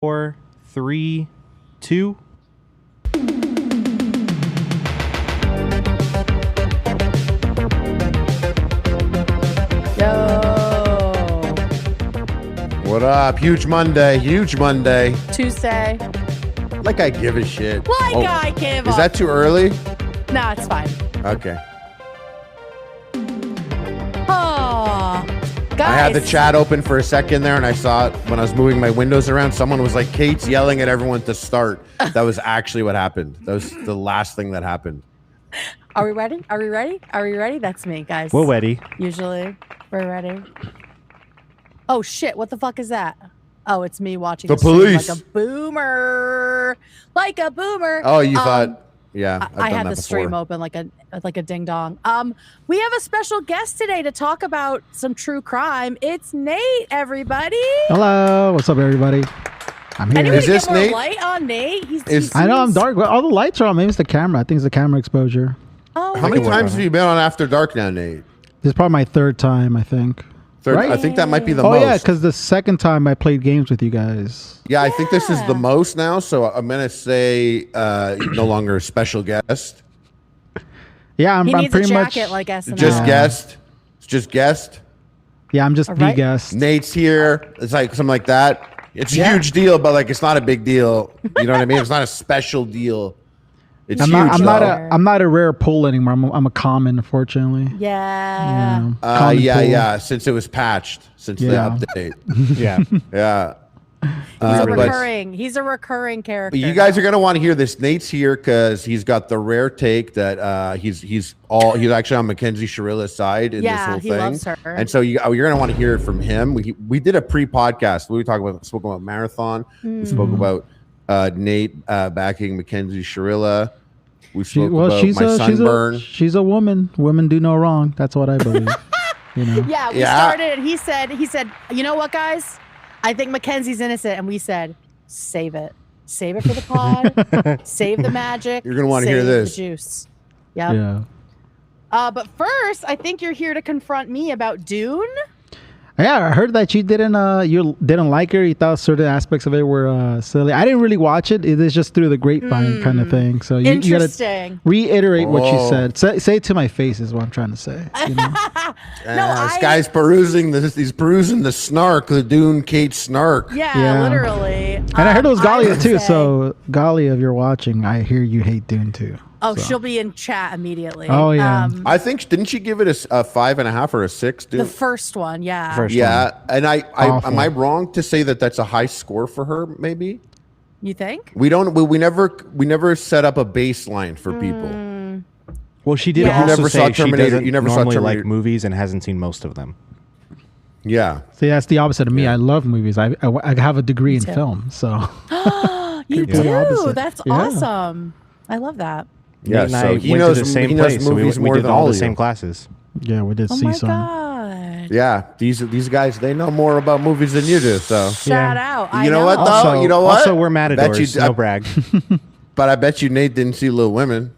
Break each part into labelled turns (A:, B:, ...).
A: 4, 3, 2.
B: Yo.
C: What up? Huge Monday. Huge Monday.
B: Tuesday.
C: Like I give a shit.
B: I give
C: Is
B: up.
C: that too early?
B: No, it's fine.
C: Okay.
B: Oh, guys.
C: I had the chat open for a second there, and I saw it when I was moving my windows around. Someone was like, Kate's yelling at everyone to start. That was actually what happened. That was the last thing that happened.
B: Are we ready? Are we ready? Are we ready? That's me, guys.
A: We're ready.
B: Usually, we're ready. Oh, shit. What the fuck is that? Oh, it's me watching
C: The
B: stream
C: police.
B: like a boomer. Like a boomer.
C: Oh, you thought... Yeah,
B: I had the stream open like a ding dong. We have a special guest today to talk about some true crime. It's Nate, everybody.
D: Hello, what's up, everybody? I'm here.
B: Anybody
C: Is this
B: get more
C: Nate?
B: light on Nate?
D: I know I'm dark, but all the lights are on. Maybe it's the camera. I think it's the camera exposure.
B: Oh,
C: How many times have you been on After Dark now, Nate?
D: This is probably my third time, I think.
C: Third,
D: Right?
C: I think that might be the
D: Oh
C: most.
D: yeah, because the second time I played games with you guys.
C: Yeah, I think this is the most now, so I'm going to say no longer a special guest.
D: Yeah,
B: he
D: I'm
B: needs a
D: pretty much
B: jacket like SNL.
C: Just guest. It's just guest.
D: Yeah, I'm just
B: All
D: the
B: right.
D: guest.
C: Nate's here. It's like something like that. It's a huge deal, but like it's not a big deal. You know what I mean? It's not a special deal. It's
D: I'm
C: huge.
D: I'm not a rare pull anymore. I'm a common, unfortunately.
B: Yeah.
D: Common pull.
C: Yeah. Since it was patched, since the update.
A: Yeah.
C: Yeah.
B: He's a recurring character.
C: But you guys are gonna want to hear this. Nate's here because he's got the rare take that he's actually on Mackenzie Shirilla's side in this whole
B: he
C: thing.
B: loves her.
C: And so you're gonna want to hear it from him. We did a pre-podcast. We spoke about marathon. We spoke about Nate backing Mackenzie Shirilla. We spoke about my sunburn.
D: She's a woman. Women do no wrong. That's what I believe. You know?
B: Yeah, we started. He said, you know what, guys? I think Mackenzie's innocent, and we said, save it for the pod, save the magic.
C: You're gonna want to hear this.
B: The juice. Yep.
D: Yeah.
B: But first, I think you're here to confront me about Dune.
D: Yeah, I heard that you didn't like her. You thought certain aspects of it were silly. I didn't really watch it. It is just through the grapevine kind of thing. So you gotta reiterate what you said. Say it to my face is what I'm trying to say. You know?
C: This guy's perusing this. He's perusing the snark, the Dune Kate snark.
B: Yeah, literally.
D: And I heard it was Galia too. So Galia, if you're watching, I hear you hate Dune too.
B: Oh,
D: so.
B: she'll be in chat immediately.
D: Oh yeah.
C: I think didn't she give it a 5.5 or a 6? Dune?
B: The first one, yeah.
C: And I am I wrong to say that that's a high score for her? Maybe.
B: You think?
C: We never set up a baseline for people.
A: Well, she did
B: Yeah.
A: also
C: You never
A: say
C: saw
A: she
C: Terminator-
A: doesn't
C: you never saw
A: normally
C: Terminator-
A: like movies and hasn't seen most of them.
C: Yeah.
D: See, that's the opposite of me. I love movies. I have a degree in
B: too.
D: film, so.
B: You
D: Yeah.
B: do.
D: Opposite.
B: That's
D: Yeah.
B: awesome. I love that.
C: Yeah.
A: Nate and
C: So
A: I
C: he
A: went
C: knows
A: to the same
C: he knows
A: place. So we
C: movies more
A: did
C: than
A: all
C: all
A: the
C: of
A: same
C: you.
A: classes.
D: Yeah, we did
B: Oh
D: see
B: my
D: some.
B: god.
C: Yeah. These guys, they know more about movies than you do. So
B: Shout out.
C: you know what though?
A: Also,
C: You know what?
A: Also, we're matadors. No brag.
C: But I bet you Nate didn't see Little Women.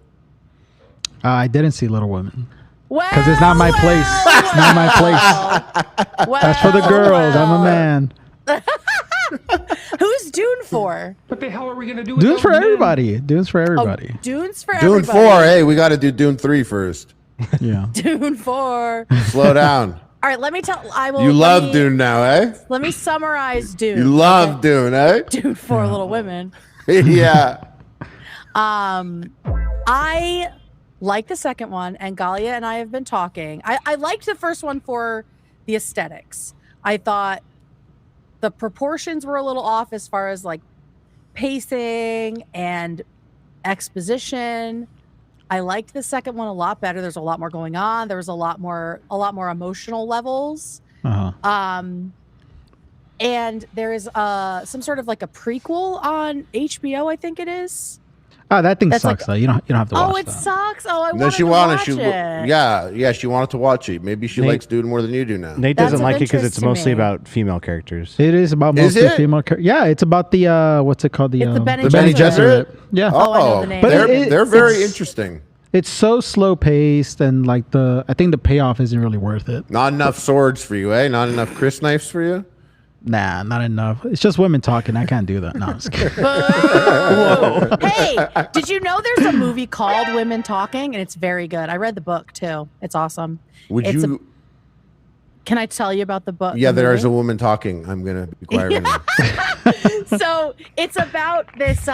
D: I didn't see Little Women.
B: Well,
D: Because it's not my place. It's not my place.
B: Well,
D: That's for the girls. I'm a man.
B: Who's Dune for?
E: What the hell are we gonna do?
D: Dune's for
E: without men?
D: everybody. Dune's for everybody.
B: Oh, Dune's for
C: Dune
B: everybody.
C: 4. Hey, we got to do Dune 3 first.
D: Yeah.
B: Dune 4.
C: Slow down.
B: All right, let me tell. I will.
C: You
B: let
C: love
B: me-
C: Dune now, eh?
B: Let me summarize Dune.
C: You love Dune, eh?
B: Dune for Little Women.
C: Yeah.
B: I like the second one, and Galia and I have been talking. I liked the first one for the aesthetics. I thought the proportions were a little off as far as like pacing and exposition. I liked the second one a lot better. There's a lot more going on. There was a lot more emotional levels.
D: Uh-huh.
B: And there is some sort of like a prequel on HBO, I think it is.
D: Oh, that thing
B: That's
D: sucks
B: like-
D: though. You don't have to watch
B: Oh, it
D: that.
B: sucks. Oh, I
C: No,
B: wanted
C: she
B: to
C: wanted.
B: watch
C: She,
B: it.
C: she wanted to watch it. Maybe she
A: Nate-
C: likes Dune more than you do now.
A: Nate
B: That's
A: doesn't
B: of
A: like it because
B: interest
A: it's
B: to
A: mostly
B: me.
A: about female characters.
D: It is about
C: Is
D: mostly
C: it?
D: female. Yeah, it's about the what's it called?
B: It's the Bene
C: The Bene
B: Gesserit.
C: Gesserit?
D: Yeah.
B: Oh, I know the name.
D: But
C: they're very
D: it's-
C: interesting.
D: It's so slow paced and like I think the payoff isn't really worth it.
C: Not enough swords for you, eh? Not enough Chris knives for you.
D: Nah, not enough. It's just women talking. I can't do that. No, I'm just kidding.
B: Hey, did you know there's a movie called Women Talking, and it's very good. I read the book too. It's awesome. Can I tell you about the book?
C: Yeah, there's a woman talking. I'm gonna be quiet right now.
B: So it's about this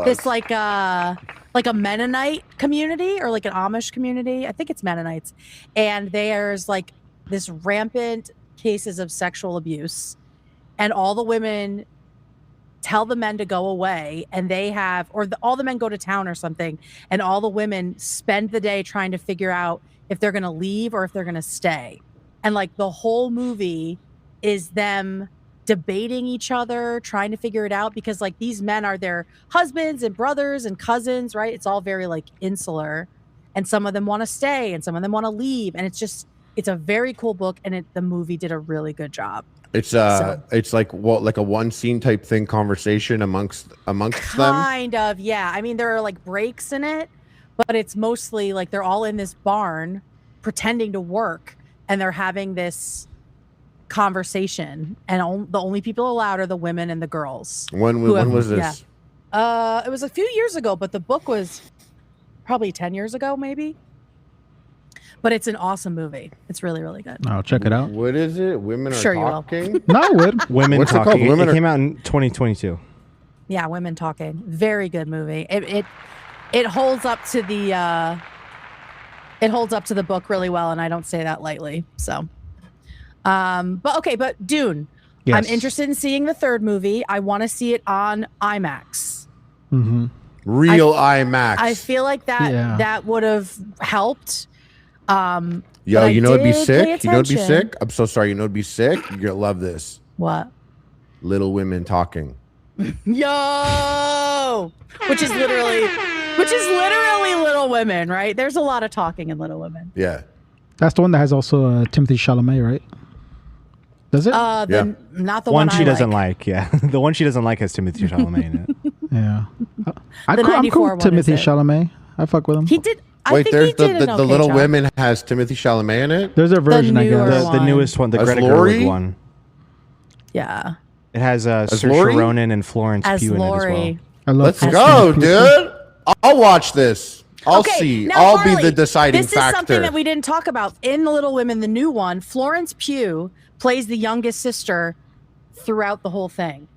B: this like a Mennonite community or like an Amish community. I think it's Mennonites, and there's like this rampant cases of sexual abuse, and all the women tell the men to go away, and they have, all the men go to town or something, and all the women spend the day trying to figure out if they're going to leave or if they're going to stay. And like the whole movie is them debating each other, trying to figure it out, because like these men are their husbands and brothers and cousins, right? It's all very like insular, and some of them want to stay and some of them want to leave. And it's a very cool book, and the movie did a really good job.
C: It's like like a one scene type thing, conversation amongst them.
B: Kind of, yeah. I mean, there are like breaks in it, but it's mostly like they're all in this barn pretending to work, and they're having this conversation, and the only people allowed are the women and the girls.
C: When was this?
B: Yeah. It was a few years ago, but the book was probably 10 years ago, maybe. But it's an awesome movie. It's really, really good.
D: I'll check it out.
C: What is it? Women are talking?
D: No, I would.
A: Women
C: What's
A: Talking.
C: It called?
A: It came out in 2022.
B: Yeah, Women Talking. Very good movie. It holds up to the book really well, and I don't say that lightly. So, but Dune. Yes. I'm interested in seeing the third movie. I want to see it on IMAX.
D: Mm-hmm.
C: Real IMAX.
B: I feel like that would have helped.
C: Yo, you know it'd be sick? You know it'd be sick? I'm so sorry. You know it'd be sick? You're gonna love this.
B: What?
C: Little Women Talking.
B: Yo! Which is literally Little Women, right? There's a lot of talking in Little Women.
C: Yeah.
D: That's the one that has also Timothy Chalamet, right? Does it?
C: Yeah.
B: Not the one
A: she doesn't like. Yeah, the one she doesn't like has Timothy Chalamet in it.
D: Yeah. I'm cool with Timothy Chalamet. I fuck with him.
B: He did.
C: Wait, there's the Little Women has Timothy Chalamet in it?
D: There's a version, I guess.
A: The newest one, the Greta Gerwig one.
B: Yeah.
A: It has Saoirse Ronan and Florence Pugh in it as well.
C: Let's go, dude. I'll watch this. I'll see.
B: Now,
C: I'll
B: Harley,
C: be the deciding factor.
B: This is something that we didn't talk about. In The Little Women, the new one, Florence Pugh plays the youngest sister throughout the whole thing.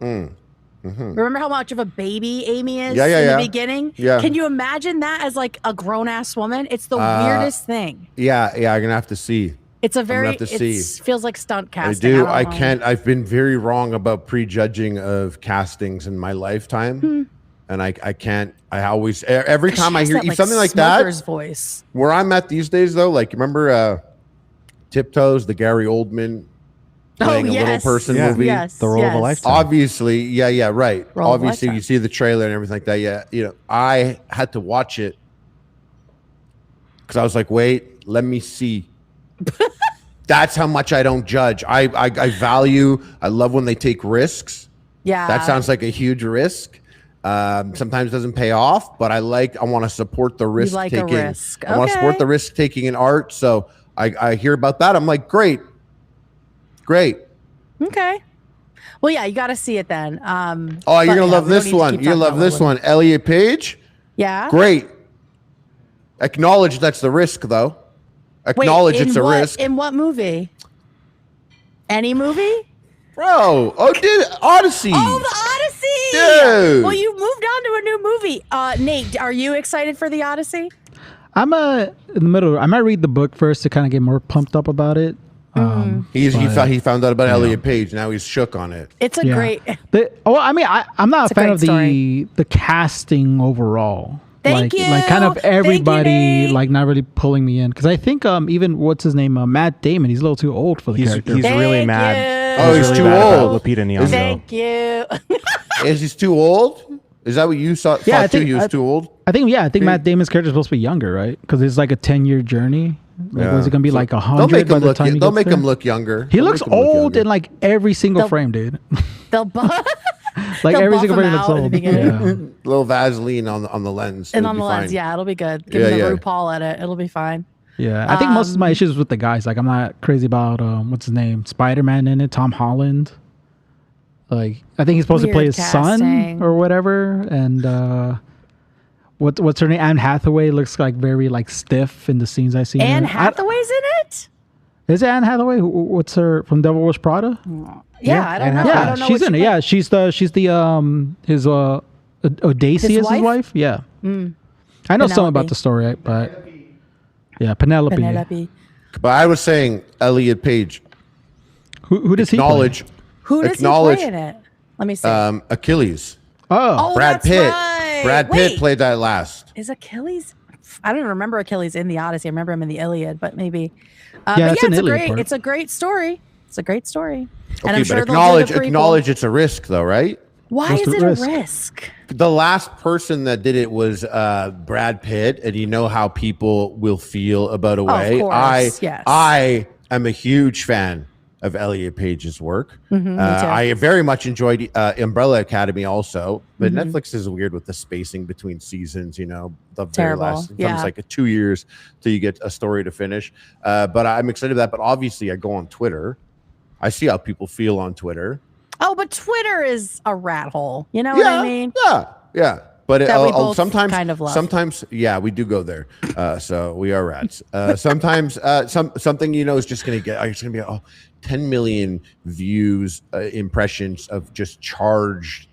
B: Mm-hmm. Remember how much of a baby Amy is in the beginning?
C: Yeah.
B: Can you imagine that as like a grown-ass woman? It's the weirdest thing.
C: Yeah, I'm gonna have to see.
B: It's a very feels like stunt casting.
C: I can't. I've been very wrong about prejudging of castings in my lifetime, and I can't. I always every time I hear something like that,
B: voice.
C: Where I'm at these days, though, like remember Tiptoes, the Gary Oldman playing a little person movie,
A: The Role of a Lifetime.
C: Obviously, right. Obviously, you see the trailer and everything like that. Yeah, I had to watch it because I was like, wait, let me see. That's how much I don't judge. I love when they take risks.
B: Yeah.
C: That sounds like a huge risk. Sometimes it doesn't pay off, but I want to support the risk taking.
B: Risk. Okay.
C: I want to support the risk taking in art. So I hear about that. I'm like, great.
B: Okay. Well, yeah, you got to see it then.
C: You're going to love this one. You're going to love this one. Elliot Page.
B: Yeah.
C: Great. Acknowledge that's the risk, though. Acknowledge it's a risk.
B: In what movie? Any movie?
C: Bro, Odyssey.
B: Oh, the Odyssey.
C: Dude.
B: Well, you moved on to a new movie. Nate, are you excited for the Odyssey?
D: I'm in the middle. I might read the book first to kind of get more pumped up about it.
C: He found out about Elliot Page. Now he's shook on it.
B: It's a great.
D: I'm not a fan of the casting overall.
B: Thank you.
D: Like kind of everybody like not really pulling me in because I think even what's his name Matt Damon, he's a little too old for the character.
A: He's really mad.
C: Oh, he's too old.
A: Lupita Nyong'o.
B: Thank you.
C: Is he too old? Is that what you thought?
D: Yeah, I think
C: he was too old.
D: I think Matt Damon's character is supposed to be younger, right? Because it's like a 10-year journey. Like, was it gonna be like 100 by the time
C: they'll make him look younger.
D: He looks old in like every single frame, dude.
B: They'll
D: like every single frame looks old.
C: Little Vaseline on the lens.
B: And on the lens, it'll be good. Give him the RuPaul at it. It'll be fine.
D: Yeah, I think most of my issues with the guys. Like, I'm not crazy about what's his name, Spider-Man in it, Tom Holland. Like, I think he's supposed to play his son or whatever. And what's her name? Anne Hathaway looks like very like stiff in the scenes I see.
B: Anne Hathaway's in it.
D: Is it Anne Hathaway? What's her from Devil Wears Prada?
B: Yeah, I don't know.
D: Yeah,
B: I don't know
D: she's in it. Yeah, she's the his Odysseus' wife. Yeah, I know something about the story, but yeah, Penelope.
C: But I was saying Elliot Page.
D: Who does he play?
B: Who does he play in it? Let me see.
C: Achilles.
D: Oh,
C: Brad Pitt.
B: Right.
C: Brad Pitt played that last.
B: Is Achilles? I don't even remember Achilles in the Odyssey. I remember him in the Iliad, but maybe. It's a great story. It's a great story.
C: Okay,
B: and I'm sure
C: acknowledge it's a risk, though, right?
B: Why is it a risk?
C: The last person that did it was Brad Pitt, and you know how people will feel about a way.
B: Of course, yes.
C: I am a huge fan of Elliot Page's work. I very much enjoyed Umbrella Academy also, but Netflix is weird with the spacing between seasons, you know, the very last. Sometimes like 2 years till you get a story to finish. But I'm excited about that. But obviously I go on Twitter. I see how people feel on Twitter.
B: Oh, but Twitter is a rat hole. You know what I mean?
C: Yeah. But sometimes,
B: kind of love.
C: sometimes, we do go there. So we are rats. Sometimes, something is just gonna get. It's gonna be 10 million views, impressions of just charged.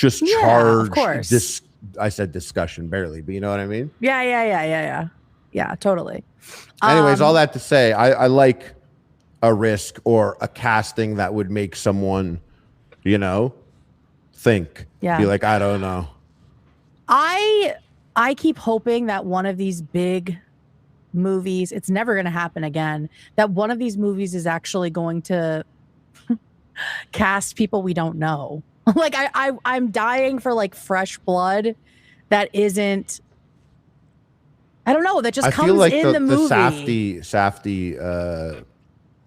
B: Of course.
C: I said discussion barely, but you know what I mean?
B: Yeah, totally.
C: Anyways, all that to say, I like a risk or a casting that would make someone, think.
B: Yeah.
C: Be like, I don't know.
B: I keep hoping that one of these big movies, it's never going to happen again, that one of these movies is actually going to cast people we don't know. Like I'm dying for like fresh blood that isn't, I don't know, that just comes in the movie.
C: The Safdie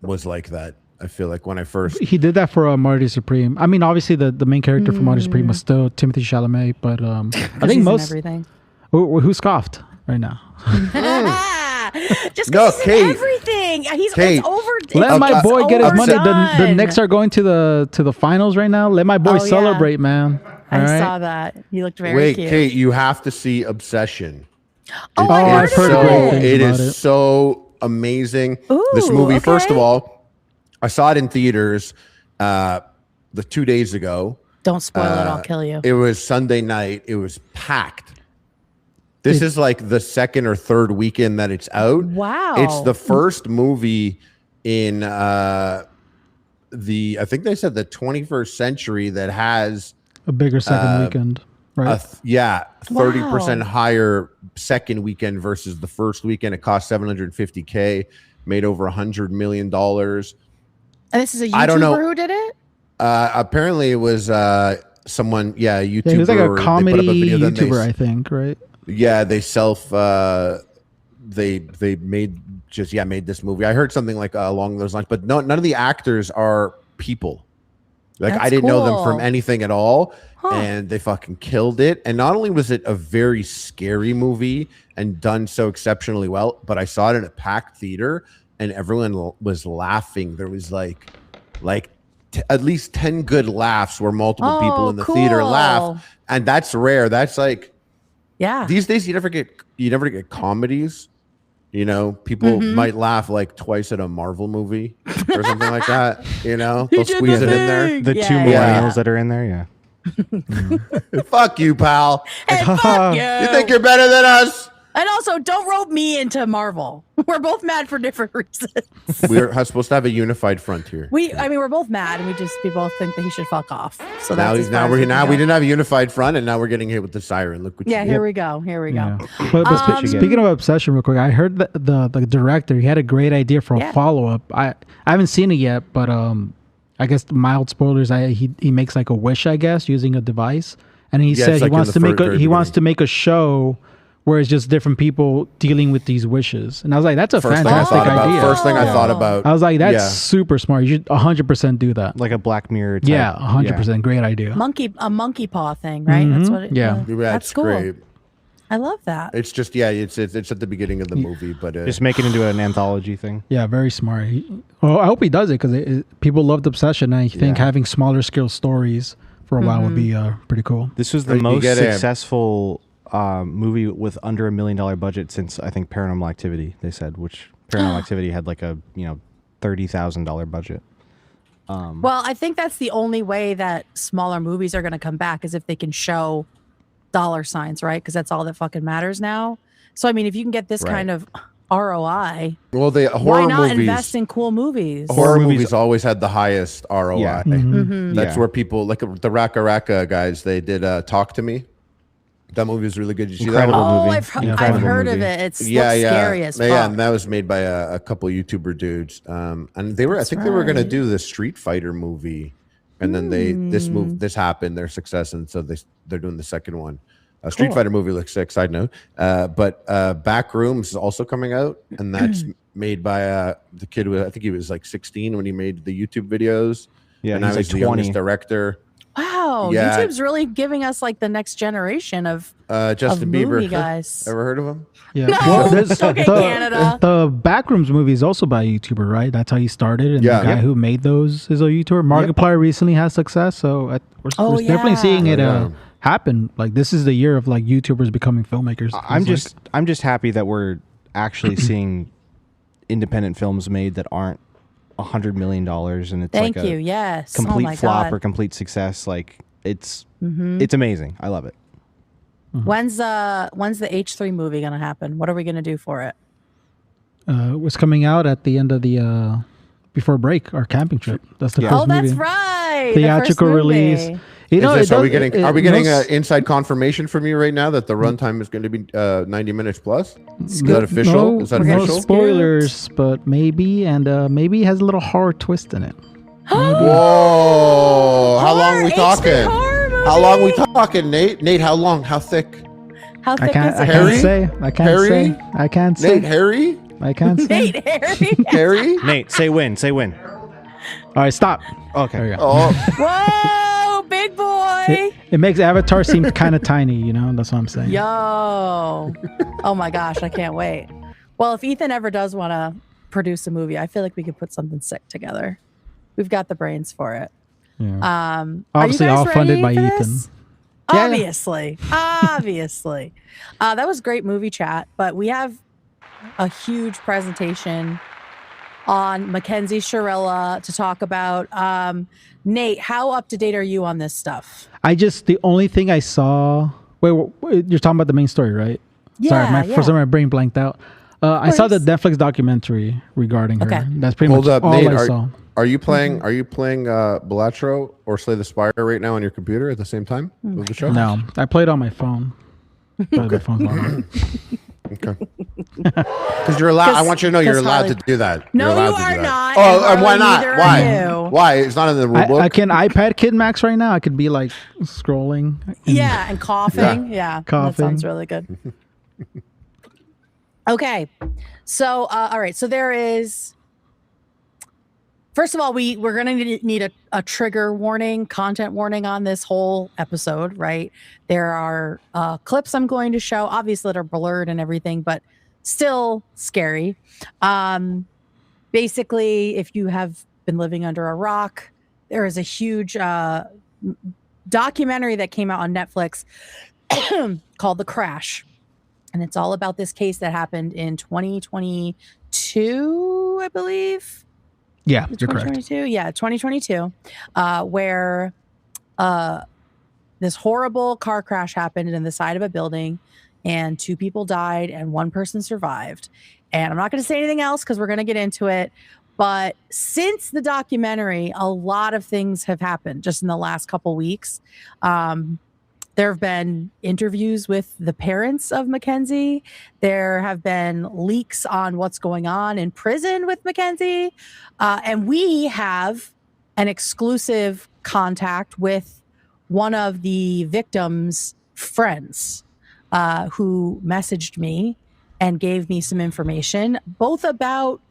C: was like that. I feel like when I first...
D: He did that for Marty Supreme. I mean, obviously the main character for Marty Supreme was still Timothée Chalamet, but I think most...
B: everything.
D: Who scoffed right now?
B: Just because he's in everything. It's over.
D: Let my boy get his money. The Knicks are going to the finals right now. Let my boy celebrate, man.
B: I saw that. You looked very cute.
C: Wait, Kate, you have to see Obsession.
B: I've heard
C: it is so amazing.
B: Ooh,
C: this movie,
B: okay.
C: First of all, I saw it in theaters the 2 days ago.
B: Don't spoil it. I'll kill you.
C: It was Sunday night. It was packed. This is like the second or third weekend that it's out.
B: Wow.
C: It's the first movie in I think they said the 21st century that has
D: a bigger second weekend. Right.
C: 30% higher second weekend versus the first weekend. It cost $750K, made over $100 million.
B: And this is a YouTuber who did it?
C: Apparently it was someone, YouTuber.
D: He was like a comedy YouTuber, I think, right?
C: Yeah, they they made this movie. I heard something like along those lines, but none of the actors are people. Like I didn't know them from anything at all, and they fucking killed it. And not only was it a very scary movie and done so exceptionally well, but I saw it in a packed theater and everyone was laughing. There was like at least 10 good laughs where multiple people in the theater laugh, and that's rare. That's like.
B: Yeah.
C: These days you never get comedies. People might laugh like twice at a Marvel movie or something like that. They'll squeeze it in there.
A: The two millennials that are in there,
C: Fuck you, pal.
B: Hey, fuck you.
C: You think you're better than us?
B: And also, don't rope me into Marvel. We're both mad for different reasons.
C: We're supposed to have a unified front here.
B: We're both mad, and we both think that he should fuck off. So
C: now we didn't have a unified front, and now we're getting hit with the siren. Look what you did.
B: Here we go.
D: Yeah. But speaking of Obsession, real quick, I heard that the director, he had a great idea for a follow up. I haven't seen it yet, but I guess mild spoilers. He makes like a wish, I guess, using a device, and he said he wants to make a show where it's just different people dealing with these wishes. And I was like, that's a fantastic idea.
C: First thing I thought about.
D: I was like, that's super smart. You should 100% do that.
A: like a Black Mirror type.
D: Yeah, 100%. Great idea.
B: A monkey paw thing, right? That's what it is.
C: That's
B: cool.
C: great.
B: I love that.
C: It's just it's at the beginning of the movie, but
A: just make it into an anthology thing.
D: Yeah, very smart. Well, I hope he does it because people loved Obsession, and I think having smaller scale stories for a while would be pretty cool.
A: This was the most successful movie with under $1 million budget since I think Paranormal Activity. They said, which Paranormal Activity had like a $30,000 budget.
B: Well, I think that's the only way that smaller movies are going to come back is if they can show dollar signs, right? Because that's all that fucking matters now. So, I mean, if you can get this kind of ROI,
C: well, the horror
B: why not
C: movies,
B: invest in cool movies?
C: Horror movies always had the highest ROI.
A: Yeah.
C: That's where people, like the Raka Raka guys, they did Talk to Me. That movie was really good. Did you see that one?
B: Oh, I've heard of it. It's scary as fuck.
C: Yeah, and that was made by a couple YouTuber dudes. And they were, I think they were going to do the Street Fighter movie. And then this happened, their success, and so they're doing the second one. Street Fighter movie looks sick. Side note, but Backrooms is also coming out, and that's made by the kid who I think he was like 16 when he made the YouTube videos.
A: Yeah,
C: and I was
A: like
C: the youngest director.
B: Wow, YouTube's really giving us like the next generation of
C: Justin Bieber
B: guys.
C: Ever heard of him?
D: Yeah.
B: No. Okay, Canada.
D: The Backrooms movie is also by a YouTuber, right? That's how he started. And the guy who made those is a YouTuber. Markiplier recently has success, so we're definitely seeing it happen. Like this is the year of like YouTubers becoming filmmakers.
A: I'm just happy that we're actually seeing independent films made that aren't $100 million and it's complete flop or complete success. Like it's amazing. I love it.
B: When's the H3 movie gonna happen? What are we gonna do for it?
D: Was coming out at the end of the before break, our camping trip. That's the first movie.
B: That's right.
D: Theatrical release.
C: Are we getting an inside confirmation from you right now that the runtime is going to be 90 minutes plus? Is that official?
D: No spoilers, but maybe, and maybe it has a little horror twist in it.
C: Whoa! How long are we talking? How long are we talking, Nate? Nate, how long? How thick?
B: How thick is it?
D: I can't say.
C: Nate, Harry?
D: I can't say.
B: Nate, Harry?
C: Harry?
A: Nate, say when. Say when.
D: All right, stop.
A: Okay.
D: There you go.
B: Whoa, big boy.
D: It makes Avatar seem kind of tiny, you know? That's what I'm saying.
B: Yo. Oh my gosh, I can't wait. Well, if Ethan ever does want to produce a movie, I feel like we could put something sick together. We've got the brains for it.
D: Yeah. Obviously, all funded by Ethan.
B: Obviously. Obviously. That was great movie chat, but we have a huge presentation on Mackenzie Shirilla to talk about. Nate, how up to date are you on this stuff?
D: The only thing I saw. Wait, you're talking about the main story, right?
B: Yeah.
D: For some reason, my brain blanked out. I saw the Netflix documentary regarding her.
B: Okay.
D: That's pretty much all
C: Nate,
D: I saw.
C: Are you playing Balatro or Slay the Spire right now on your computer at the same time with the show?
D: No, I played on my phone. My phone's not on.
C: Okay. Because you're allowed. I want you to know you're allowed to do that.
B: No, you are not.
C: Oh, and why not? Why? Why? It's not in the rule book.
D: I can iPad Kid Max right now. I could be like scrolling.
B: And coughing. Yeah. That sounds really good. Okay. So, all right. So there is. First of all, we're going to need a trigger warning, content warning on this whole episode, right? There are clips I'm going to show, obviously, that are blurred and everything, but still scary. Basically, if you have been living under a rock, there is a huge documentary that came out on Netflix called The Crash. And it's all about this case that happened in 2022, I believe.
D: Yeah, you're correct.
B: Yeah, 2022, where this horrible car crash happened in the side of a building, and 2 people died and 1 person survived. And I'm not going to say anything else because we're going to get into it. But since the documentary, a lot of things have happened just in the last couple weeks. There have been interviews with the parents of Mackenzie. There have been leaks on what's going on in prison with Mackenzie. And we have an exclusive contact with one of the victims' friends who messaged me and gave me some information, both about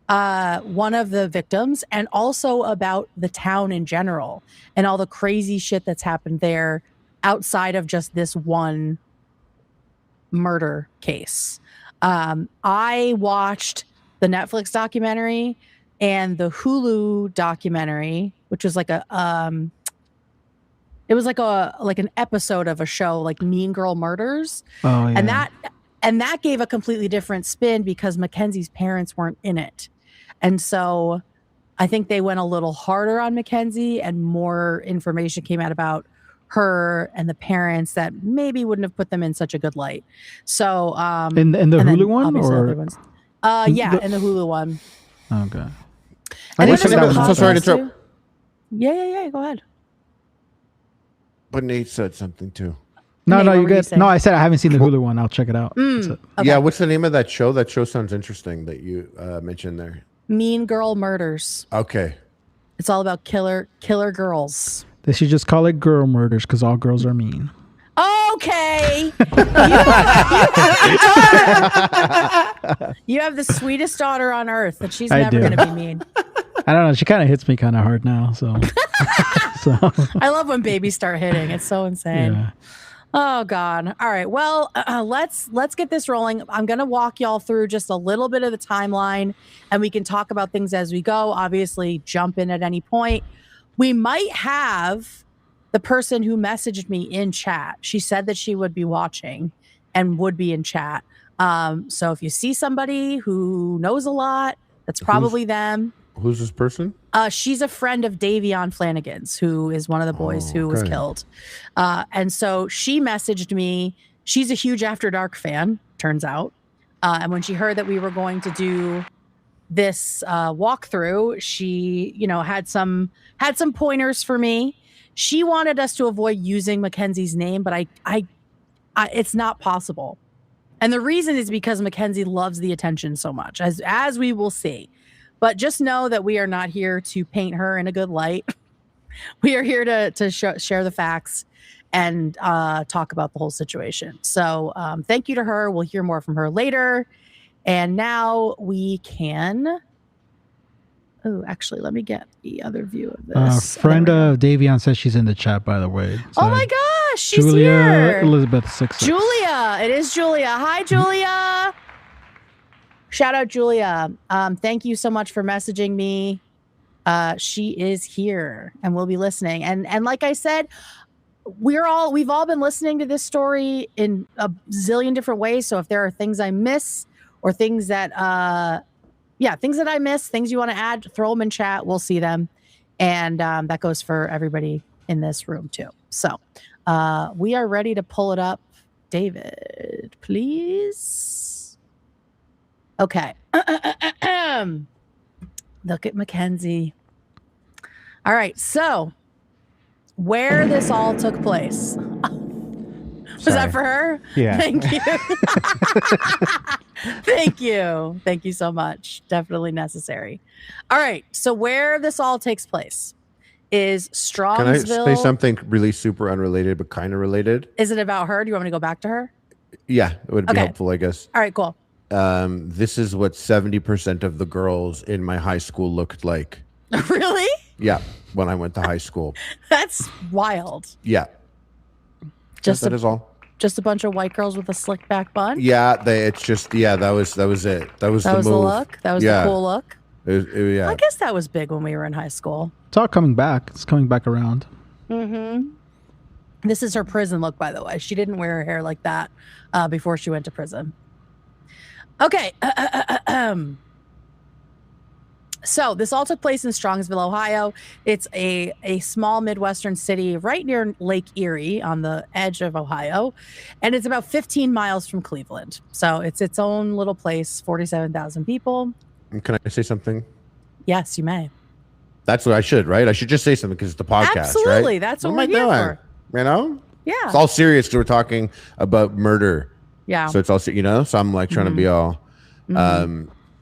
B: one of the victims and also about the town in general and all the crazy shit that's happened there outside of just this one murder case. I watched the Netflix documentary and the Hulu documentary, which was like an episode of a show like Mean Girl Murders.
D: Oh, yeah.
B: And that gave a completely different spin because Mackenzie's parents weren't in it. And so I think they went a little harder on Mackenzie and more information came out about her and the parents that maybe wouldn't have put them in such a good light. So
D: in the Hulu one or
B: in the Hulu one.
D: Okay.
C: I'm so sorry to interrupt.
B: Yeah. Go ahead.
C: But Nate said something too.
D: No, you're good. No, I said I haven't seen the Hulu one. I'll check it out.
B: Okay.
C: Yeah, what's the name of that show? That show sounds interesting that you mentioned there.
B: Mean Girl Murders.
C: Okay.
B: It's all about killer girls.
D: They should just call it Girl Murders because all girls are mean.
B: Okay. You have the sweetest daughter on earth, and she's never going to be mean.
D: I don't know. She kind of hits me kind of hard now. So
B: I love when babies start hitting. It's so insane. Yeah. Oh God. All right. Well, let's get this rolling. I'm going to walk y'all through just a little bit of the timeline and we can talk about things as we go. Obviously, jump in at any point. We might have the person who messaged me in chat. She said that she would be watching and would be in chat. So if you see somebody who knows a lot, that's probably them.
C: Who's this person?
B: She's a friend of Davion Flanagan's, who is one of the boys who was killed. And so she messaged me. She's a huge After Dark fan, turns out. And when she heard that we were going to do this walkthrough, she, had some pointers for me. She wanted us to avoid using Mackenzie's name, but I it's not possible. And the reason is because Mackenzie loves the attention so much, as we will see. But just know that we are not here to paint her in a good light. We are here to share the facts and talk about the whole situation. So thank you to her. We'll hear more from her later. And now we can... Oh, actually, let me get the other view of this.
D: Friend of Davion says she's in the chat, by the way.
B: So oh my gosh, she's
D: Julia
B: here.
D: Elizabeth 6.
B: Julia, it is Julia. Hi, Julia. Shout out, Julia. Thank you so much for messaging me. She is here and we'll be listening. And like I said, we've all been listening to this story in a zillion different ways. So if there are things I miss or things that things that I miss, things you want to add, throw them in chat. We'll see them. And that goes for everybody in this room too. So we are ready to pull it up. David, please. Okay. Look at Mackenzie. All right. So where this all took place. Was that for her?
A: Yeah.
B: Thank you. Thank you so much. Definitely necessary. All right. So where this all takes place is Strongsville.
C: Can I say something really super unrelated but kind of related?
B: Is it about her? Do you want me to go back to her?
C: Yeah, it would be helpful, I guess.
B: All right, cool.
C: This is what 70% of the girls in my high school looked like.
B: Really?
C: Yeah, when I went to high school.
B: That's wild.
C: Yeah. That is all.
B: Just a bunch of white girls with a slick back bun?
C: Yeah, that was it. That was the move.
B: That was the look? That was the cool look?
C: Yeah.
B: I guess that was big when we were in high school.
D: It's all coming back. It's coming back around.
B: Mm-hmm. This is her prison look, by the way. She didn't wear her hair like that before she went to prison. Okay. So this all took place in Strongsville, Ohio. It's a small Midwestern city right near Lake Erie on the edge of Ohio. And it's about 15 miles from Cleveland. So it's its own little place, 47,000 people.
C: Can I say something?
B: Yes, you may.
C: That's what I should, right? I should just say something because it's the podcast,
B: Absolutely.
C: Right?
B: That's what we're here for.
C: You know?
B: Yeah.
C: It's all serious because we're talking about murder.
B: Yeah.
C: So it's all, so I'm like trying to be all...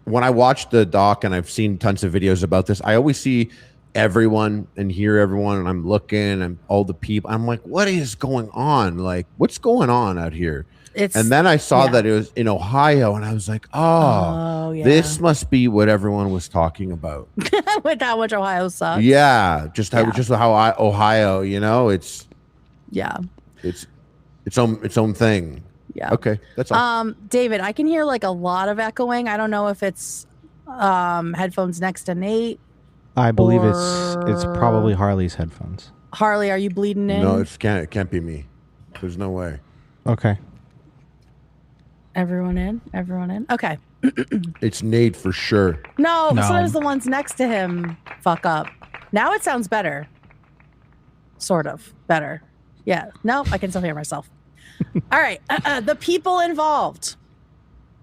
C: when I watch the doc and I've seen tons of videos about this, I always see everyone and hear everyone, and I'm looking and all the people. I'm like, what is going on? Like, what's going on out here? And then I saw that it was in Ohio, and I was like, this must be what everyone was talking about.
B: With how much Ohio sucks.
C: Yeah, just how Ohio, it's its own thing.
B: Yeah.
C: Okay, that's all.
B: David, I can hear like a lot of echoing. I don't know if it's headphones next to Nate.
A: I believe it's probably Harley's headphones.
B: Harley, are you bleeding in?
C: No, it can't be me. There's no way.
A: Okay.
B: Everyone in? Okay.
C: It's Nate for sure.
B: No, sometimes the ones next to him fuck up. Now it sounds better. Sort of better. Yeah. No, I can still hear myself. All right. The people involved.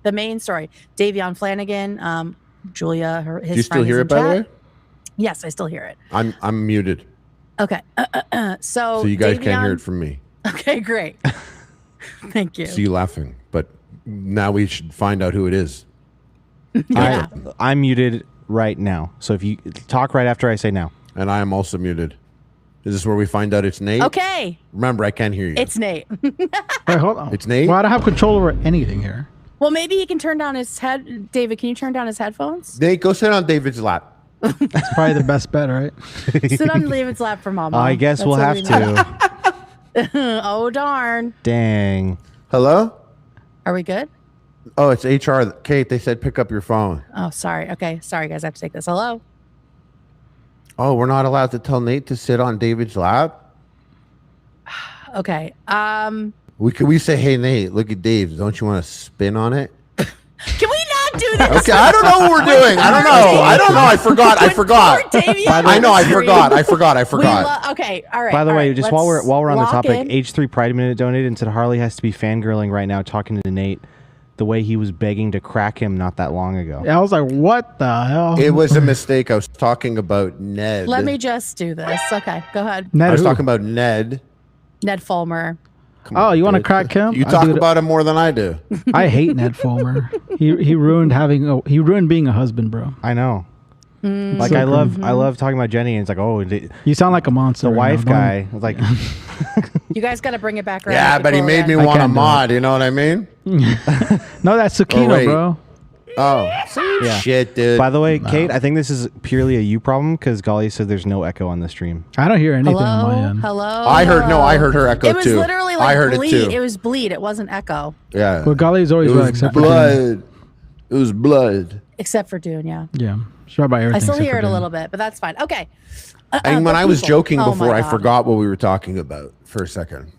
B: The main story. Davion Flanagan, Julia, his
C: Do you still hear it, by the way?
B: Yes, I still hear it.
C: I'm muted.
B: Okay. So
C: you guys can't hear it from me.
B: Okay, great. Thank you.
C: See you laughing, but now we should find out who it is.
B: Yeah.
A: I'm muted right now. So if you talk right after I say now.
C: And I am also muted. Is this where we find out it's Nate?
B: Okay.
C: Remember, I can't hear you.
B: It's Nate.
D: Wait, hold on.
C: It's Nate?
D: Well, I don't have control over anything here.
B: Well, maybe he can turn down his head. David, can you turn down his headphones?
C: Nate, go sit on David's lap.
D: That's probably the best bet, right?
B: Sit on David's lap for Mama.
A: I guess we'll have to.
B: Oh, darn.
A: Dang.
C: Hello?
B: Are we good?
C: Oh, it's HR. Kate, they said pick up your phone.
B: Oh, sorry. Okay. Sorry, guys. I have to take this. Hello?
C: Oh, we're not allowed to tell Nate to sit on David's lap?
B: Okay.
C: Can we say, hey, Nate, look at Dave. Don't you want to spin on it?
B: Can we not do this?
C: Okay, I don't know what we're doing. I don't know. I forgot. I know. I forgot.
B: Okay. All right.
A: By the way, just while we're on the topic,
B: in.
A: H3 Pride Minute donated and said Harley has to be fangirling right now talking to Nate the way he was begging to crack him not that long ago.
D: Yeah, I was like, what the hell?
C: It was a mistake. I was talking about Ned.
B: Let me just do this. Okay. Go ahead.
C: I was talking about Ned.
B: Ned Fulmer.
D: Oh, you want to crack him?
C: You talk about him more than I do.
D: I hate Ned Fulmer. He ruined being a husband, bro.
A: I know. Like I love talking about Jenny, and it's like, oh,
D: you sound like a monster.
A: The wife guy. I was like,
B: you guys got to bring it back around.
C: Yeah, but he made me want a mod. You know what I mean?
D: No, that's Tsukino, bro.
C: Oh, shit, dude.
A: By the way, Kate, I think this is purely a you problem because Golly said there's no echo on the stream.
D: I don't hear anything on my end.
B: Hello.
C: I heard her echo too.
B: It was literally like
C: I heard
B: bleed.
C: it too.
B: It was bleed. It wasn't echo.
C: Yeah.
D: Well, Golly's always right, except
C: blood. It was blood.
B: Except for Dune, yeah.
D: Yeah. Sure about everything.
B: I still hear it a little bit, but that's fine. Okay.
C: And when I was joking before, I forgot what we were talking about for a second.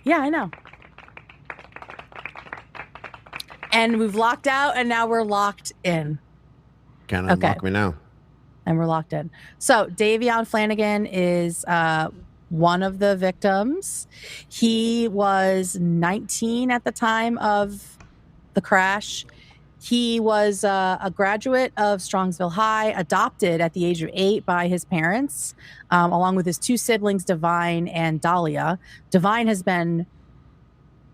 B: Yeah, I know. And we've locked out, and now we're locked in.
C: Can't unlock me now.
B: And we're locked in. So Davion Flanagan is one of the victims. He was 19 at the time of the crash. He was a graduate of Strongsville High, adopted at the age of 8 by his parents, along with his 2 siblings, Davion and Dahlia. Davion has been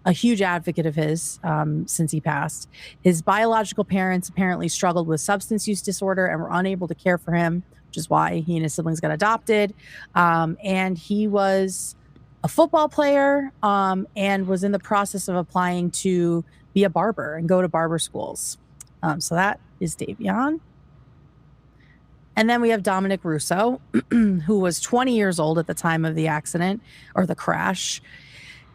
B: a huge advocate of his since he passed. His biological parents apparently struggled with substance use disorder and were unable to care for him, which is why he and his siblings got adopted. And he was a football player and was in the process of applying to be a barber and go to barber schools. So that is Davion. And then we have Dominic Russo, who was 20 years old at the time of the accident or the crash.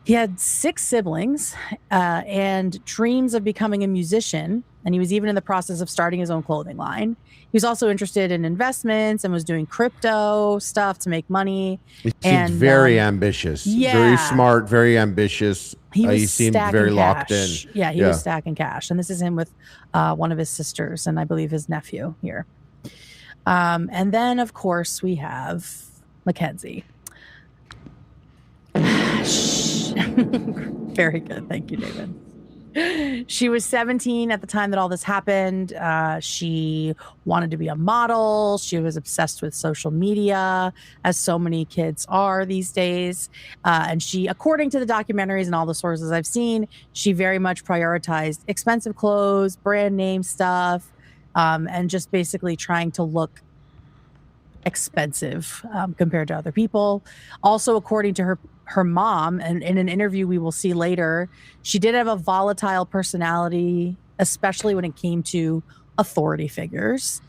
B: He had 6 siblings and dreams of becoming a musician. And he was even in the process of starting his own clothing line. He was also interested in investments and was doing crypto stuff to make money.
C: He seemed very ambitious. Yeah. Very smart, very ambitious. He seemed very locked in.
B: Yeah, he was stacking cash. And this is him with one of his sisters and I believe his nephew here. And then, of course, we have Mackenzie. Very good. Thank you, David. She was 17 at the time that all this happened. She wanted to be a model. She was obsessed with social media, as so many kids are these days. And she, according to the documentaries and all the sources I've seen, she very much prioritized expensive clothes, brand name stuff, and just basically trying to look expensive compared to other people. Also, according to her mom, and in an interview we will see later, she did have a volatile personality, especially when it came to authority figures.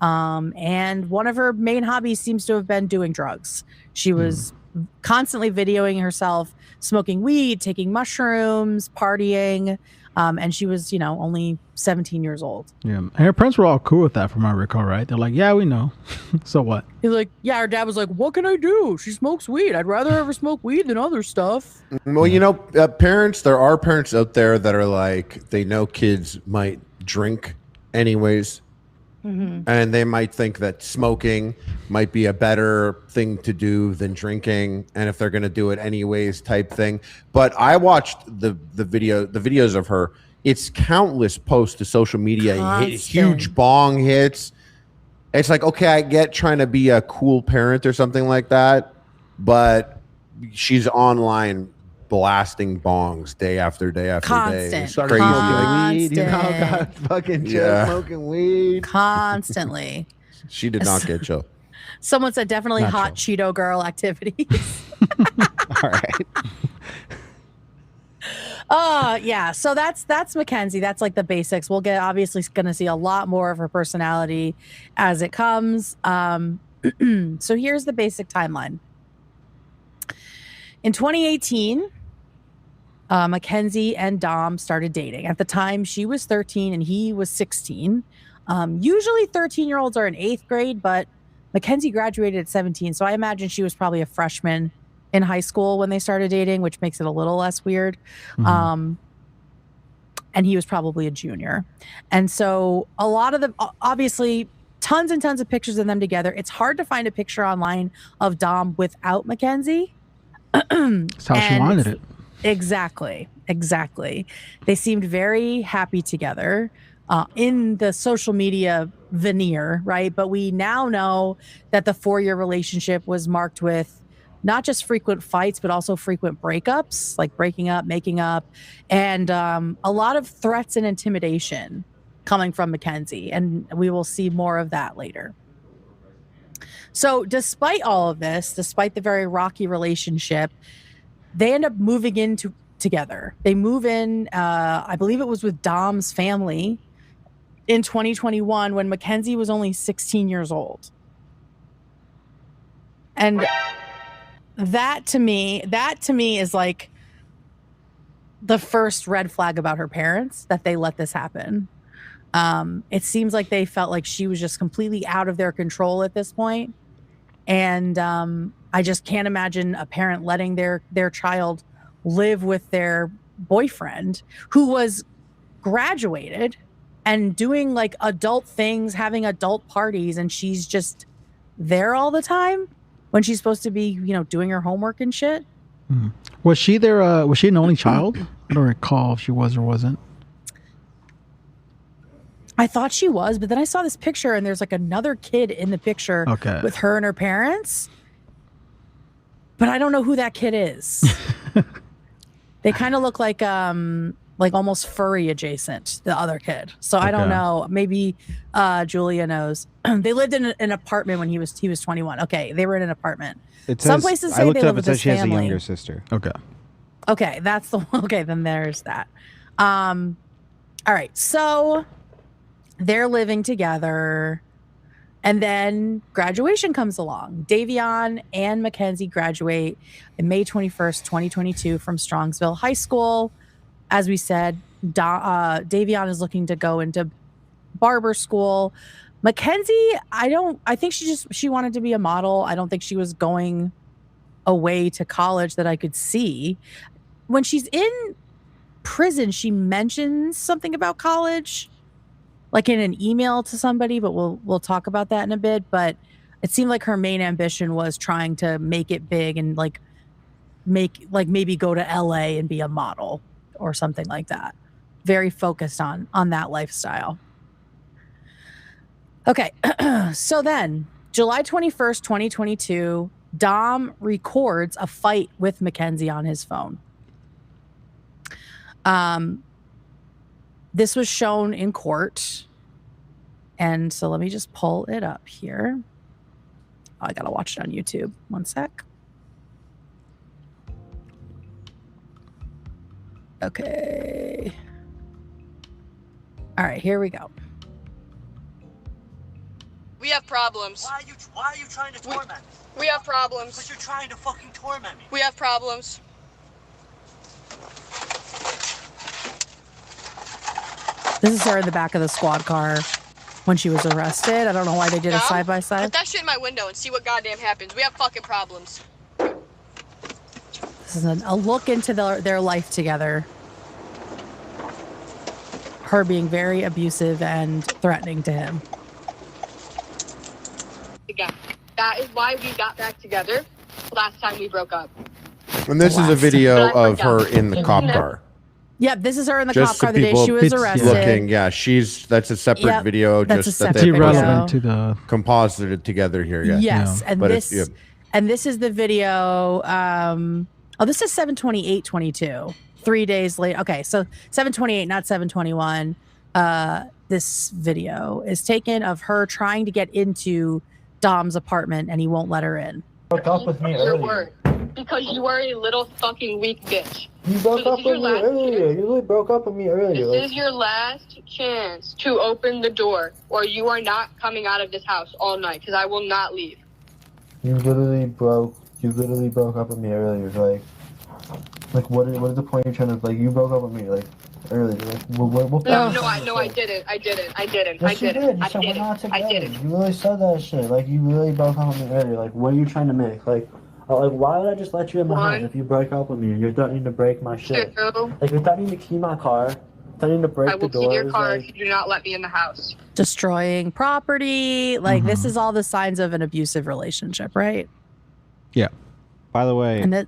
B: And one of her main hobbies seems to have been doing drugs. She was constantly videoing herself smoking weed, taking mushrooms, partying. And she was, only 17 years old.
D: Yeah. And her parents were all cool with that, from what I recall, right? They're like, yeah, we know. So what?
B: He's like, yeah, her dad was like, what can I do? She smokes weed. I'd rather have her smoke weed than other stuff.
C: Well, parents, there are parents out there that are like, they know kids might drink anyways. Mm-hmm. And they might think that smoking might be a better thing to do than drinking, and if they're going to do it anyways type thing. But I watched the videos of her. It's countless posts to social media, huge bong hits. It's like, okay, I get trying to be a cool parent or something like that, but she's online blasting bongs day after day after day.
B: Started
C: smoking
A: weed, got fucking smoking weed
B: constantly.
C: She did not get chill.
B: Someone said definitely not hot chill. Cheeto girl activities.
A: All right.
B: Yeah. So that's Mackenzie. That's like the basics. We'll get obviously going to see a lot more of her personality as it comes. So here's the basic timeline. In 2018, Mackenzie and Dom started dating. At the time, she was 13 and he was 16. Usually 13-year-olds are in 8th grade, but Mackenzie graduated at 17. So I imagine she was probably a freshman in high school when they started dating, which makes it a little less weird. Mm-hmm. And he was probably a junior. And so a lot of them, obviously, tons and tons of pictures of them together. It's hard to find a picture online of Dom without Mackenzie.
D: That's how she wanted it.
B: Exactly. They seemed very happy together in the social media veneer, right? But we now know that the 4-year relationship was marked with not just frequent fights, but also frequent breakups, like breaking up, making up, and a lot of threats and intimidation coming from Mackenzie. And we will see more of that later. So despite all of this, despite the very rocky relationship, they end up moving in together. They move in, I believe it was with Dom's family in 2021 when Mackenzie was only 16 years old. And that to me is like the first red flag about her parents, that they let this happen. It seems like they felt like she was just completely out of their control at this point. And I just can't imagine a parent letting their child live with their boyfriend who was graduated and doing like adult things, having adult parties, and she's just there all the time when she's supposed to be, doing her homework and shit.
D: Mm. Was she there? Was she an only child? I don't recall if she was or wasn't.
B: I thought she was, but then I saw this picture and there's like another kid in the picture with her and her parents. But I don't know who that kid is. They kind of look like almost furry adjacent, the other kid. So I don't know. Maybe Julia knows. They lived in an apartment when he was 21. Okay, they were in an apartment. Some places say they live with his family. She has a
A: younger sister.
B: Okay, that's the one. Okay, then there's that. All right, so they're living together, and then graduation comes along. Davion and Mackenzie graduate on May 21st, 2022 from Strongsville High School. As we said, Davion is looking to go into barber school. Mackenzie, I think she wanted to be a model. I don't think she was going away to college that I could see. When she's in prison, she mentions something about college, like in an email to somebody, but we'll talk about that in a bit. But it seemed like her main ambition was trying to make it big and maybe go to LA and be a model or something like that. Very focused on that lifestyle. Okay, so then July 21st, 2022, Dom records a fight with Mackenzie on his phone. This was shown in court. And so let me just pull it up here. Oh, I gotta watch it on YouTube. One sec. Okay. All right, here we go.
E: We have problems.
F: Why are you trying to torment me?
E: We have problems.
F: But you're trying to fucking torment me.
E: We have problems.
B: This is her in the back of the squad car when she was arrested. I don't know why they did a side by side.
E: Put that shit in my window and see what goddamn happens. We have fucking problems.
B: This is a look into their life together. Her being very abusive and threatening to him.
E: Again, that is why we got back together last time we broke up.
C: And this is a video of her in the cop car.
B: Yep, this is her in the cop car the day she was arrested.
C: Looking, that's a separate video.
B: That's
C: just
B: a
C: that
B: separate
C: they
D: irrelevant to the
C: composited together here. Yeah.
B: Yes,
C: yeah.
B: and
C: but
B: this is the video. This is 7/28/22. 3 days later. Okay, so 7/28, not 7/21. This video is taken of her trying to get into Dom's apartment, and he won't let her in.
F: Broke up with me earlier.
E: Because you are a little fucking weak bitch.
F: You broke up with me earlier. You really broke up with me earlier.
E: This is your last chance to open the door, or you are not coming out of this house all night, because I will not leave.
F: You literally broke up with me earlier. Like what is the point you're trying to, like, you broke up with me, like, earlier. Like, what
E: I didn't.
F: Yes, you did. You said we're not together. You really said that shit. Like, you really broke up with me earlier. Like, what are you trying to make? Like, why would I just let you in my house if you break up with me and you're threatening to break my shit? Like, you're threatening to key my car, threatening to break the doors.
E: I will key your car if you do not let me in the house.
B: Destroying property. Like, this is all the signs of an abusive relationship, right?
A: Yeah. By the way,
B: and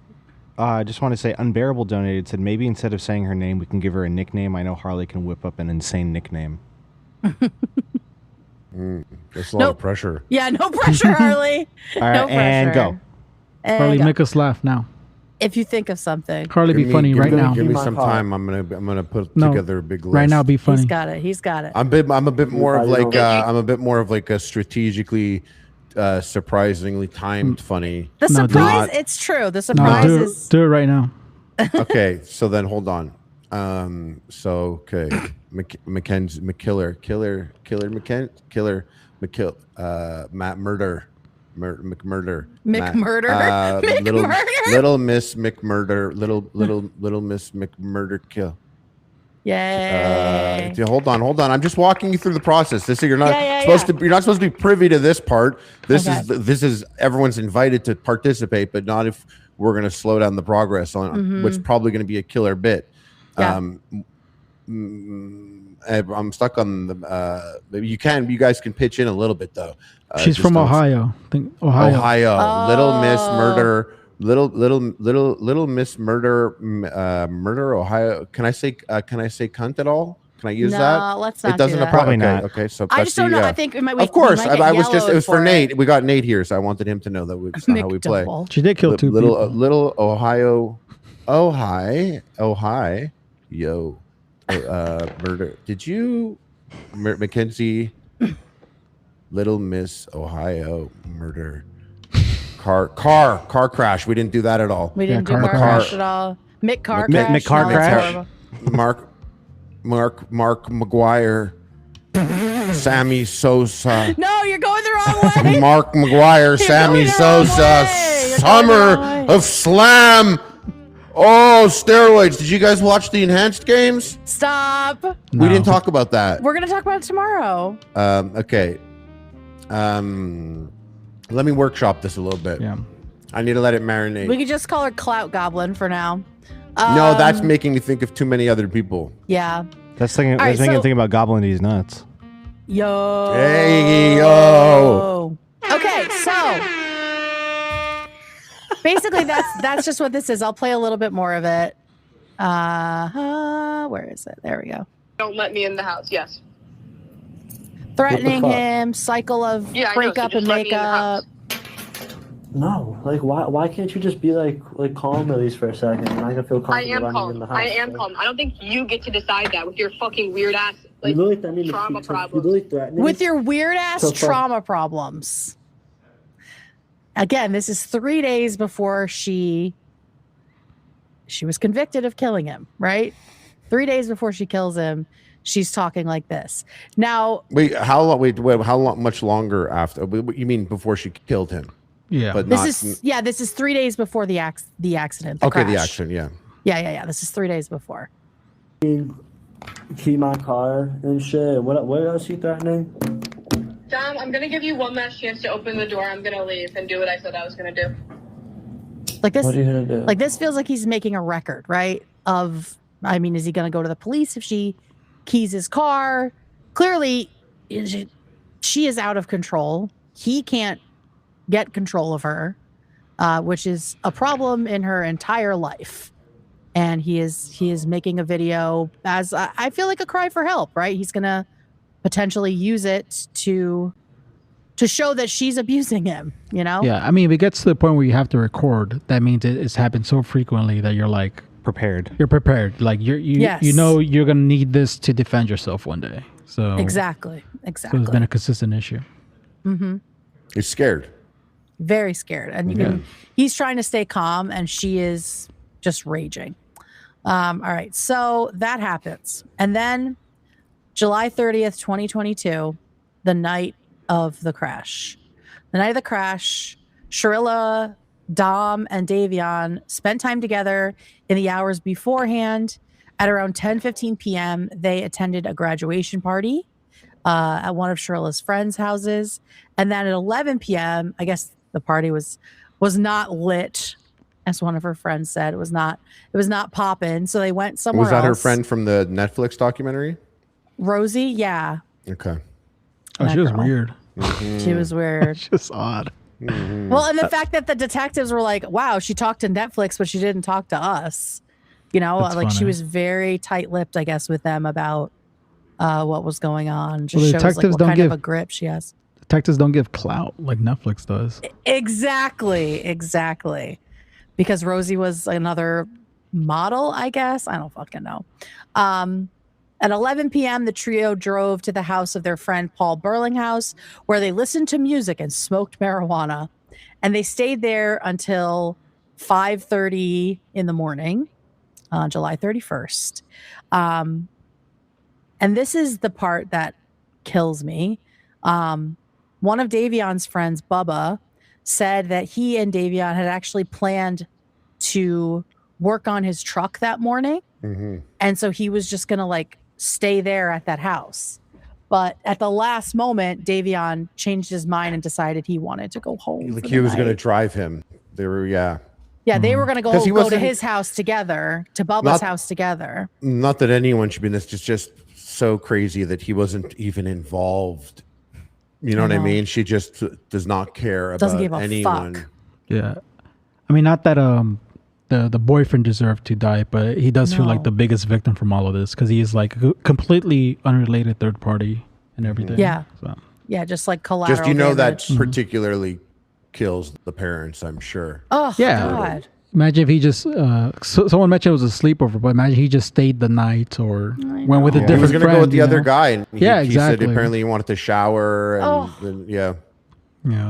A: I just want to say Unbearable donated, said maybe instead of saying her name, we can give her a nickname. I know Harley can whip up an insane nickname.
C: That's a lot of pressure.
B: Yeah, no pressure, Harley.
A: All right,
B: no pressure.
A: and go.
D: Harley, make us laugh now.
B: If you think of something.
D: Harley, be funny right now.
C: Give me some time. I'm gonna put together a big list.
D: Right now, be funny.
B: He's got it.
C: I'm a bit more of like a strategically, surprisingly timed funny.
B: The surprise, it's true. The surprise is.
D: Do it right now.
C: Okay, so then hold on. Mackenzie, Matt Murder. McMurder. Little Miss McMurder. Little Miss McMurder kill.
B: Yay.
C: Hold on. I'm just walking you through the process. You're not supposed to be privy to this part. This is everyone's invited to participate, but not if we're going to slow down the progress on what's probably going to be a killer bit.
B: Yeah.
C: I'm stuck on the. You guys can pitch in a little bit though.
D: She's from Ohio.
C: Ohio.
B: Oh.
C: Little Miss Murder. Little Miss Murder. Murder. Ohio. Can I say cunt at all? Can I use that?
B: No, let's not.
C: It doesn't apply.
A: Probably not.
C: Okay, so
B: I just don't know. I think it might.
C: Of course, it was for Nate. We got Nate here, so I wanted him to know that it's not how we play.
D: She did kill two people.
C: Little Ohio. Yo. Murder. Did you, Mackenzie? Little Miss Ohio murder. Car crash. We didn't do that at all.
B: We didn't do car crash at all. Mick car crash.
C: Mark McGuire. Sammy Sosa.
B: No, you're going the wrong way.
C: Mark McGuire. Sammy Sosa. Summer of Slam. Oh, steroids. Did you guys watch the enhanced games?
B: Stop.
C: No. We didn't talk about that.
B: We're going to talk about it tomorrow.
C: Okay. Let me workshop this a little bit.
D: Yeah.
C: I need to let it marinate.
B: We could just call her Clout Goblin for now.
C: No, that's making me think of too many other people.
B: Yeah.
A: That's making me think about Goblin D's nuts.
B: Yo.
C: Hey, yo.
B: Okay, so basically that's just what this is. I'll play a little bit more of it. Where is it? There we go.
E: Don't let me in the house. Yes.
B: Threatening him, cycle of break up and make up.
F: No, like why can't you just be like calm at least for a second and I can feel comfortable in the house?
E: I am calm. I don't think you get to decide that with your fucking weird ass trauma problems.
B: With your weird ass trauma problems. Again, this is 3 days before she was convicted of killing him, right? 3 days before she kills him, she's talking like this. Now,
C: how long? Much longer after? You mean before she killed him?
D: Yeah,
C: but
B: this is 3 days before the accident. The
C: crash.
B: The
C: accident.
B: Yeah. This is 3 days before.
F: Key my car and shit. What else is he threatening?
E: Dom, I'm gonna give you one last chance to open the door. I'm gonna leave and do what I said I was gonna do.
B: Like this.
F: What are you gonna do?
B: Like this feels like he's making a record, right? Is he gonna go to the police if she keys his car? Clearly, she is out of control. He can't get control of her, which is a problem in her entire life. And he is making a video as I feel like a cry for help, right? He's gonna potentially use it to show that she's abusing him, you know?
D: Yeah, I mean, if it gets to the point where you have to record, that means it's happened so frequently that you're like
A: prepared.
D: You're prepared. Like you know you're gonna need this to defend yourself one day. So
B: exactly. So
D: it's been a consistent issue.
B: Mm-hmm.
C: He's scared.
B: Very scared, and he's trying to stay calm, and she is just raging. All right, so that happens. And then July 30th, 2022, the night of the crash. The night of the crash, Shirilla, Dom, and Davion spent time together in the hours beforehand. At around 10:15 p.m., they attended a graduation party at one of Shirilla's friends' houses. And then at 11 p.m., I guess the party was not lit. As one of her friends said, it was not popping. So they went somewhere else.
C: Was that her friend from the Netflix documentary?
B: Rosie? Yeah.
C: Okay.
D: Oh, she was weird.
C: Mm-hmm.
B: She was weird.
D: Just odd.
C: Mm-hmm.
B: Well, and the fact that the detectives were like, wow, she talked to Netflix, but she didn't talk to us. You know,
D: That's
B: like
D: funny.
B: she was very tight-lipped, I guess, with them about what was going on. Just
D: Well,
B: shows like what kind of a grip she has.
D: Detectives don't give clout like Netflix does.
B: Exactly. Because Rosie was another model, I guess. I don't fucking know. At 11 p.m., the trio drove to the house of their friend Paul Burlinghouse, where they listened to music and smoked marijuana. And they stayed there until 5:30 in the morning on July 31st. And this is the part that kills me. One of Davion's friends, Bubba, said that he and Davion had actually planned to work on his truck that morning.
C: Mm-hmm.
B: And so he was just going to like stay there at that house. But at the last moment, Davion changed his mind and decided he wanted to go home.
C: Like he was going to drive him. They were,
B: Yeah, they were going to go to his house together, to Bubba's house together.
C: Not that anyone should be in this. It's just so crazy that he wasn't even involved. You know what I mean? She just does not care
B: Doesn't
C: about
B: give a
C: anyone.
B: fuck.
D: Yeah. I mean, not that the boyfriend deserved to die, but he does feel like the biggest victim from all of this because he is like a completely unrelated third party and everything.
B: Yeah.
D: So.
B: Yeah, just like collateral
C: Just, you know,
B: damage.
C: that particularly kills the parents, I'm sure.
B: Oh,
D: yeah.
B: God.
D: Imagine if he just, someone mentioned it was a sleeplover, but imagine he just stayed the night or went with a different friend. He was going
C: to go with the other guy. And he
D: exactly.
C: said apparently he wanted to shower. And
D: Yeah.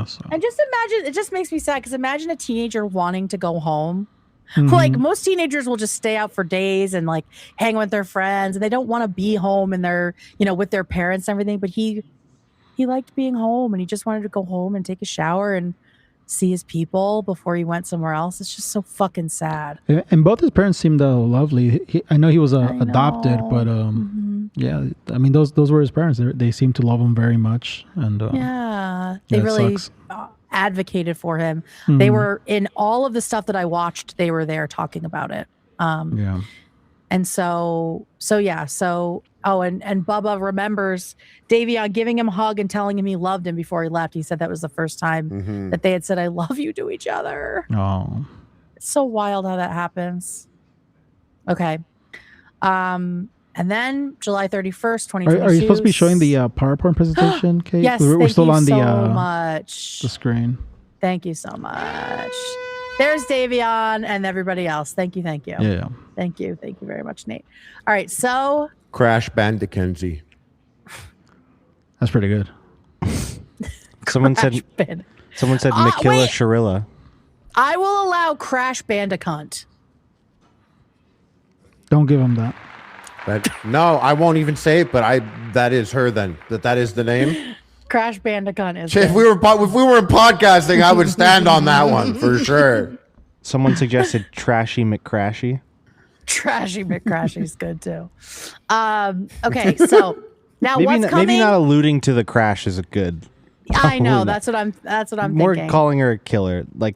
D: So.
B: And just imagine, it just makes me sad because imagine a teenager wanting to go home. Mm-hmm. Like most teenagers will just stay out for days and like hang with their friends and they don't want to be home and they're, with their parents and everything. But he liked being home and he just wanted to go home and take a shower and see his people before he went somewhere else. It's just so fucking sad.
D: And both his parents seemed lovely. I know he was adopted, but yeah, I mean those were his parents. They seemed to love him very much, and
B: they really advocated for him. Mm-hmm. They were in all of the stuff that I watched. They were there talking about it. And so and Bubba remembers Davion giving him a hug and telling him he loved him before he left. He said that was the first time that they had said, "I love you" to each other.
D: Oh,
B: it's so wild how that happens. Okay. And then July 31st, 2022.
D: Are you supposed to be showing the PowerPoint presentation, Kate?
B: Yes,
D: we're still on
B: the
D: screen.
B: Thank you so much. There's Davion and everybody else. Thank you.
D: Yeah.
B: Thank you very much, Nate. All right, so
C: Crash Bandikenzie.
D: That's pretty good.
A: Someone said Makilla Shirilla.
B: I will allow Crash Bandicoot.
D: Don't give him that.
C: No, I won't even say it, but that is her then. That is the name.
B: Crash Bandicoot is.
C: If we were in podcasting, I would stand on that one for sure.
A: Someone suggested Trashy McCrashy.
B: Trashy McCrashy is good too. Okay, so now what's coming?
A: Maybe not alluding to the crash is a good.
B: I know that's what I'm
A: more
B: thinking.
A: Calling her a killer, like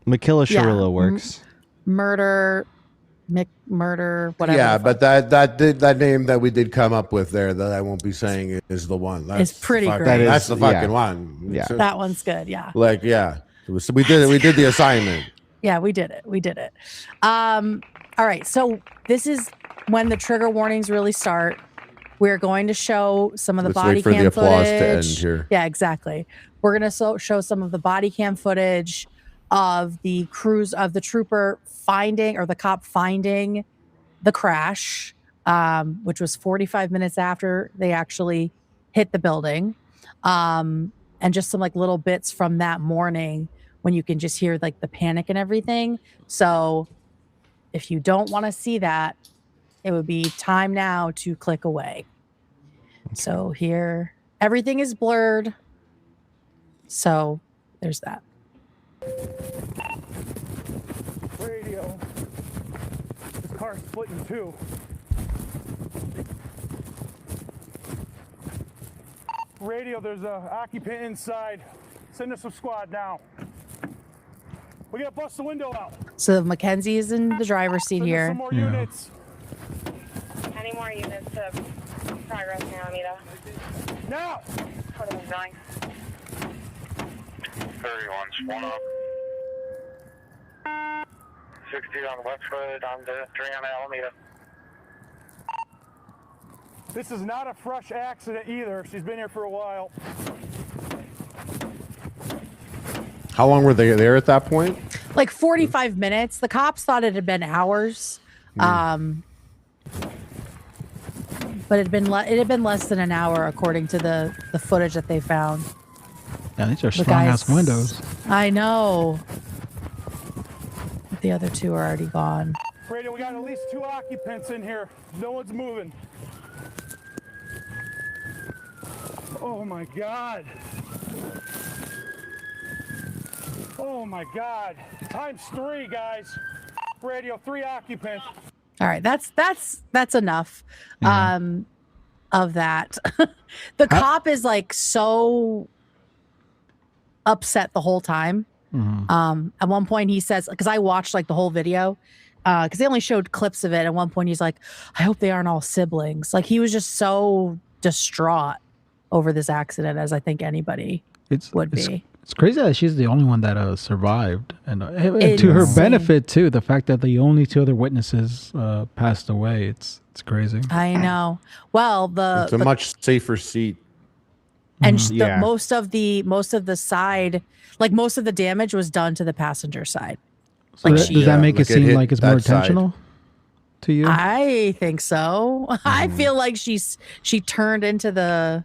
A: Mackenzie Shirilla works.
B: Murder, whatever.
C: Yeah, but that name that we did come up with there that I won't be saying is the one. That's
B: it's pretty great.
C: That's the fucking one.
B: Yeah, that one's good. Yeah.
C: Like so we did it. We did the assignment.
B: Yeah, we did it. All right, so this is when the trigger warnings really start. We're going to show some of the body cam footage. Let's wait for the applause to end here. Yeah, exactly. We're going to show some of the body cam footage of the trooper finding, or the cop finding, the crash, which was 45 minutes after they actually hit the building, and just some like little bits from that morning when you can just hear like the panic and everything. So if you don't want to see that, it would be time now to click away. Okay. So here, everything is blurred. So there's that.
G: Radio. This car's split in two. Radio, there's an occupant inside. Send us a squad now. We gotta bust the window out.
B: So Mackenzie is in the driver's seat here.
G: Some more units.
E: Any more units to progress now, Anita?
G: Now!
E: What are we going?
H: 31's one up. 60 on Westwood, on the 3 on Alameda.
G: This is not a fresh accident either. She's been here for a while.
C: How long were they there at that point?
B: Like 45 minutes. The cops thought it had been hours. But it had been less than an hour according to the footage that they found.
D: Yeah, these are strong ass windows.
B: I know. But the other two are already gone.
G: Radio, we got at least 2 occupants in here. No one's moving. Oh my God. Oh my God. Times 3, guys. Radio, 3 occupants.
B: All right, that's enough of that. The cop is like so upset the whole time. Mm-hmm. At one point he says, because I watched like the whole video, because they only showed clips of it. At one point he's like, I hope they aren't all siblings. Like he was just so distraught over this accident, as I think anybody would be.
D: It's crazy that she's the only one that survived, and to her benefit too. The fact that the only 2 other witnesses passed away. It's crazy.
B: I know. Well,
C: it's a much safer seat,
B: and most of the side, like most of the damage was done to the passenger side.
D: So like does that make it seem like it's more intentional to you?
B: I think so. I feel like she turned into the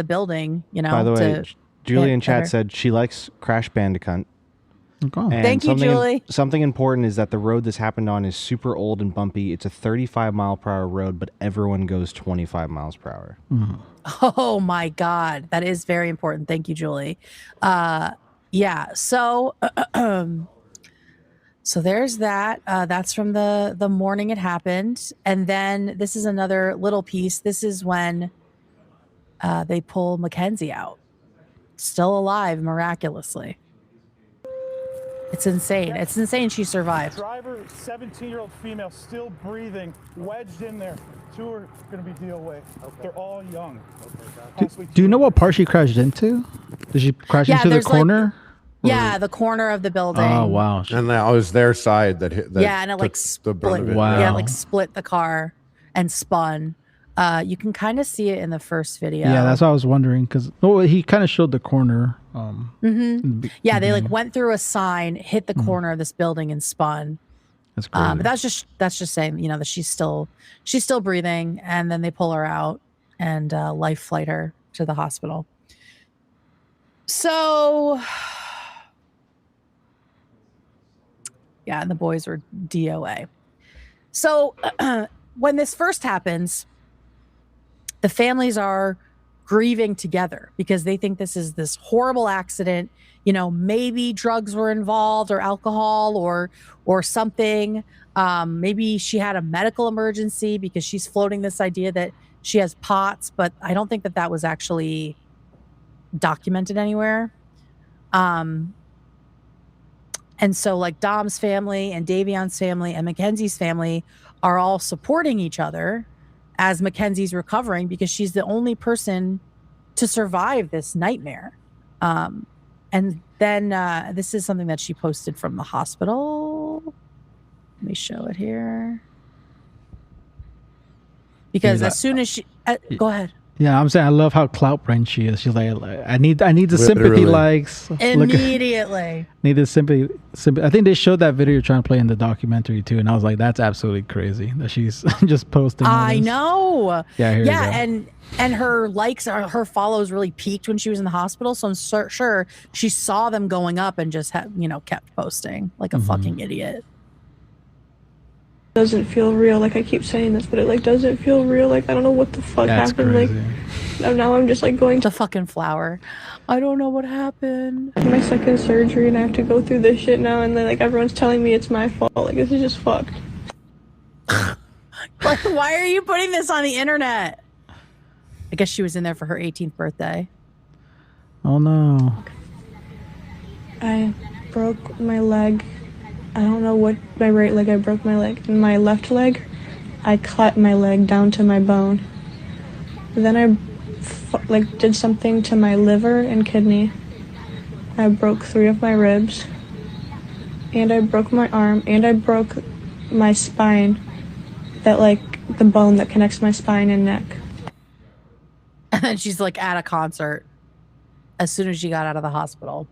B: building. You know.
A: By the way, Julie in chat said she likes Crash Bandicoot.
D: Okay.
B: Thank you, Julie.
A: Something important is that the road this happened on is super old and bumpy. It's a 35-mile-per-hour road, but everyone goes 25 miles per hour.
D: Mm.
B: Oh my God, that is very important. Thank you, Julie. Yeah. So, so there's that. That's from the morning it happened, and then this is another little piece. This is when they pull Mackenzie out. Still alive, miraculously. It's insane. It's insane she survived.
G: Driver, 17-year-old female, still breathing, wedged in there. 2 are going to be DOA. Okay. They're all young.
D: Okay. Do you know what part she crashed into? Did she crash into the corner?
B: Like, the corner of the building.
D: Oh, wow.
C: And that was their side that hit.
B: And it like split.
D: Wow.
B: Yeah, like split the car and spun. You can kind of see it in the first video.
D: Yeah, that's what I was wondering, because he kind of showed the corner.
B: Yeah, they like went through a sign, hit the corner of this building, and spun.
D: That's crazy.
B: But that's just saying, you know, that she's still breathing, and then they pull her out and life flight her to the hospital. So, yeah, and the boys were DOA. So when this first happens, the families are grieving together because they think this is this horrible accident. You know, maybe drugs were involved or alcohol or something. Maybe she had a medical emergency because she's floating this idea that she has POTS, but I don't think that was actually documented anywhere. And so like Dom's family and Davion's family and Mackenzie's family are all supporting each other as Mackenzie's recovering because she's the only person to survive this nightmare. And then this is something that she posted from the hospital. Let me show it here. Because as soon as she... go ahead.
D: Yeah, I'm saying I love how clout brain she is. She's like, I need the sympathy likes.
B: Immediately.
D: Need the sympathy. I think they showed that video you're trying to play in the documentary too, and I was like, that's absolutely crazy that she's just posting.
B: I know.
D: Yeah,
B: and her likes, her follows really peaked when she was in the hospital. So I'm sure she saw them going up and just kept posting like a fucking idiot.
I: Doesn't feel real. Like I keep saying this, but it like doesn't feel real. Like I don't know what the fuck happened.
D: Crazy.
I: Like now I'm just like going
B: to fucking flower. I don't know what happened.
I: My second surgery and I have to go through this shit now, and then like everyone's telling me it's my fault. Like this is just fucked.
B: Like why are you putting this on the internet? I guess she was in there for her 18th birthday.
D: Oh no.
I: I broke my leg. I don't know what, my right leg, I broke my leg. In my left leg, I cut my leg down to my bone. Then I did something to my liver and kidney. I broke 3 of my ribs. And I broke my arm. And I broke my spine. That the bone that connects my spine and neck.
B: And then she's like at a concert as soon as she got out of the hospital.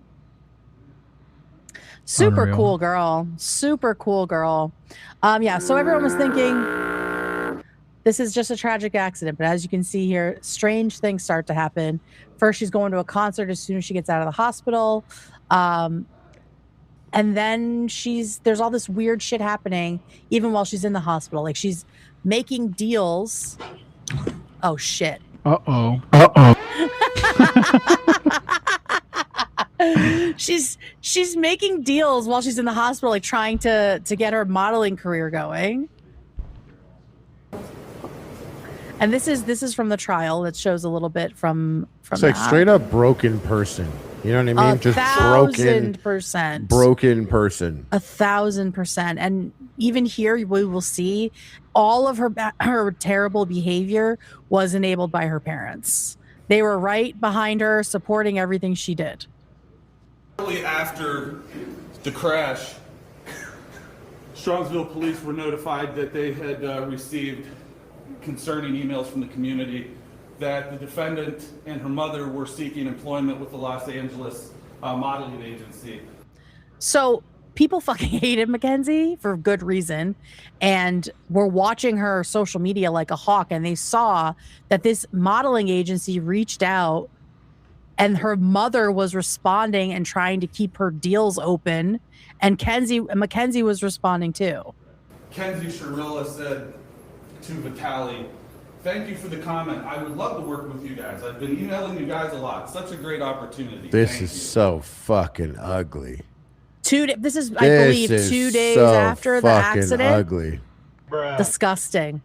B: Super cool girl. Super cool girl. Yeah, so everyone was thinking this is just a tragic accident, but as you can see here, strange things start to happen. First, she's going to a concert as soon as she gets out of the hospital. And then there's all this weird shit happening even while she's in the hospital. Like she's making deals. Oh shit.
D: Uh-oh.
B: She's making deals while she's in the hospital, like trying to get her modeling career going. And this is from the trial that shows a little bit from
C: it's like straight up broken person. You know what I mean? Just
B: 1,000%.
C: Broken person.
B: 1,000%. And even here, we will see all of her terrible behavior was enabled by her parents. They were right behind her, supporting everything she did.
J: Shortly after the crash, Strongsville police were notified that they had received concerning emails from the community that the defendant and her mother were seeking employment with the Los Angeles modeling agency.
B: So people fucking hated Mackenzie for good reason and were watching her social media like a hawk, and they saw that this modeling agency reached out and her mother was responding and trying to keep her deals open, and Mackenzie was responding too.
J: Mackenzie Shirilla said to Vitaly, "Thank you for the comment. I would love to work with you guys. I've been emailing you guys a lot. Such a great opportunity."
C: This is so fucking ugly.
B: This is, I believe, 2 days after the accident.
C: Ugly.
B: Disgusting.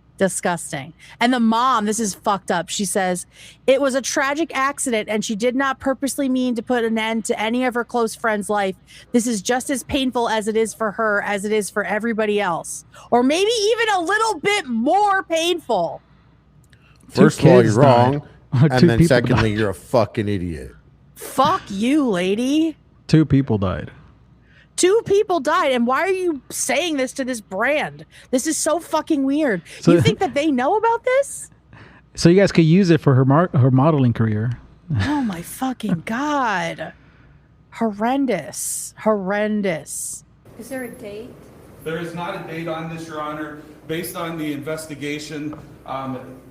B: And the mom, this is fucked up. She says, "It was a tragic accident and she did not purposely mean to put an end to any of her close friends' life. This is just as painful as it is for her, as it is for everybody else. Or maybe even a little bit more painful."
C: First of all, you're wrong. And then secondly, you're a fucking idiot.
B: Fuck you, lady.
D: 2 people died.
B: 2 people died, and why are you saying this to this brand? This is so fucking weird.
D: So,
B: you think that they know about this?
D: So you guys could use it for her modeling career.
B: Oh my fucking God. Horrendous.
K: Is there a date?
J: There is not a date on this, Your Honor. Based on the investigation,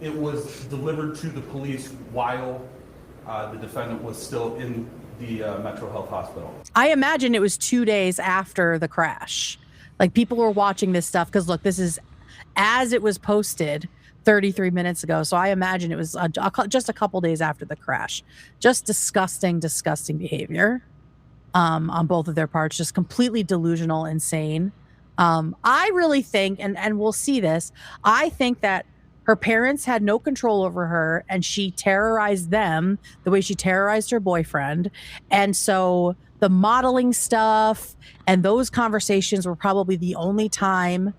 J: it was delivered to the police while the defendant was still in the Metro Health Hospital.
B: I imagine it was 2 days after the crash. Like people were watching this stuff because look, this is as it was posted 33 minutes ago. So I imagine it was just a couple days after the crash. Just disgusting behavior on both of their parts. Just completely delusional, insane. I really think, and we'll see this, I think that her parents had no control over her, and she terrorized them the way she terrorized her boyfriend. And so the modeling stuff and those conversations were probably the only time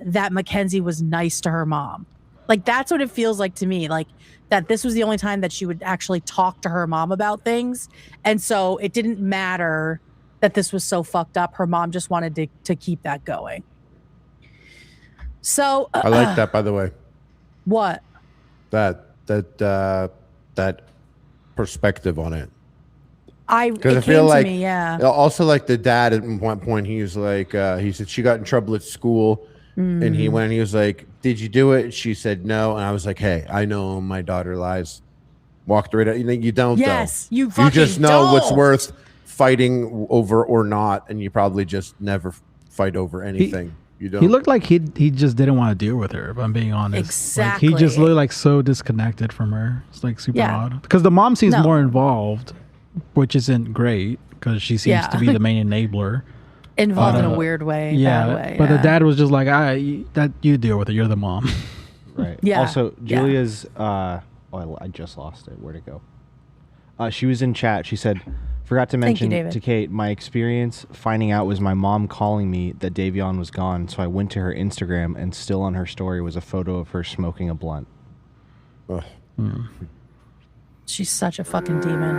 B: that Mackenzie was nice to her mom. Like, that's what it feels like to me. Like, that this was the only time that she would actually talk to her mom about things. And so it didn't matter that this was so fucked up. Her mom just wanted to keep that going. So
C: I like that, by the way.
B: What?
C: That perspective on it.
B: Because I feel like,
C: also like the dad at one point, he was like, he said she got in trouble at school, and he went and he was like, "Did you do it?" She said no, and I was like, "Hey, I know my daughter lies." Walked right out. You don't.
B: Yes,
C: though.
B: you
C: just know
B: don't.
C: what's worth fighting over or not, and you probably just never fight over anything. You don't.
D: He looked like he just didn't want to deal with her, if I'm being honest.
B: Exactly.
D: Like, he just looked like so disconnected from her. It's like super odd. Because the mom seems more involved, which isn't great because she seems to be the main enabler.
B: Involved in a weird way.
D: Yeah.
B: Bad way,
D: but the dad was just like, that you deal with it. You're the mom.
A: Right.
B: Yeah.
A: Also, Julia's, I just lost it. Where'd it go? She was in chat. She said, forgot to mention to Kate, my experience finding out was my mom calling me that Davion was gone. So I went to her Instagram, and still on her story was a photo of her smoking a blunt.
B: She's such a fucking demon.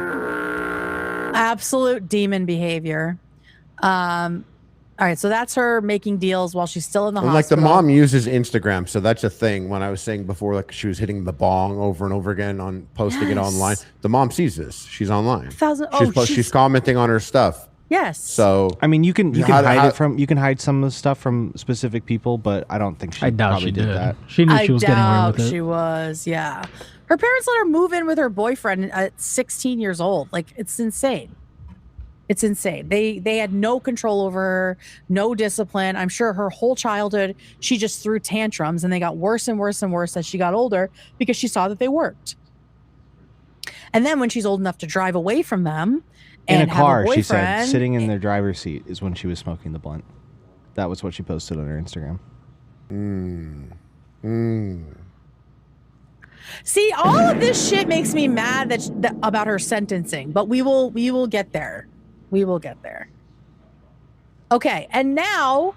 B: Absolute demon behavior. All right, so that's her making deals while she's still in the hospital.
C: Like, the mom uses Instagram, so that's a thing. When I was saying before, like, she was hitting the bong over and over again on posting it online. The mom sees this. She's online. She's commenting on her stuff.
B: Yes.
C: So
A: I mean, you can hide some of the stuff from specific people, but I don't think she probably did that.
D: She knew she was getting away with it.
B: She was, yeah. Her parents let her move in with her boyfriend at 16 years old. Like, it's insane. It's insane. They had no control over her, no discipline. I'm sure her whole childhood, she just threw tantrums, and they got worse and worse and worse as she got older because she saw that they worked. And then when she's old enough to drive away from them and
A: in a car,
B: have a
A: she said, sitting in their driver's seat is when she was smoking the blunt. That was what she posted on her Instagram.
B: See, all of this shit makes me mad that about her sentencing, but we will get there. We will get there. Okay, and now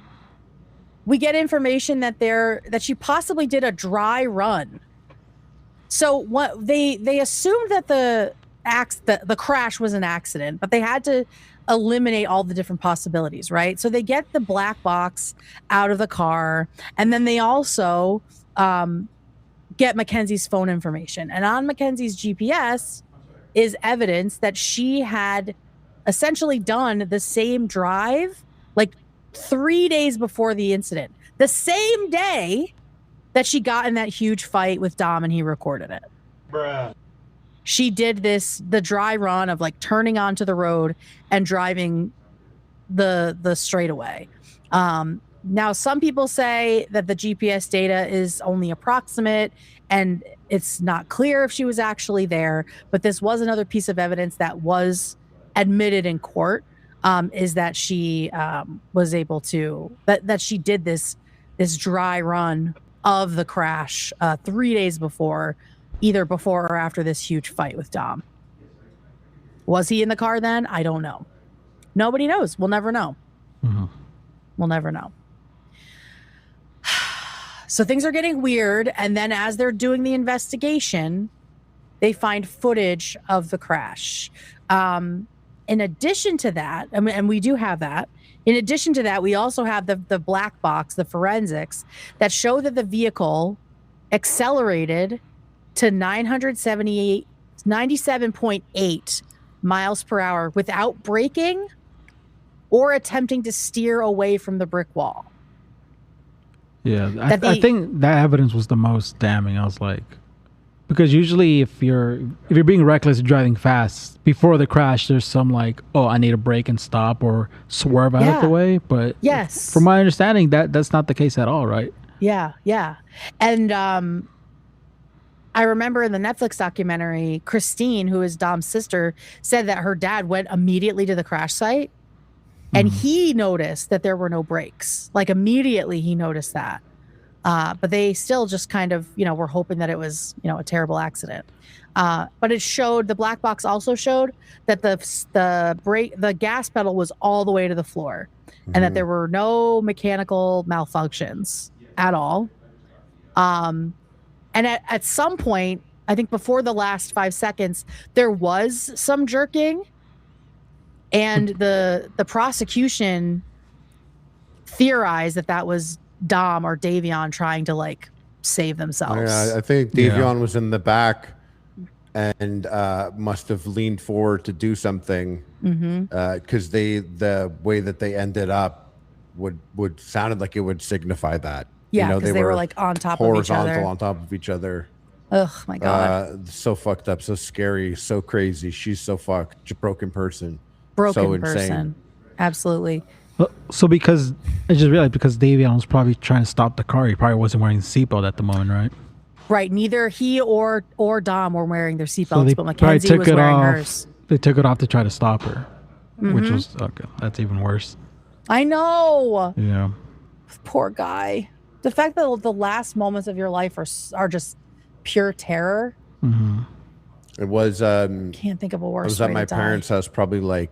B: we get information that she possibly did a dry run. So what they assumed that the crash was an accident, but they had to eliminate all the different possibilities, right? So they get the black box out of the car, and then they also get Mackenzie's phone information. And on Mackenzie's GPS is evidence that she had essentially done the same drive like 3 days before the incident. The same day that she got in that huge fight with Dom and he recorded it. Bruh. She did the dry run of like turning onto the road and driving the straightaway. Now, some people say that the GPS data is only approximate and it's not clear if she was actually there, but this was another piece of evidence that was admitted in court, is that she was able to, that she did this dry run of the crash 3 days before, either before or after this huge fight with Dom. Was he in the car then? I don't know. Nobody knows. We'll never know. Mm-hmm. We'll never know. So things are getting weird. And then as they're doing the investigation, they find footage of the crash. In addition to that, and we do have that, in addition to that, we also have the black box, the forensics, that show that the vehicle accelerated to 97.8 miles per hour without braking or attempting to steer away from the brick wall.
D: Yeah, I think that evidence was the most damning. I was like, because usually if you're being reckless driving fast before the crash, there's some like, oh, I need to brake and stop or swerve out of the way. But
B: yes,
D: from my understanding, that's not the case at all, right?
B: Yeah. And I remember in the Netflix documentary, Christine, who is Dom's sister, said that her dad went immediately to the crash site and he noticed that there were no brakes. Like immediately he noticed that. But they still just kind of, were hoping that it was, a terrible accident. But it showed, the black box also showed that the gas pedal was all the way to the floor and that there were no mechanical malfunctions at all. And at some point, I think before the last 5 seconds, there was some jerking, and the prosecution theorized that was Dom or Davion trying to save themselves.
C: Yeah, I think Davion was in the back and must have leaned forward to do something because the way that they ended up would sounded like it would signify that.
B: Yeah, because they were on top of each other.
C: Horizontal on top of each other.
B: Oh my God.
C: So fucked up, so scary, so crazy. She's so fucked. Broken person.
B: Broken person. Absolutely.
D: So because I just realized because Davion was probably trying to stop the car, he probably wasn't wearing a seatbelt at the moment, right?
B: Right. Neither he or Dom were wearing their seatbelts, but Mackenzie was wearing hers.
D: They took it off to try to stop her, which was okay. That's even worse.
B: I know.
D: Yeah.
B: Poor guy. The fact that the last moments of your life are just pure terror.
C: It was.
B: Can't think of a worse.
C: I was at my parents' house probably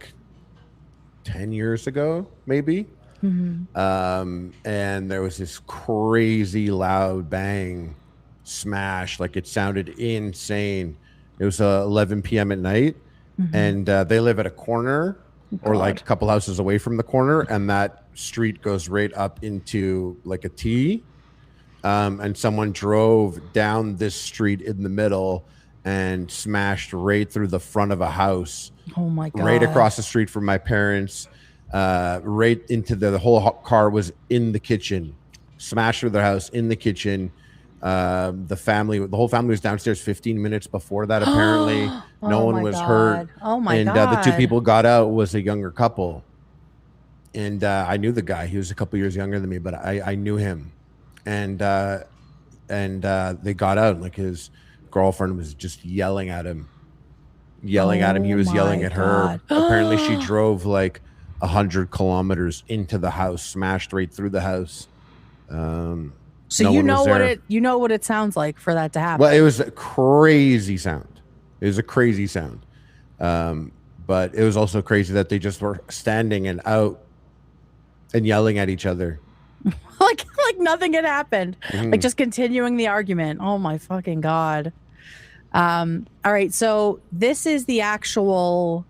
C: 10 years ago, maybe. And there was this crazy loud bang, smash. It sounded insane. It was 11 p.m. at night, and they live at a corner or a couple houses away from the corner, and that street goes right up into a T. And someone drove down this street in the middle and smashed right through the front of a house.
B: Oh my God.
C: Right across the street from my parents, right into the whole car was in the kitchen, smashed through their house in the kitchen. The whole family was downstairs 15 minutes before that. Apparently no one was hurt.
B: Oh my God.
C: And the two people got out was a younger couple. And I knew the guy. He was a couple years younger than me, but I knew him. And they got out, and his girlfriend was just yelling at him. He was yelling at her. Apparently she drove 100 kilometers into the house, smashed right through the house.
B: So you know what it sounds like for that to happen.
C: Well, it was a crazy sound. But it was also crazy that they just were standing and out and yelling at each other.
B: like nothing had happened. Just continuing the argument. Oh my fucking God. All right, so this is the actual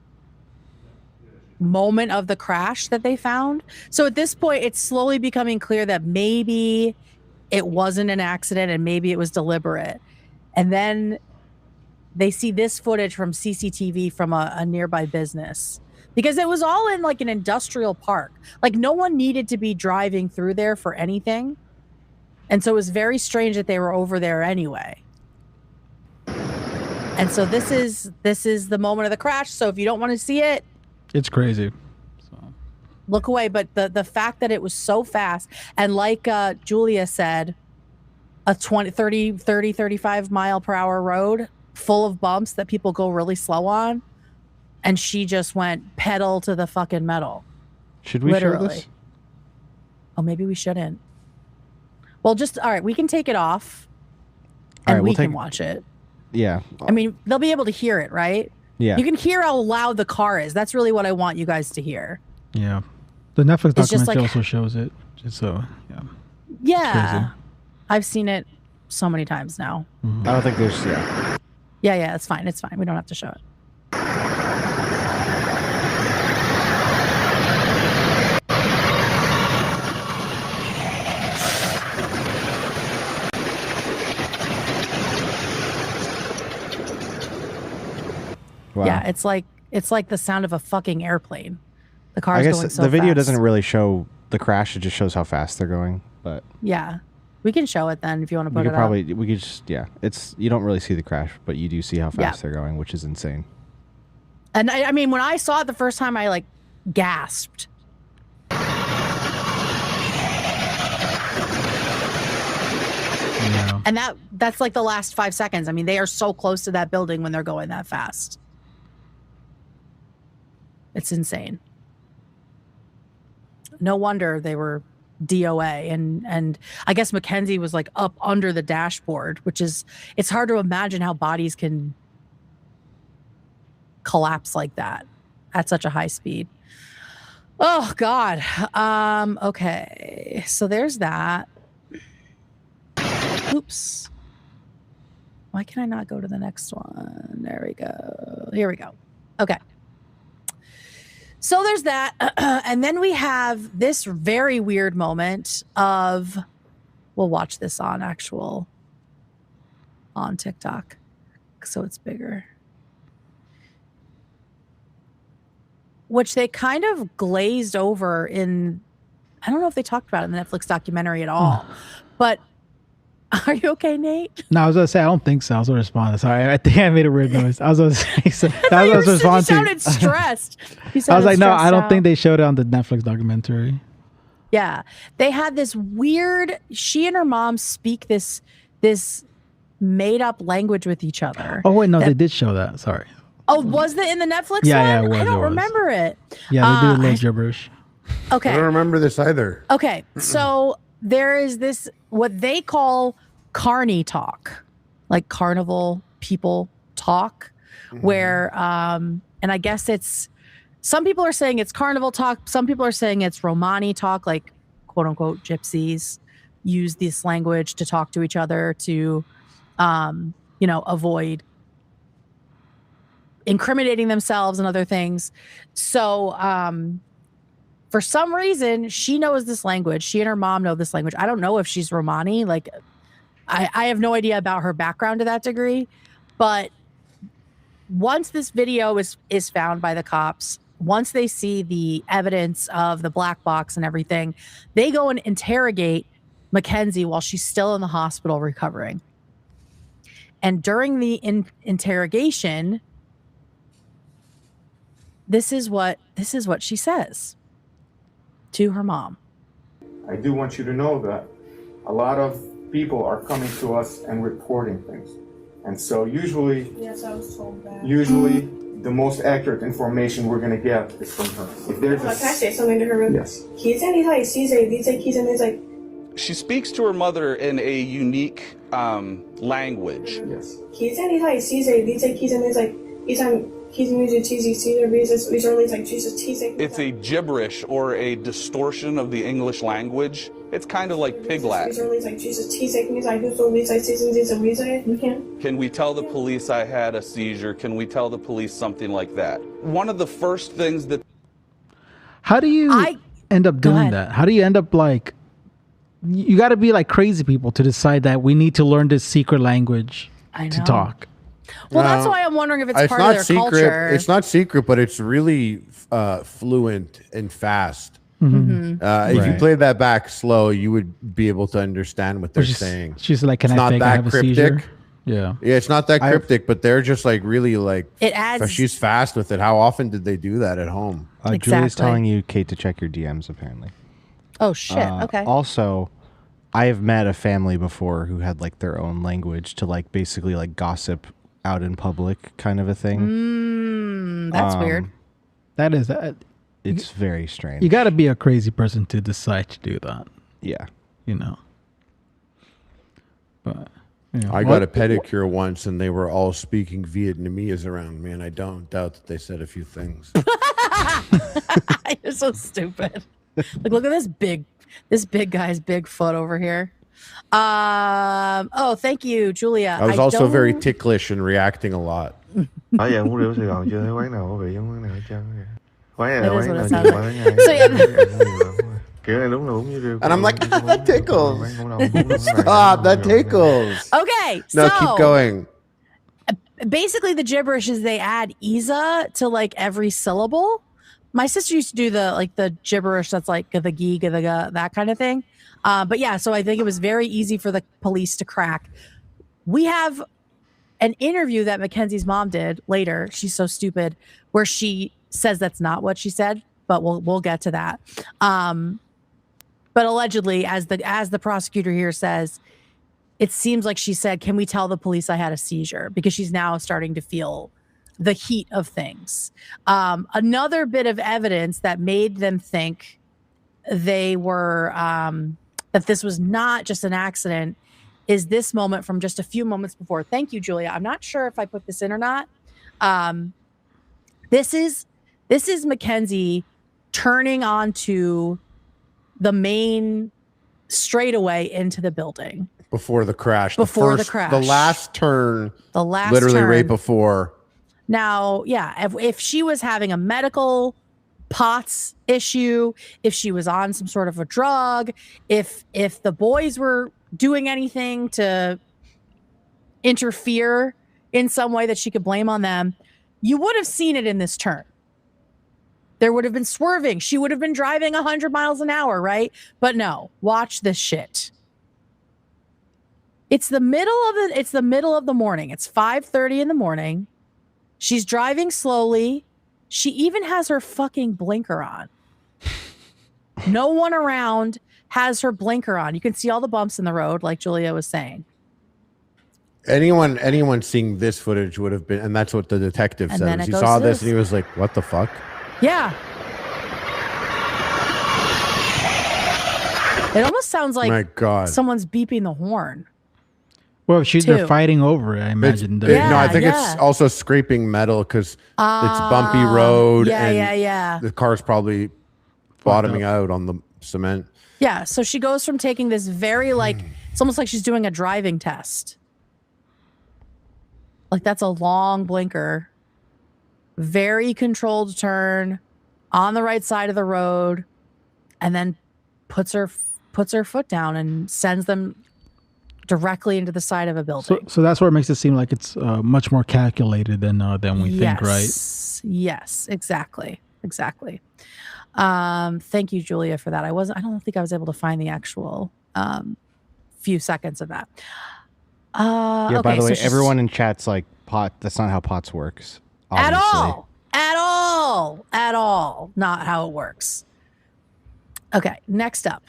B: moment of the crash that they found. So at this point, it's slowly becoming clear that maybe it wasn't an accident and maybe it was deliberate. And then they see this footage from CCTV from a nearby business. Because it was all in an industrial park. No one needed to be driving through there for anything. And so it was very strange that they were over there anyway. And so this is the moment of the crash. So if you don't want to see it,
D: it's crazy.
B: Look away. But the fact that it was so fast, and like Julia said, a 35 mile per hour road full of bumps that people go really slow on. And she just went pedal to the fucking metal.
A: Should we show this?
B: Oh, maybe we shouldn't. Well, all right, we can take it off and we can watch it.
A: Yeah.
B: I mean, they'll be able to hear it, right?
A: Yeah.
B: You can hear how loud the car is. That's really what I want you guys to hear.
D: Yeah. The Netflix documentary also shows it. So, yeah.
B: Yeah. I've seen it so many times now.
A: I don't think there's,
B: Yeah, it's fine. It's fine. We don't have to show it. Wow. Yeah, it's like the sound of a fucking airplane. The car's going so fast.
A: The video doesn't really show the crash; it just shows how fast they're going. But
B: yeah, we can show it then if you want to put it up.
A: We could just It's you don't really see the crash, but you do see how fast they're going, which is insane.
B: And I mean, when I saw it the first time, I gasped. And that's like the last 5 seconds. I mean, they are so close to that building when they're going that fast. It's insane. No wonder they were DOA. And I guess Mackenzie was like up under the dashboard, which is, it's hard to imagine how bodies can collapse like that at such a high speed. Oh, God. Okay. So there's that. Oops. Why can I not go to the next one? There we go. Here we go. Okay. So there's that. And then we have this very weird moment of, we'll watch this on TikTok. So it's bigger. Which they kind of glazed over in, I don't know if they talked about it in the Netflix documentary at all, but are you okay, Nate?
D: No, I was going to say, I don't think so. I was going to respond. Sorry, I think I made a weird noise. I was going to say, so that was responding.
B: You sounded stressed.
D: I was like, no, I don't think they showed it on the Netflix documentary.
B: Yeah. They had this weird, she and her mom speak this made up lanlanguage with each other.
D: Oh, wait, no, they did show that. Sorry.
B: Oh, was it in the Netflix one?
D: Yeah, it was.
B: I don't remember it.
D: Yeah, they did a little gibberish.
B: Okay.
C: I don't remember this either.
B: Okay, so there is this, what they call carny talk, like carnival people talk, where, and I guess it's, some people are saying it's carnival talk. Some people are saying it's Romani talk, like quote unquote gypsies use this language to talk to each other to, avoid incriminating themselves and other things. So for some reason, she knows this language. She and her mom know this language. I don't know if she's Romani. Like, I have no idea about her background to that degree. But once this video is found by the cops, once they see the evidence of the black box and everything, they go and interrogate Mackenzie while she's still in the hospital recovering. And during the interrogation, this is what she says to her mom.
L: I do want you to know that a lot of people are coming to us and reporting things. And so usually,
I: yes, I was told that.
L: Usually the most accurate information we're gonna get is from her. If there's
I: can I say something to her?
L: Yes.
J: She speaks to her mother in a unique language.
L: Yes.
J: It's a gibberish or a distortion of the English language. It's kind of like pig Latin. Can we tell the police I had a seizure? Can we tell the police something like that? One of the first things that...
D: How do you end up doing that? How do you end up like... You got to be like crazy people to decide that we need to learn this secret language to talk.
B: Well, that's why I'm wondering if it's part of their culture.
C: It's not secret, but it's really fluent and fast. If you play that back slow, you would be able to understand what they're saying.
D: She's like, "Can I have a seizure?" Yeah,
C: it's not that cryptic, but they're just like really like.
B: It adds.
C: She's fast with it. How often did they do that at home?
A: Julie's telling you, Kate, to check your DMs. Apparently.
B: Oh shit! Okay.
A: Also, I have met a family before who had like their own language to like basically like gossip out in public, kind of a thing.
B: That's weird.
D: That is.
A: It's very strange.
D: You got to be a crazy person to decide to do that.
A: Yeah.
D: But
C: I got a pedicure once, and they were all speaking Vietnamese around me, and I don't doubt that they said a few things.
B: You're so stupid. Like, look at this big guy's big foot over here. Oh, thank you, Julia.
C: I was also very ticklish and reacting a lot.
B: That is what it sounds like. So,
C: and I'm like, that tickles. Stop, that tickles.
B: Okay,
C: no, keep going.
B: Basically, the gibberish is they add Isa to like every syllable. My sister used to do the gibberish that's like the gee, the ga, that kind of thing. But yeah, so I think it was very easy for the police to crack. We have an interview that Mackenzie's mom did later. She's so stupid, where she says that's not what she said, but we'll get to that. But allegedly, as the prosecutor here says, it seems like she said, "Can we tell the police I had a seizure?" Because she's now starting to feel the heat of things. Another bit of evidence that made them think they were that this was not just an accident is this moment from just a few moments before. Thank you, Julia. I'm not sure if I put this in or not. This is Mackenzie turning onto the main straightaway into the building
C: before the crash.
B: The
C: last turn. Literally
B: turn.
C: right before.
B: Now, yeah, if she was having a medical POTS issue, if she was on some sort of a drug, if the boys were doing anything to interfere in some way that she could blame on them, you would have seen it in this turn. There would have been swerving. She would have been driving 100 miles an hour, right? But no, watch this shit. It's the middle of the morning. It's 5:30 in the morning. She's driving slowly. She even has her fucking blinker on. No one around has her blinker on. You can see all the bumps in the road, like Julia was saying.
C: Anyone seeing this footage would have been, and that's what the detective said. He saw this and he was like, "What the fuck?"
B: Yeah. It almost sounds like
C: my God.
B: Someone's beeping the horn.
D: Well, they're fighting over it, I imagine.
C: No, I think it's also scraping metal because it's bumpy road.
B: Yeah.
C: The car's probably bottoming out on the cement.
B: Yeah, so she goes from taking this very it's almost like she's doing a driving test. Like that's a long blinker. Very controlled turn on the right side of the road, and then puts her foot down and sends them directly into the side of a building.
D: So that's what makes it seem like it's much more calculated than we think, right?
B: Yes, exactly. Thank you, Julia, for that. I don't think I was able to find the actual few seconds of that.
A: By the way, everyone in chat's like, pot. That's not how POTS works. Obviously.
B: At all. Not how it works. Okay, next up.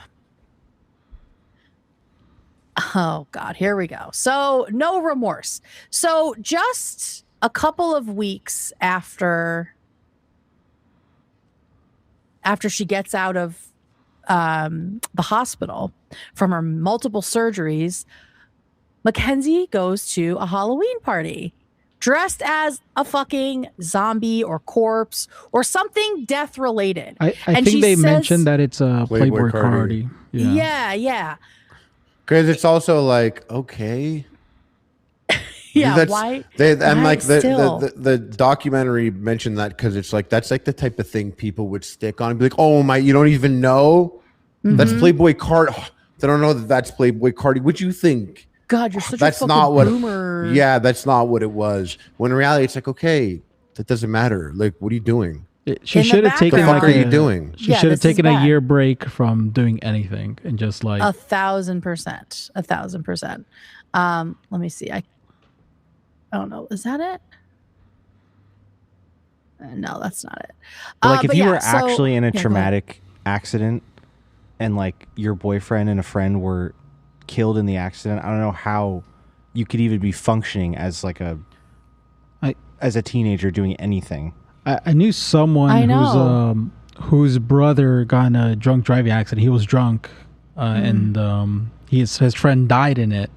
B: Oh, God, here we go. So, no remorse. So, just a couple of weeks after she gets out of the hospital from her multiple surgeries, Mackenzie goes to a Halloween party dressed as a fucking zombie or corpse or something death related.
D: I think they mentioned that it's a Playboy party.
B: Yeah.
C: Because it's also like, okay.
B: Yeah, why?
C: The documentary mentioned that because it's like, that's like the type of thing people would stick on and be like, oh my, you don't even know? Mm-hmm. That's Playboy card. They don't know that's Playboy card. What'd you think?
B: God, you're such a fucking boomer.
C: Yeah, that's not what it was. When in reality, it's like, okay, that doesn't matter. Like, what are you doing?
D: She should have taken.
C: What the fuck are you doing?
D: She should have taken a year break from doing anything and just like
B: 1,000%. 1,000%. Let me see. I don't know. Is that it? No, that's not it.
A: Like, if you were actually in a traumatic accident, and like your boyfriend and a friend were killed in the accident, I don't know how you could even be functioning as like as a teenager doing anything.
D: I knew someone whose brother got in a drunk driving accident. He was drunk, and his friend died in it.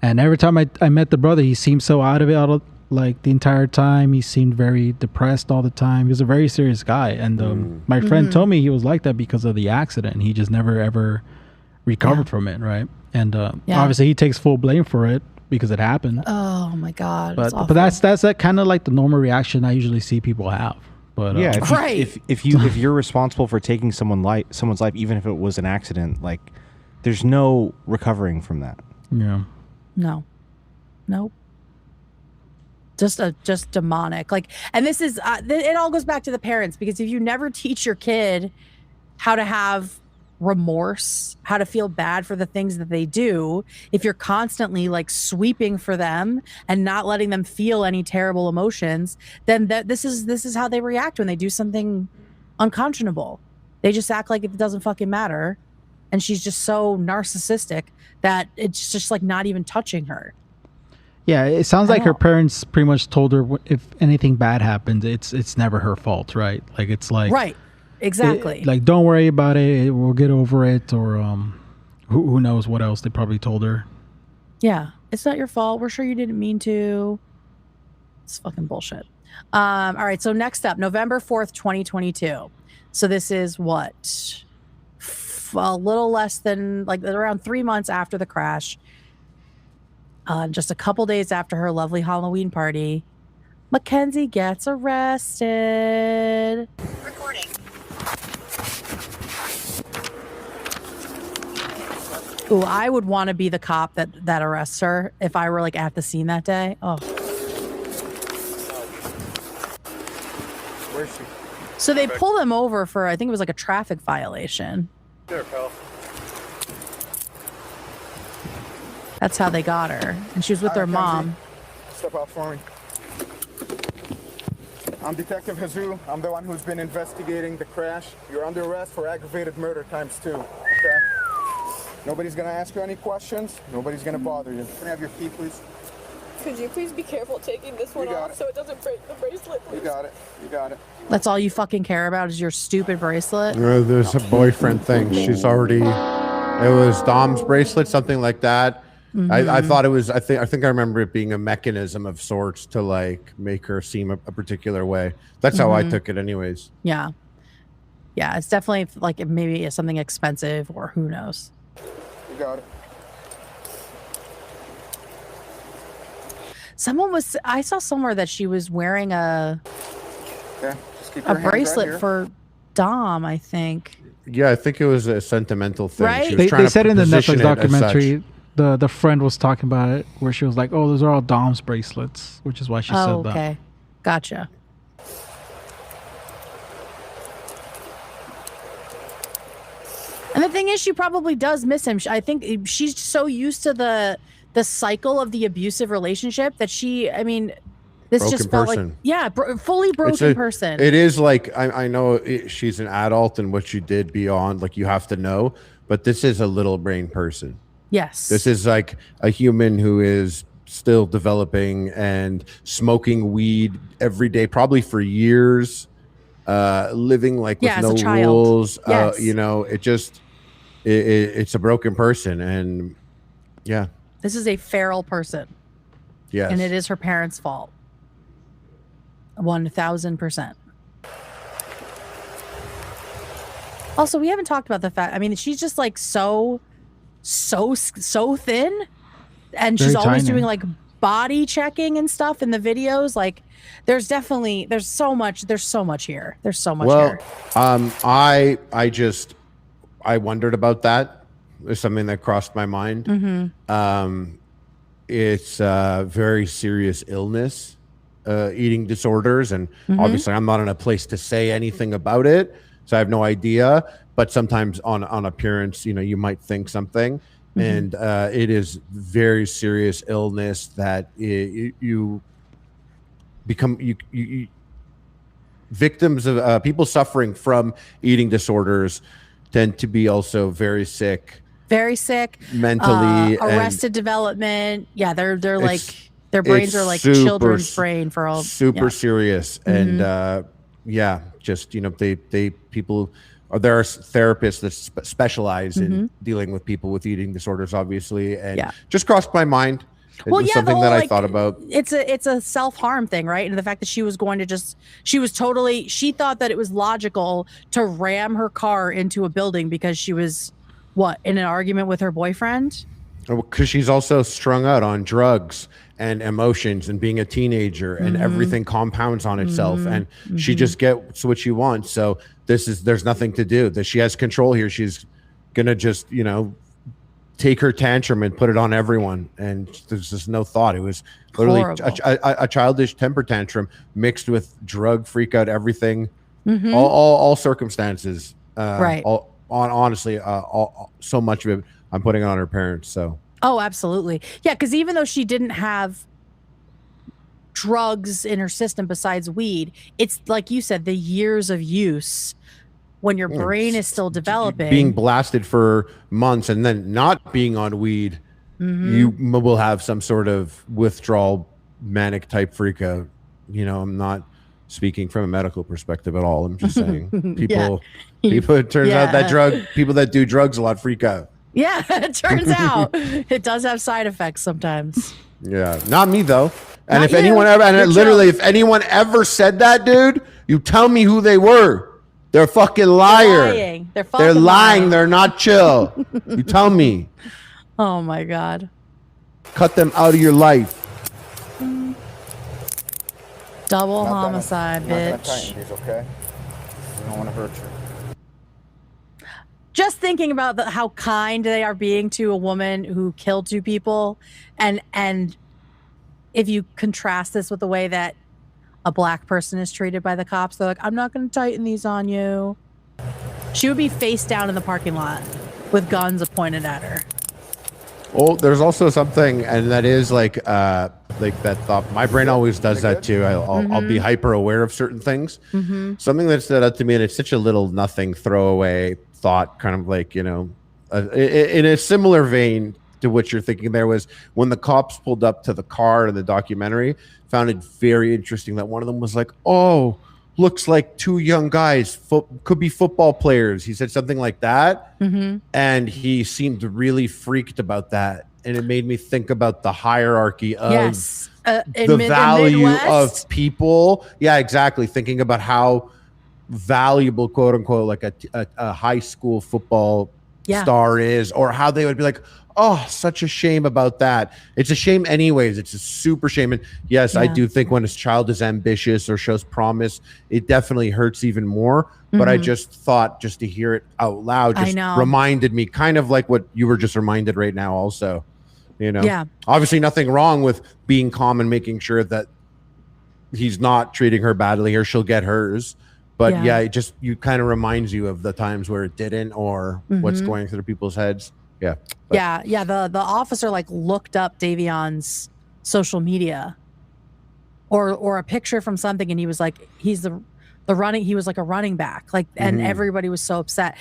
D: And every time I met the brother, he seemed so out of it, like the entire time. He seemed very depressed all the time. He was a very serious guy. And my friend told me he was like that because of the accident. And he just never, ever recovered from it, right? And obviously he takes full blame for it because it happened.
B: Oh my God.
D: But that's that kind of like the normal reaction I usually see people have. But
A: if you're responsible for taking someone's life, even if it was an accident, like there's no recovering from that.
D: Yeah.
B: No. Nope. Just demonic. Like, and this is it all goes back to the parents, because if you never teach your kid how to have remorse, how to feel bad for the things that they do, if you're constantly like sweeping for them and not letting them feel any terrible emotions, then this is how they react when they do something unconscionable. They just act like it doesn't fucking matter, and she's just so narcissistic that it's just like not even touching her.
D: Yeah, it sounds like her parents pretty much told her if anything bad happens, it's never her fault, right? Like it's like
B: right, exactly.
D: Like don't worry about it, we'll get over it, or who knows what else they probably told her.
B: Yeah, it's not your fault. We're sure you didn't mean to. It's fucking bullshit. All right, so next up, November 4th, 2022. So this is what? A little less than, like, around 3 months after the crash. Just a couple days after her lovely Halloween party, Mackenzie gets arrested.
E: Recording.
B: Ooh, I would want to be the cop that arrests her if I were like at the scene that day. Oh.
L: Where's she?
B: So they pull them over for, I think it was like a traffic violation.
L: There, pal.
B: That's how they got her. And she was with her mom.
L: Step out for me. I'm Detective Jesus. I'm the one who's been investigating the crash. You're under arrest for aggravated murder ×2. Okay? Nobody's gonna ask you any questions. Nobody's gonna bother you. Can I have your key, please?
M: Could you please be careful taking this one off so it doesn't break the bracelet, please?
L: You got it. You got it.
B: That's all you fucking care about is your stupid bracelet?
C: There's a boyfriend thing. She's already... It was Dom's bracelet, something like that. Mm-hmm. I thought it was... I think I remember it being a mechanism of sorts to, like, make her seem a particular way. That's how I took it anyways.
B: Yeah. Yeah, it's definitely, like, maybe it's something expensive or who knows.
L: You got it.
B: I saw somewhere that she was wearing a bracelet
L: right
B: for Dom, I think.
C: Yeah, I think it was a sentimental thing.
B: Right?
D: They said in the Netflix documentary, the friend was talking about it, where she was like, oh, those are all Dom's bracelets, which is why she said that.
B: Okay. Gotcha. And the thing is, she probably does miss him. I think she's so used to the cycle of the abusive relationship that she, I mean, this
C: broken
B: just felt
C: person.
B: like, yeah, fully broken person.
C: It is like, I know she's an adult and what she did beyond, like, you have to know, but this is a little brain person.
B: Yes.
C: This is like a human who is still developing and smoking weed every day, probably for years, living like with no rules.
B: Yes.
C: You know, it's a broken person. And yeah.
B: This is a feral person.
C: Yes.
B: And it is her parents' fault. 1000%. Also, we haven't talked about the fact, I mean, she's just like so thin. And she's always doing like body checking and stuff in the videos. Like there's so much here. There's so much here.
C: I wondered about that. It's something that crossed my mind.
B: Mm-hmm.
C: It's a very serious illness, eating disorders. And obviously I'm not in a place to say anything about it. So I have no idea. But sometimes on appearance, you know, you might think something. And it is very serious illness that you become victims of people suffering from eating disorders tend to be also very sick mentally,
B: arrested development. Yeah, they're like their brains are like children's brain for all
C: serious. And just, you know, people. There are therapists that specialize in dealing with people with eating disorders, obviously, and just crossed my mind. It was something that I thought about.
B: It's a self-harm thing, right? And the fact that she was going to she thought that it was logical to ram her car into a building because she was in an argument with her boyfriend.
C: Because she's also strung out on drugs and emotions and being a teenager, and everything compounds on itself, and she just gets what she wants. So there's nothing to do. That she has control here. She's gonna just, you know, take her tantrum and put it on everyone, and there's just no thought. It was literally a childish temper tantrum mixed with drug freak out, everything, all circumstances.
B: Right.
C: Honestly, so much of it, I'm putting it on her parents. So.
B: Oh, absolutely. Yeah, because even though she didn't have drugs in her system besides weed, it's like you said, the years of use when your brain is still developing.
C: Being blasted for months and then not being on weed, you will have some sort of withdrawal, manic type freak out. You know, I'm not speaking from a medical perspective at all. I'm just saying people, it turns out that people that do drugs a lot freak out.
B: Yeah, it turns out it does have side effects sometimes.
C: Yeah, not me though. And
B: Not
C: if anyone
B: you.
C: ever, and
B: You're
C: literally, if anyone ever said that, dude, you tell me who they were. They're a fucking liar.
B: They're
C: lying. They're not chill. You tell me.
B: Oh my God.
C: Cut them out of your life.
B: Double homicide, bitch.
L: These, okay? I don't want to hurt you.
B: Just thinking about how kind they are being to a woman who killed 2 people, and if you contrast this with the way that a black person is treated by the cops, they're like, I'm not going to tighten these on you. She would be face down in the parking lot with guns pointed at her.
C: Oh, there's also something, and that is like that thought. My brain always does that too. I'll be hyper aware of certain things. Something that stood out to me, and it's such a little nothing throwaway thought, kind of like, you know, in a similar vein to what you're thinking there, was when the cops pulled up to the car in the documentary, found it very interesting that one of them was like, oh, looks like 2 young guys, could be football players. He said something like that. And he seemed really freaked about that. And it made me think about the hierarchy of the value of people. Yeah, exactly. Thinking about how valuable, quote unquote, like a high school football star is, or how they would be like, oh, such a shame about that. It's a shame anyways. It's a super shame. And yes, I do think when a child is ambitious or shows promise, it definitely hurts even more. But I just thought, just to hear it out loud, just reminded me, kind of like what you were just reminded right now also. You know, obviously nothing wrong with being calm and making sure that he's not treating her badly or she'll get hers. But it just, you kind of reminds you of the times where it didn't, or what's going through people's heads. Yeah. But.
B: Yeah. The officer like looked up Davion's social media or a picture from something, and he was like, he's the running, he was like a running back, like, and everybody was so upset.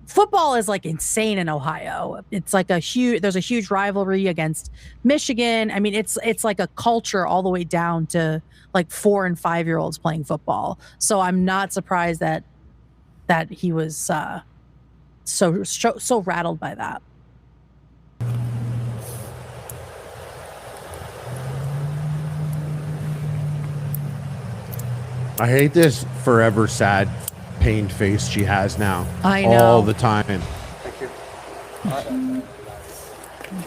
B: Football is like insane in Ohio. It's like there's a huge rivalry against Michigan. I mean, it's like a culture all the way down to like 4 and 5-year-olds playing football. So I'm not surprised that he was so rattled by that.
C: I hate this forever sad, pained face she has now.
B: I know.
C: All the time.
L: Thank you.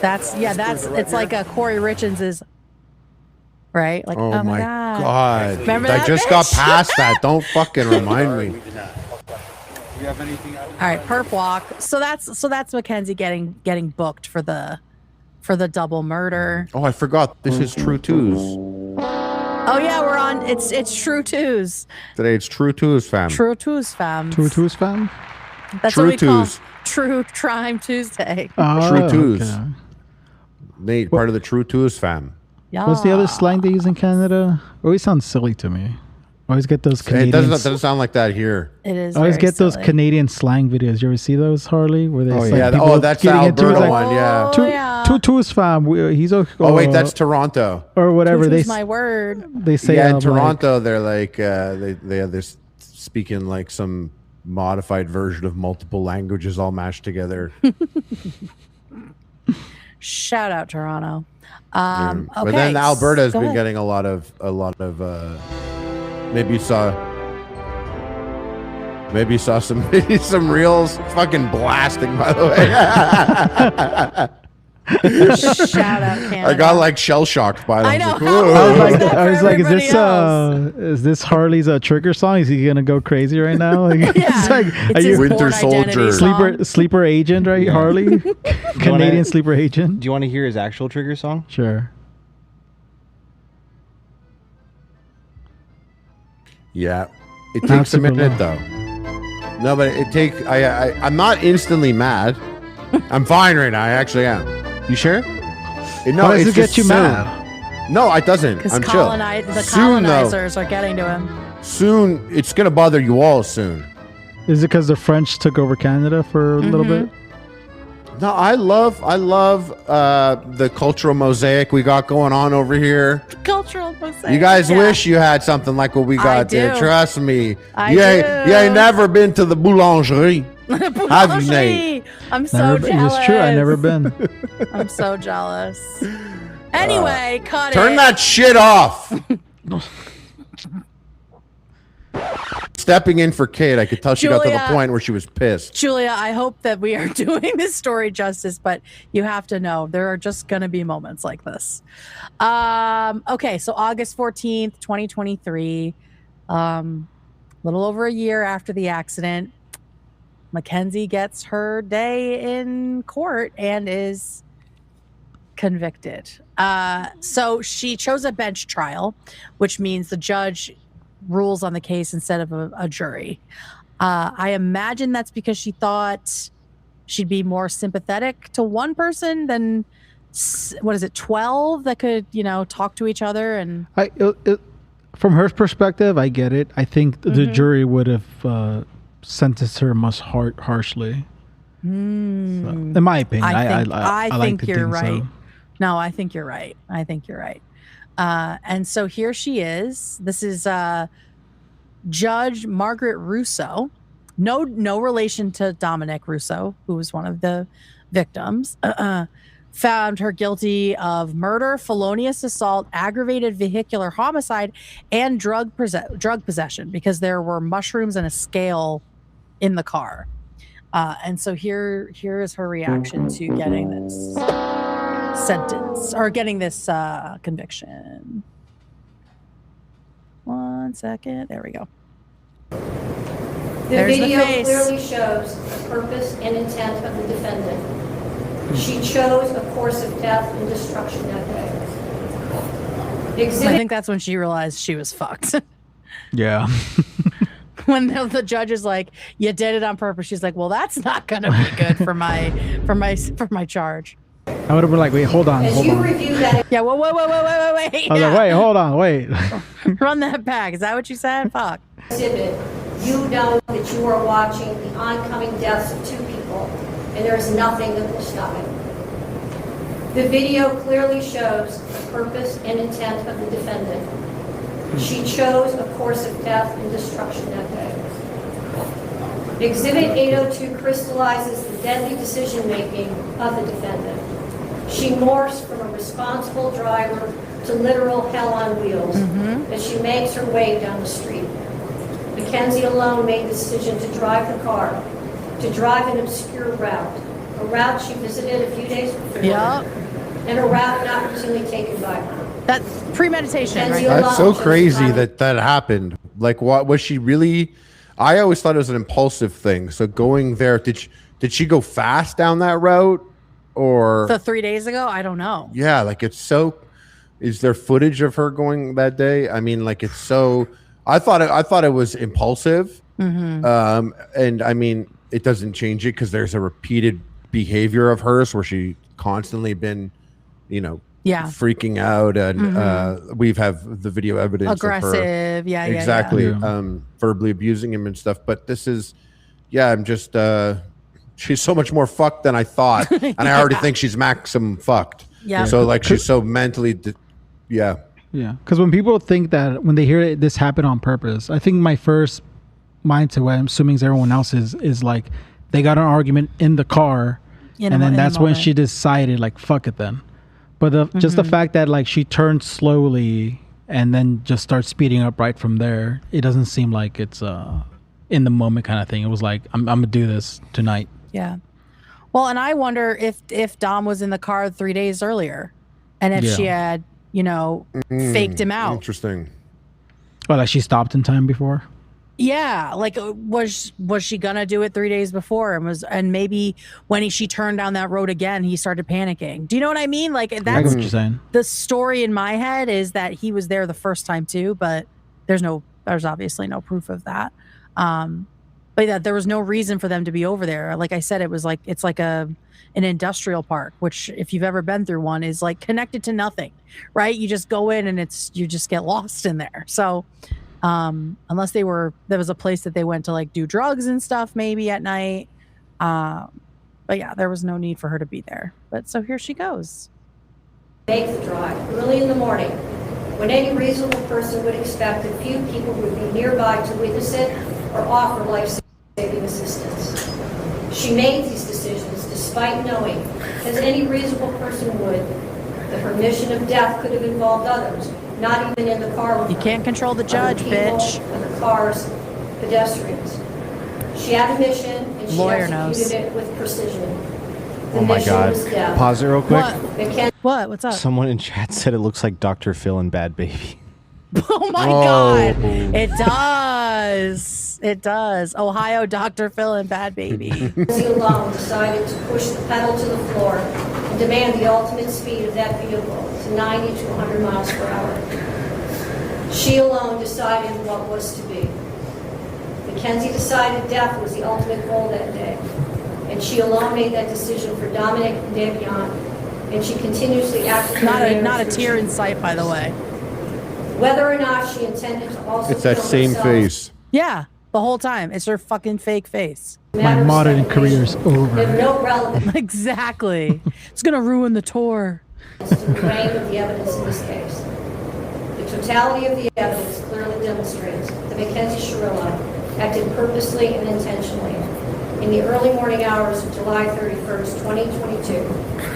B: That's it's like a Corey Richards is, right? Like,
C: oh my God.
B: Remember
C: I
B: that
C: just
B: bitch?
C: got past that. Don't fucking remind me.
L: You have anything?
B: All right, perp walk. So that's Mackenzie getting booked for the double murder.
C: Oh, I forgot. This is True Twos.
B: Oh yeah, we're on. It's True Twos.
C: Today it's True Twos, fam.
B: True Twos, fam.
D: True Twos, fam.
B: That's
C: True
B: what we
C: Twos.
B: call True Crime Tuesday.
C: True Twos.
D: Okay.
C: Nate, part of the True Twos, fam.
B: Yeah.
D: What's the other slang they use in Canada? Always sounds silly to me. Always get those Canadian.
C: It doesn't sound like that here.
B: It is.
D: I always get
B: silly.
D: those Canadian slang videos. You ever see those, Harley? Where they
C: that's the Alberta one. Yeah.
D: Two twos, fam. He's okay.
C: Oh wait, that's Toronto
D: or whatever.
B: That's my word.
D: They say
C: in Toronto. They're like they're speaking like some modified version of multiple languages all mashed together.
B: Shout out Toronto.
C: Okay,
B: but
C: then Alberta has been getting a lot of maybe you saw some real fucking blasting, by the way.
B: Shout out Canada.
C: I got like shell shocked by them.
B: I know.
D: I was like, is this Harley's trigger song? Is he gonna go crazy right now? Like,
B: it's
D: like,
B: are you
C: Winter Soldier
D: sleeper agent, right? Yeah. Harley, Canadian sleeper agent.
A: Do you want to hear his actual trigger song?
D: Sure.
C: Yeah, it takes a minute though. No, but it takes. I'm not instantly mad. I'm fine right now. I actually am.
A: You sure?
C: No,
D: Why does it get you
C: sad.
D: mad?
C: No, it doesn't.
B: Because
C: I'm chill.
B: the colonizers are getting to him.
C: Soon, it's gonna bother you all soon.
D: Is it because the French took over Canada for a little bit?
C: No, I love the cultural mosaic we got going on over here.
B: Cultural mosaic.
C: You guys wish you had something like what we got there. Trust me. You ain't never been to the boulangerie. Have you, Nate?
B: I'm so jealous.
D: It's true. I've never been.
B: I'm so jealous. Anyway, cut it.
C: Turn that shit off. Stepping in for Kate, I could tell she got to the point where she was pissed.
B: Julia, I hope that we are doing this story justice, but you have to know there are just going to be moments like this. Okay, so August 14th, 2023, little over a year after the accident, Mackenzie gets her day in court and is convicted. So she chose a bench trial, which means the judge rules on the case instead of a jury. I imagine that's because she thought she'd be more sympathetic to one person than 12 that could, talk to each other. And
D: from her perspective, I get it. I think the jury would have sentenced her much harshly. So, in my opinion, I think you're right. So.
B: No, I think you're right. And so here she is. This is Judge Margaret Russo. No relation to Dominic Russo, who was one of the victims. Found her guilty of murder, felonious assault, aggravated vehicular homicide, and drug possession because there were mushrooms and a scale in the car. And so here is her reaction to getting this sentence or getting this conviction. 1 second. There we go.
N: The video clearly shows the purpose and intent of the defendant. She chose a course of death and destruction that day.
B: I think that's when she realized she was fucked.
D: Yeah.
B: When the judge is like, "You did it on purpose," she's like, "Well, that's not gonna be good for my charge."
D: I would have been like, "Wait, hold on."
N: Review that.
B: Yeah. Wait.
D: I was like, "Wait, hold on, wait."
B: Run that back. Is that what you said? Fuck.
N: Exhibit. You know that you are watching the oncoming deaths of 2 people, and there is nothing that will stop it. The video clearly shows the purpose and intent of the defendant. She chose a course of death and destruction that day. Exhibit 802 crystallizes the deadly decision-making of the defendant. She morphs from a responsible driver to literal hell on wheels as she makes her way down the street. Mackenzie alone made the decision to drive the car, to drive an obscure route, a route she visited a few days before, and a route not routinely taken by her.
B: That's premeditation, right?
C: That's so crazy that happened. Like, what was she really? I always thought it was an impulsive thing. So going there, did she go fast down that route, or
B: 3 days ago? I don't know.
C: Yeah, like it's so. Is there footage of her going that day? I mean, like it's so. I thought it was impulsive, and I mean, it doesn't change it because there's a repeated behavior of hers where she constantly been, freaking out, and we have the video evidence
B: aggressive,
C: of her,
B: exactly,
C: verbally abusing him and stuff. But this is, I'm just, she's so much more fucked than I thought, and I already think she's maximum fucked. Yeah. So like she's so mentally,
D: Yeah, because when people think that when they hear this happen on purpose, I think my first mindset, what I'm assuming is everyone else's, is like they got an argument in the car, and then that's when she decided like fuck it then. But just the fact that like she turned slowly and then just starts speeding up right from there, it doesn't seem like it's in the moment kind of thing. It was like I'm gonna do this tonight.
B: Yeah. Well, and I wonder if Dom was in the car 3 days earlier, and if she had faked him out.
C: Interesting.
D: Well, like she stopped in time before.
B: Yeah, like was she gonna do it 3 days before, and maybe when she turned down that road again, he started panicking. Do you know what I mean? Like that's
D: I get what you're saying.
B: The story in my head is that he was there the first time too, but there's obviously no proof of that. But yeah, there was no reason for them to be over there. Like I said, it's like an industrial park, which if you've ever been through one is like connected to nothing, right? You just go in and you just get lost in there. So Unless there was a place that they went to like do drugs and stuff maybe at night. But yeah, there was no need for her to be there. But so here she goes.
N: Make the drive early in the morning, when any reasonable person would expect a few people would be nearby to witness it or offer life-saving assistance. She made these decisions despite knowing, as any reasonable person would, that her mission of death could have involved others, not even in the car with her.
B: You can't control the judge, bitch.
N: Other cars, pedestrians. She had a mission, and she executed it with precision.
A: Oh my God. Pause it real quick.
B: What? What's up?
A: Someone in chat said it looks like Dr. Phil in Bad Baby.
B: Oh my God. It does. It does. Ohio Dr. Phil and Bad Baby.
N: He alone decided to push the pedal to the floor and demand the ultimate speed of that vehicle to 90 to 100 miles per hour. She alone decided what was to be. Mackenzie decided death was the ultimate goal that day. And she alone made that decision for Dominic and Davion. And she continuously acted.
B: Not a tear in sight, by the way.
N: Whether or not she intended to also.
C: It's that same face.
B: Yeah, the whole time. It's her fucking fake face.
D: My modeling career is over.
N: No relevance.
B: Exactly. It's gonna ruin the tour.
N: To the weighing of the evidence in this case. The totality of the evidence clearly demonstrates that Mackenzie Shirilla acted purposely and intentionally in the early morning hours of July 31st, 2022.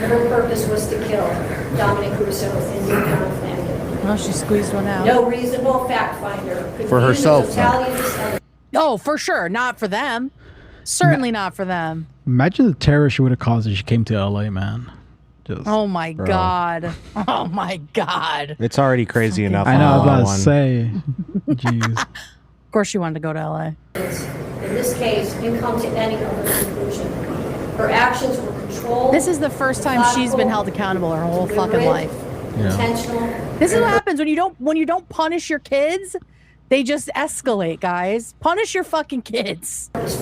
N: Her purpose was to kill Dominic Russo and Davion Flanagan.
B: Well, she squeezed one out.
N: No reasonable fact finder could
C: for herself.
N: The totality of this evidence.
B: Oh, for sure. Not for them. Certainly not for them.
D: Imagine the terror she would have caused if she came to LA, man.
B: Oh my God. Oh my God.
A: It's already crazy enough.
D: I know, I was about to say. Jeez.
B: Of course she wanted to go to LA.
N: In this case, you come to any other conclusion. Her actions were controlled.
B: This is the first time she's been held accountable her whole fucking life.
N: Intentional.
B: This is what happens when you don't punish your kids. They just escalate, guys. Punish your fucking kids.
N: This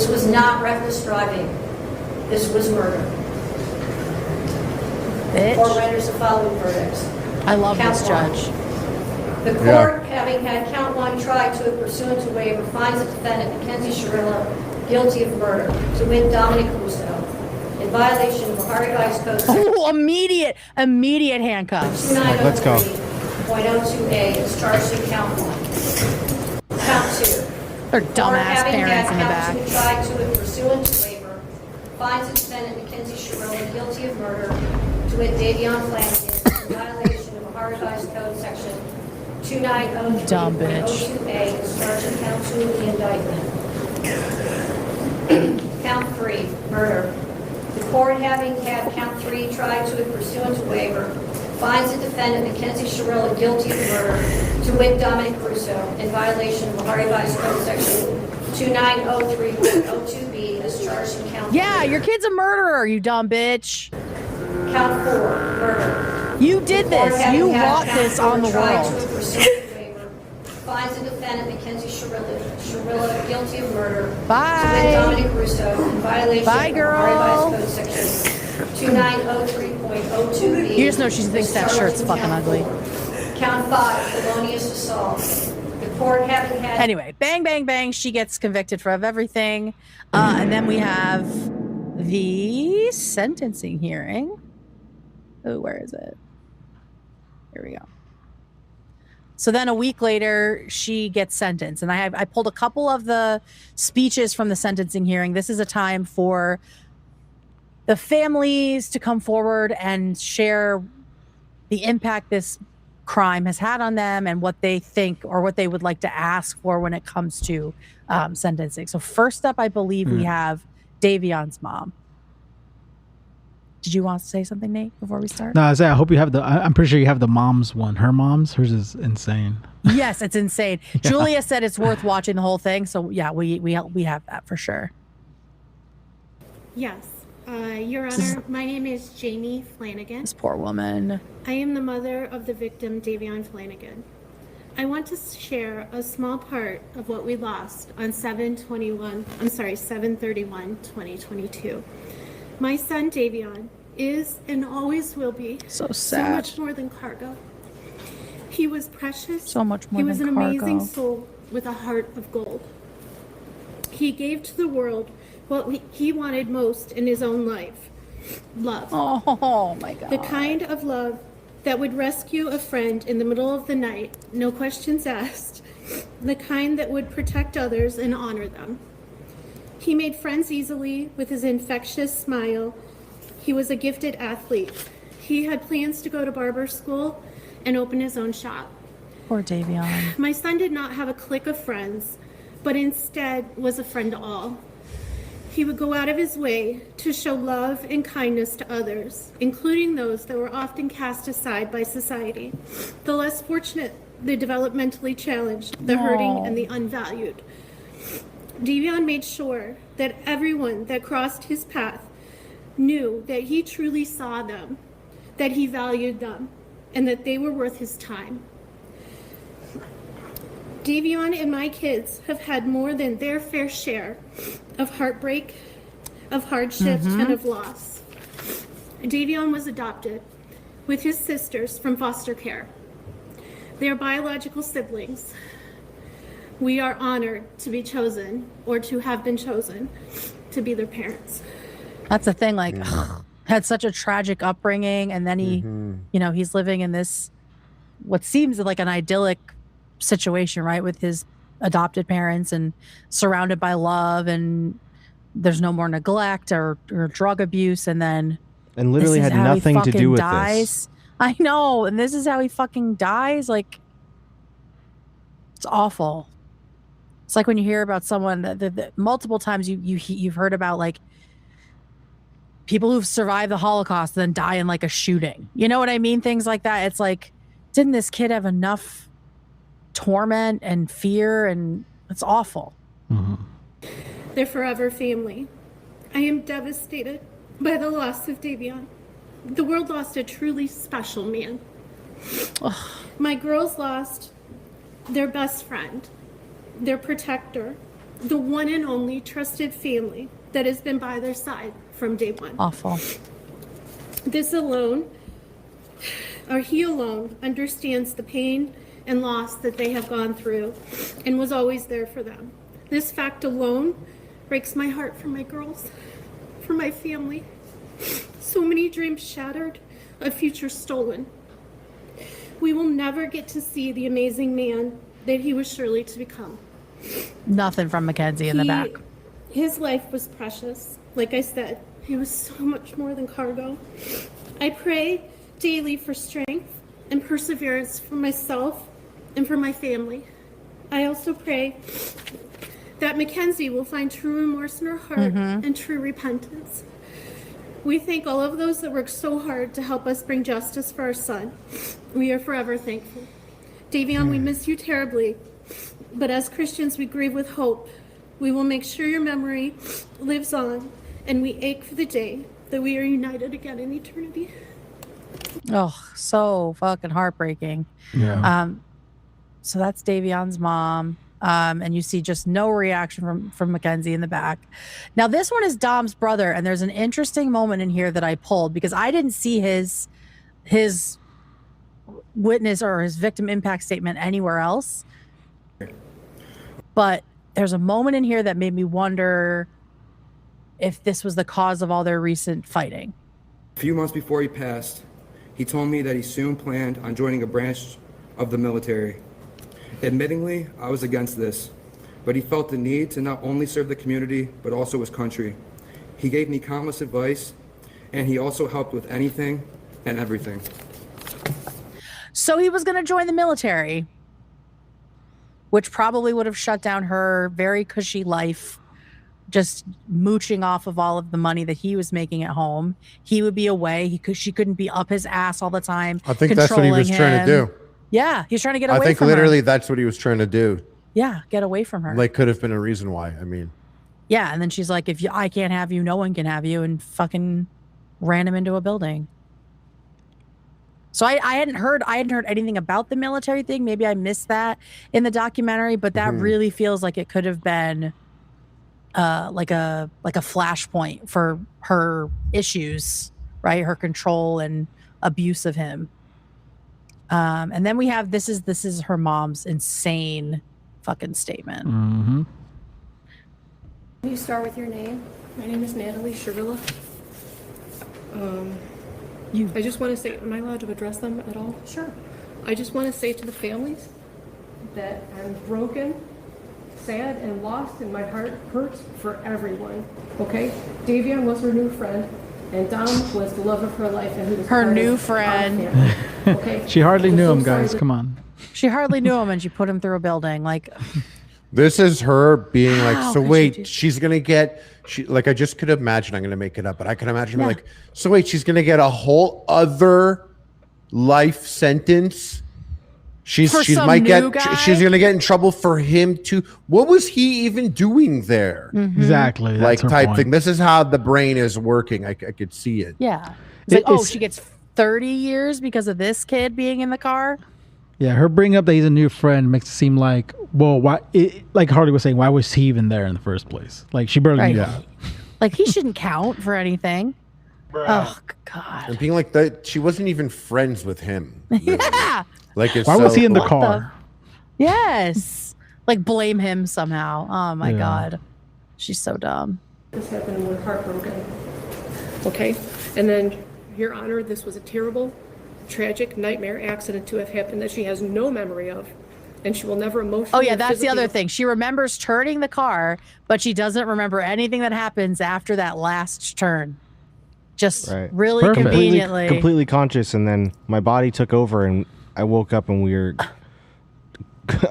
N: was not reckless driving. This was murder.
B: Bitch.
N: Court renders the following verdicts.
B: I love
N: count
B: this
N: one.
B: judge.
N: The court, having had count one tried to it pursuant to waiver, finds the defendant, Mackenzie Shirilla, guilty of murder, to wit Dominic Russo, in violation of Ohio Vice Code.
B: Oh, immediate handcuffs.
A: Let's go.
N: 2.02A is charged in count one. Count two.
B: Her dumbass parents in the back.
N: Having tried to it pursuant to waiver, finds the defendant, Mackenzie Shirilla, guilty of murder, to wit Davion Flanagan, in violation of Ohio Vice Code section 2903.02A is charged in count two of the indictment. Count three, murder. The court, having had count three tried to it pursuant to waiver, finds the defendant, Mackenzie Shirilla, guilty of murder, to wit Dominic Russo, in violation of Ohio Vice Code section 2903.02B as charged in count
B: Yeah,
N: three.
B: your kid's a murderer, you dumb bitch.
N: Count four, murder.
B: You did this. You wrought this on the world.
N: Finds the defendant, Mackenzie Shirilla, guilty of murder.
B: Bye.
N: To wit Dominic Russo, in violation
B: Bye,
N: of
B: girl.
N: Ohio Vice Code section 2903.02B.
B: You just know she thinks that shirt's fucking ugly.
N: Count five, felonious assault. The court, having had.
B: Anyway, bang, bang, bang. She gets convicted of everything. And then we have the sentencing hearing. Oh, where is it? Here we go. So then a week later, she gets sentenced. And I pulled a couple of the speeches from the sentencing hearing. This is a time for the families to come forward and share the impact this crime has had on them and what they think or what they would like to ask for when it comes to sentencing. So first up, I believe we have Davion's mom. Did you want to say something, Nate, before we start?
D: No, I hope you have I'm pretty sure you have the mom's one. Her mom's. Hers is insane.
B: Yes, it's insane. Yeah. Julia said it's worth watching the whole thing. So yeah, we have that for sure.
O: Yes. Your Honor, my name is Jamie Flanagan.
B: This poor woman.
O: I am the mother of the victim, Davion Flanagan. I want to share a small part of what we lost on 7/31/2022. My son, Davion, is and always will be
B: so sad.
O: So much more than cargo. He was precious.
B: So much more
O: He was
B: than
O: an
B: cargo.
O: amazing soul with a heart of gold. He gave to the world what he wanted most in his own life: love.
B: Oh my God.
O: The kind of love that would rescue a friend in the middle of the night, no questions asked. The kind that would protect others and honor them. He made friends easily with his infectious smile. He was a gifted athlete. He had plans to go to barber school and open his own shop.
B: Poor Davion.
O: My son did not have a clique of friends, but instead was a friend to all. He would go out of his way to show love and kindness to others, including those that were often cast aside by society, the less fortunate, the developmentally challenged, the hurting, and the unvalued. Davion made sure that everyone that crossed his path knew that he truly saw them, that he valued them, and that they were worth his time. Davion and my kids have had more than their fair share of heartbreak, of hardship, and of loss. Davion was adopted with his sisters from foster care. They are biological siblings. We are honored to be chosen, or to have been chosen, to be their parents.
B: That's the thing, like, had such a tragic upbringing, and then he, you know, he's living in this, what seems like an idyllic situation, right, with his adopted parents and surrounded by love, and there's no more neglect or drug abuse, and then
A: literally had nothing to do with this.
B: I know, and this is how he fucking dies. Like, it's awful. It's like when you hear about someone that multiple times you've heard about, like, people who've survived the Holocaust and then die in like a shooting. You know what I mean? Things like that. It's like, didn't this kid have enough torment and fear? And it's awful.
O: They're forever family. I am devastated by the loss of Davion. The world lost a truly special man. My girls lost their best friend, their protector, the one and only trusted family that has been by their side from day one.
B: Awful.
O: This alone, or he alone, understands the pain and loss that they have gone through and was always there for them. This fact alone breaks my heart for my girls, for my family. So many dreams shattered, a future stolen. We will never get to see the amazing man that he was surely to become.
B: Nothing from Mackenzie in the back.
O: His life was precious. Like I said, he was so much more than cargo. I pray daily for strength and perseverance for myself and for my family. I also pray that Mackenzie will find true remorse in her heart and true repentance. We thank all of those that worked so hard to help us bring justice for our son. We are forever thankful. Davion, we miss you terribly, but as Christians, we grieve with hope. We will make sure your memory lives on, and we ache for the day that we are united again in eternity.
B: Oh, so fucking heartbreaking.
D: Yeah.
B: So that's Davion's mom. And you see just no reaction from Mackenzie in the back. Now, this one is Dom's brother, and there's an interesting moment in here that I pulled because I didn't see his witness or his victim impact statement anywhere else. But there's a moment in here that made me wonder if this was the cause of all their recent fighting.
P: A few months before he passed, he told me that he soon planned on joining a branch of the military. Admittingly, I was against this, but he felt the need to not only serve the community, but also his country. He gave me countless advice, and he also helped with anything and everything.
B: So he was going to join the military, which probably would have shut down her very cushy life, just mooching off of all of the money that he was making at home. He would be away. She couldn't be up his ass all the time.
C: I think that's what he was trying to do.
B: Yeah, he's trying to get away from her.
C: I think literally that's what he was trying to do.
B: Yeah, get away from her.
C: Like, could have been a reason why. I mean.
B: Yeah, and then she's like, I can't have you, no one can have you, and fucking ran him into a building. So I hadn't heard anything about the military thing. Maybe I missed that in the documentary, but that really feels like it could have been like a flashpoint for her issues, right? Her control and abuse of him. And then we have this is her mom's insane fucking statement.
D: Mm-hmm.
M: Can you start with your name? My name is Mackenzie Shirilla. I just want to say, am I allowed to address them at all? Sure. I just want to say to the families that I'm broken, sad, and lost, and my heart hurts for everyone. Okay? Davion was her new friend, and Dom was the love of her life, and he was
B: her new friend.
M: Okay?
D: She hardly knew him, guys. Come on.
B: She hardly knew him, and she put him through a building. Like,
C: this is her being like, so wait, she's gonna get. I just could imagine. I'm gonna make it up, but I can imagine like, so wait, she's gonna get a whole other life sentence. She's gonna get in trouble for him too. What was he even doing there?
B: Mm-hmm.
D: Exactly,
C: like type thing. This is how the brain is working. I could see it.
B: Yeah, it's like, she gets 30 years because of this kid being in the car.
D: Yeah, her bringing up that he's a new friend makes it seem like, well, why? Like Harley was saying, why was he even there in the first place? Like she barely knew him.
B: Like he shouldn't count for anything. Oh God!
C: And being like that, she wasn't even friends with him. Really.
B: Yeah.
C: Like,
D: why was he in the car?
B: Yes. Like blame him somehow. Oh my God, she's so dumb.
M: This happened and we're heartbroken. Okay, and then, Your Honor, this was a terrible, tragic nightmare accident to have happened that she has no memory of, and she will never emotionally.
B: Oh yeah, that's the other thing. She remembers turning the car, but she doesn't remember anything that happens after that last turn. Just really conveniently,
A: completely conscious, and then my body took over, and I woke up, and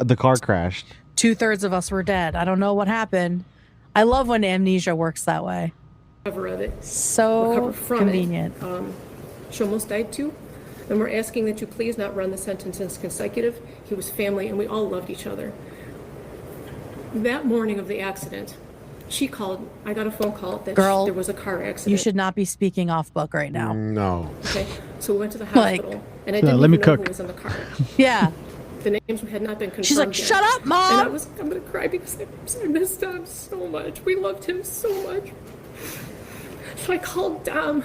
A: the car crashed.
B: 2/3 of us were dead. I don't know what happened. I love when amnesia works that way.
M: Recover of it.
B: So convenient.
M: She almost died too. And we're asking that you please not run the sentences consecutive. He was family and we all loved each other. That morning of the accident, she called. I got a phone call that there was a car accident.
B: You should not be speaking off book right now.
C: No.
M: Okay. So we went to the hospital and I didn't even know who was in the car.
B: Yeah.
M: The names had not been confirmed.
B: She's like,
M: yet.
B: shut up, Mom!
M: And I'm going to cry because I missed Dom so much. We loved him so much. So I called Dom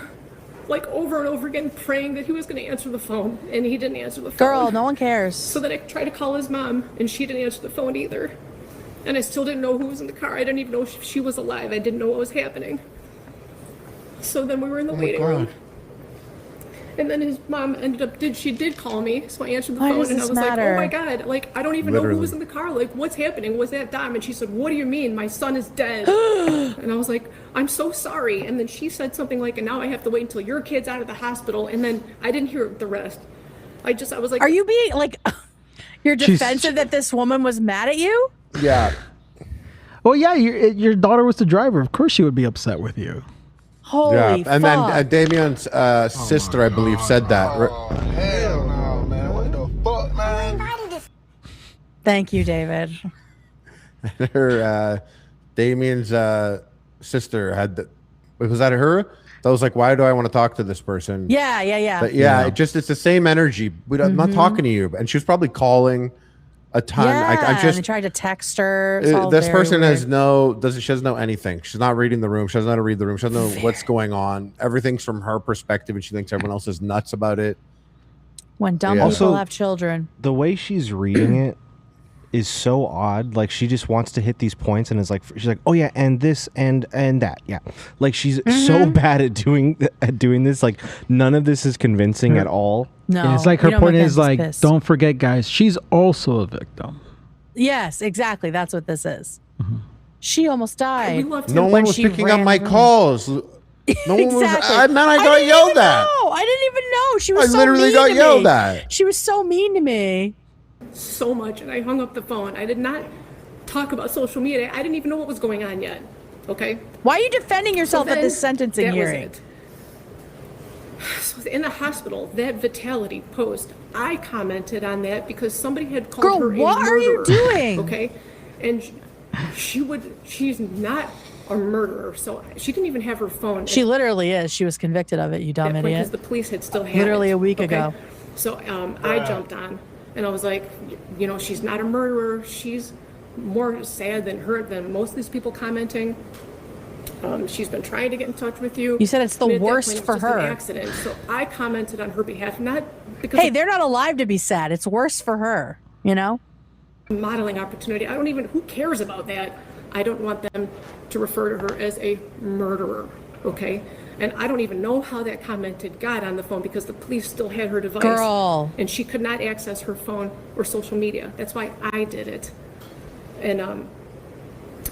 M: like over and over again, praying that he was going to answer the phone, and he didn't answer the phone.
B: Girl, no one cares.
M: So then I tried to call his mom, and she didn't answer the phone either. And I still didn't know who was in the car. I didn't even know if she was alive. I didn't know what was happening. So then we were in the waiting room. And then his mom she did call me, so I answered the phone, and I was like, oh my God, like, I don't even know who was in the car. Like, what's happening? Was that Dom? And she said, what do you mean? My son is dead. And I was like, I'm so sorry. And then she said something like, and now I have to wait until your kid's out of the hospital. And then I didn't hear the rest. I was like,
B: are you being like, you're defensive that this woman was mad at you?
C: Yeah.
D: Well, yeah, your daughter was the driver. Of course she would be upset with you.
B: Holy fuck.
C: And then Davion's sister, I believe, said that.
L: Hell no, man. What the fuck, man?
B: Thank you, David.
C: Her, Damien's sister was that her? That was like, why do I want to talk to this person?
B: Yeah.
C: But it's the same energy. I'm not talking to you. And she was probably calling a ton.
B: Yeah, and they tried to text her.
C: This person has she doesn't know anything. She's not reading the room. She doesn't know how to read the room. She doesn't know what's going on. Everything's from her perspective, and she thinks everyone else is nuts about it.
B: When dumb people have children.
A: The way she's reading it is so odd. Like, she just wants to hit these points, and is like, she's like, oh yeah, and this and that. Yeah. Like, she's so bad at doing this. Like, none of this is convincing at all.
B: No.
D: And it's like her point is like, don't forget, guys, she's also a victim.
B: Yes, exactly. That's what this is. Mm-hmm. She almost died.
C: No one was picking up my calls. No one was. I got yelled at.
B: I didn't even know. She was.
C: I literally got yelled at.
B: She was so mean to me.
M: So much, and I hung up the phone. I did not talk about social media. I didn't even know what was going on yet. Okay.
B: Why are you defending yourself at this sentencing hearing?
M: So in the hospital, that Vitality post, I commented on that because somebody had called her a murderer.
B: What are you doing?
M: Okay, and she's not a murderer, so she didn't even have her phone.
B: She literally is. She was convicted of it, you dumb idiot.
M: Because the police had still had
B: literally a week ago.
M: So I jumped on, and I was like, she's not a murderer. She's more sad than most of these people commenting. She's been trying to get in touch with you.
B: You said it's the worst for her.
M: An accident. So I commented on her behalf, not because.
B: Hey, they're not alive to be sad. It's worse for her. You know.
M: Modeling opportunity. I don't even. Who cares about that? I don't want them to refer to her as a murderer. Okay. And I don't even know how that commented got on the phone because the police still had her device.
B: Girl.
M: And she could not access her phone or social media. That's why I did it. And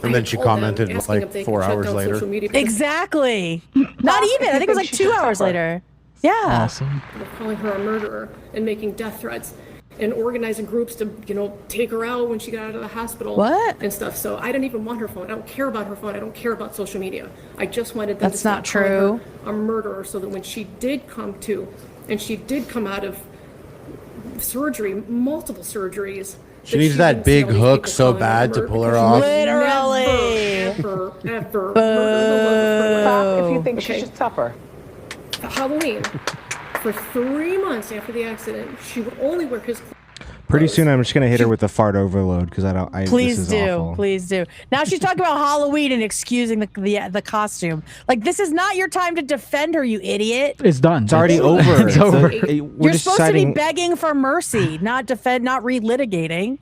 C: then she commented like 4 hours later.
B: Exactly. Not even. I think it was like 2 hours later. Yeah.
D: Awesome.
M: They're calling her a murderer and making death threats and organizing groups to, take her out when she got out of the hospital.
B: What?
M: And stuff. So I didn't even want her phone. I don't care about her phone. I don't care about social media. I just wanted them
B: That's
M: to
B: not true.
M: Her a murderer so that when she did come to, and she did come out of surgery, multiple surgeries.
C: She needs that big hook so bad to pull her off.
B: Literally.
M: Ever murder
Q: if you think she should suffer.
M: Halloween. For 3 months after the accident, she would only wear his clothes.
A: Pretty soon, I'm just gonna hit her with the fart overload because I don't.
B: Please
A: this is
B: do,
A: awful.
B: please do. Now she's talking about Halloween and excusing the costume. Like this is not your time to defend her, you idiot.
D: It's done.
A: It's already over.
D: It's over.
B: You're supposed to be begging for mercy, not relitigating.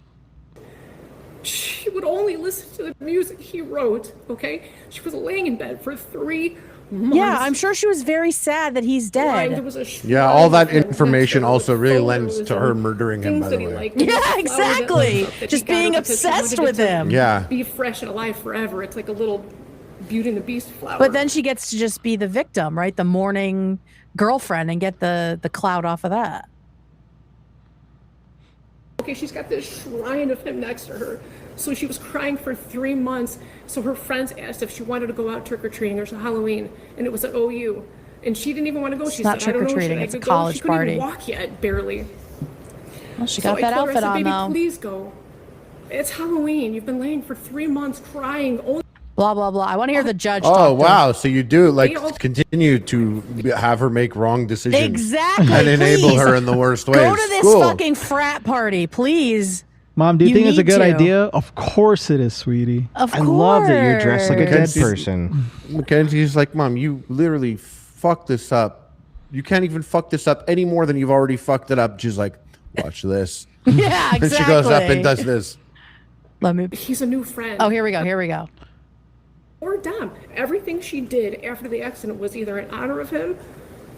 M: She would only listen to the music he wrote. Okay, she was laying in bed for 3 months.
B: Yeah, I'm sure she was very sad that he's dead.
C: Yeah, all that information also really lends to her murdering him, by the way.
B: Yeah, exactly. Just being obsessed with him.
C: Yeah.
M: Be fresh and alive forever. It's like a little Beauty and the Beast flower.
B: But then she gets to just be the victim, right? The mourning girlfriend and get the clout off of that.
M: Okay, she's got this shrine of him next to her. So she was crying for 3 months. So her friends asked if she wanted to go out trick-or-treating or Halloween. And it was at OU. And she didn't even want to go. She
B: said,
M: I don't know.
B: Trick-or-treating, it's a college party.
M: She couldn't even walk yet, barely.
B: Well, she got that outfit on,
M: baby,
B: though.
M: Please go. It's Halloween. You've been laying for 3 months crying.
B: Blah, blah, blah. I want to hear the judge
C: Oh,
B: talk.
C: wow. So you do continue to have her make wrong decisions.
B: Exactly.
C: And enable
B: Please.
C: her in the worst ways.
B: Go to this fucking frat party, please.
D: Mom, do you think it's a good
B: need to.
D: idea? Of course it is, sweetie.
B: Of
A: I love that you're dressed like a dead person.
C: Mackenzie's like, Mom, you literally fucked this up. You can't even fuck this up any more than you've already fucked it up. She's like, watch this.
B: Yeah, exactly.
C: And she goes up and does this.
B: Let me.
M: He's a new friend.
B: Oh, here we go. Here we go.
M: Or Dom. Everything she did after the accident was either in honor of him,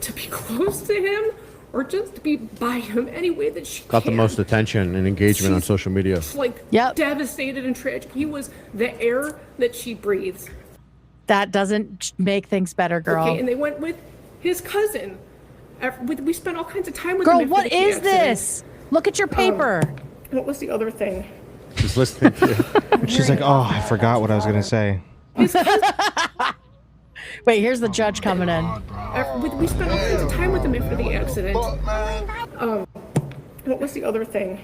M: to be close to him, or just to be by him any way that she
C: Got
M: can.
C: the most attention and engagement on social media.
M: She's like devastated and tragic. He was the air that she breathes.
B: That doesn't make things better, girl.
M: Okay, and they went with his cousin. We spent all kinds of time with
B: Girl,
M: him.
B: what is this? Look at your paper.
M: What was the other thing?
C: Just listening to you.
A: She's like, oh, I forgot what I was gonna say.
B: Wait, here's the judge coming in.
M: We spent all kinds of time with him after the accident. What was the other thing?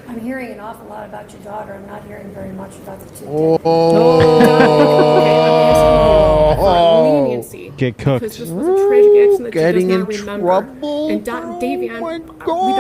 N: I'm hearing an awful lot about your daughter. I'm not hearing very much about the two.
M: Leniency.
A: Get cooked.
M: Because this was a tragic accident that
C: Getting
M: she
C: in
M: does not remember.
C: trouble.
M: And Davion,
C: Oh my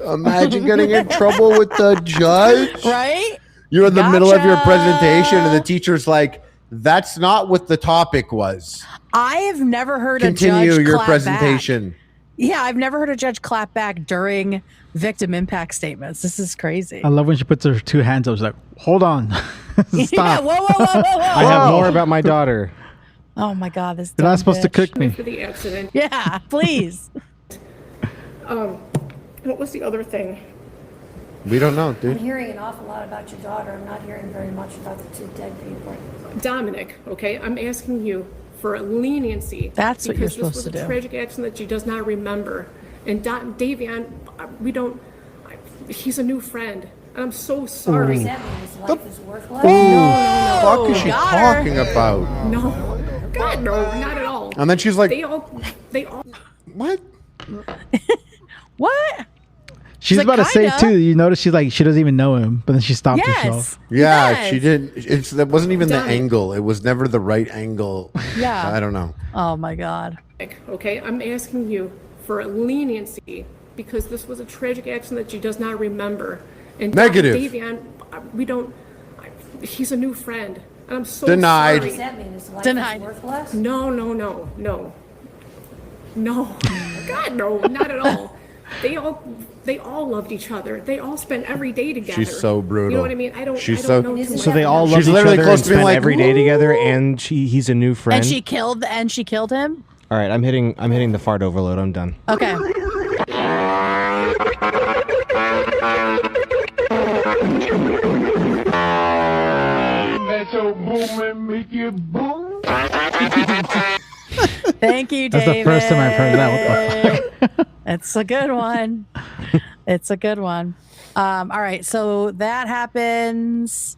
C: God! Imagine getting in trouble with the judge.
B: Right?
C: You're in the middle of your presentation, and the teacher's like, "That's not what the topic was."
B: I have never heard a
C: Continue
B: judge
C: your
B: clap
C: presentation.
B: Back. Yeah, I've never heard a judge clap back during victim impact statements. This is crazy.
D: I love when she puts her two hands up. She's like, hold on. Stop.
B: Yeah, whoa.
A: I have more about my daughter.
B: Oh my God, this.
D: You're not supposed to cook me.
M: For the accident.
B: Yeah, please.
M: What was the other thing?
C: We don't know,
N: I'm
C: dude.
N: hearing an awful lot about your daughter. I'm not hearing very much about the two dead people.
M: Dominic, okay, I'm asking you for leniency.
B: That's what you're supposed
M: Because
B: to
M: this was
B: do.
M: a tragic accident that she does not remember. And Davion, he's a new friend. And I'm so sorry.
N: Does that mean his life is worthless?
C: No. What is she
B: got her.
C: talking about?
M: No. God, no, not at all.
C: And then she's like,
M: They all.
C: What?
B: What?
D: She's
B: like,
D: about to say
B: kinda.
D: too. You notice she's like she doesn't even know him, but then she stopped herself.
C: Yeah,
B: Yes.
C: she didn't. That wasn't even the angle. It was never the right angle.
B: Yeah.
C: I don't know.
B: Oh my God.
M: Okay, I'm asking you for leniency because this was a tragic accident that she does not remember. And
C: Negative.
M: Davion, he's a new friend. And I'm so
C: Denied.
N: What does
M: sorry.
N: that mean? Is life
B: Denied.
N: worthless?
M: No. God, no, not at all. They all loved each other. They all spent every day together.
C: She's so brutal.
M: You know what I mean? I don't know too much.
A: So they all love
C: She's
A: each
C: literally
A: other
C: close
A: and
C: to being
A: spend
C: like,
A: every day
C: "Woo!"
A: together, and he's a new friend.
B: And she killed him.
A: All right, I'm hitting the fart overload. I'm done.
B: Okay. Thank you, David.
D: That's the first time I've heard that. What the fuck?
B: It's a good one. It's a good one. All right, so that happens,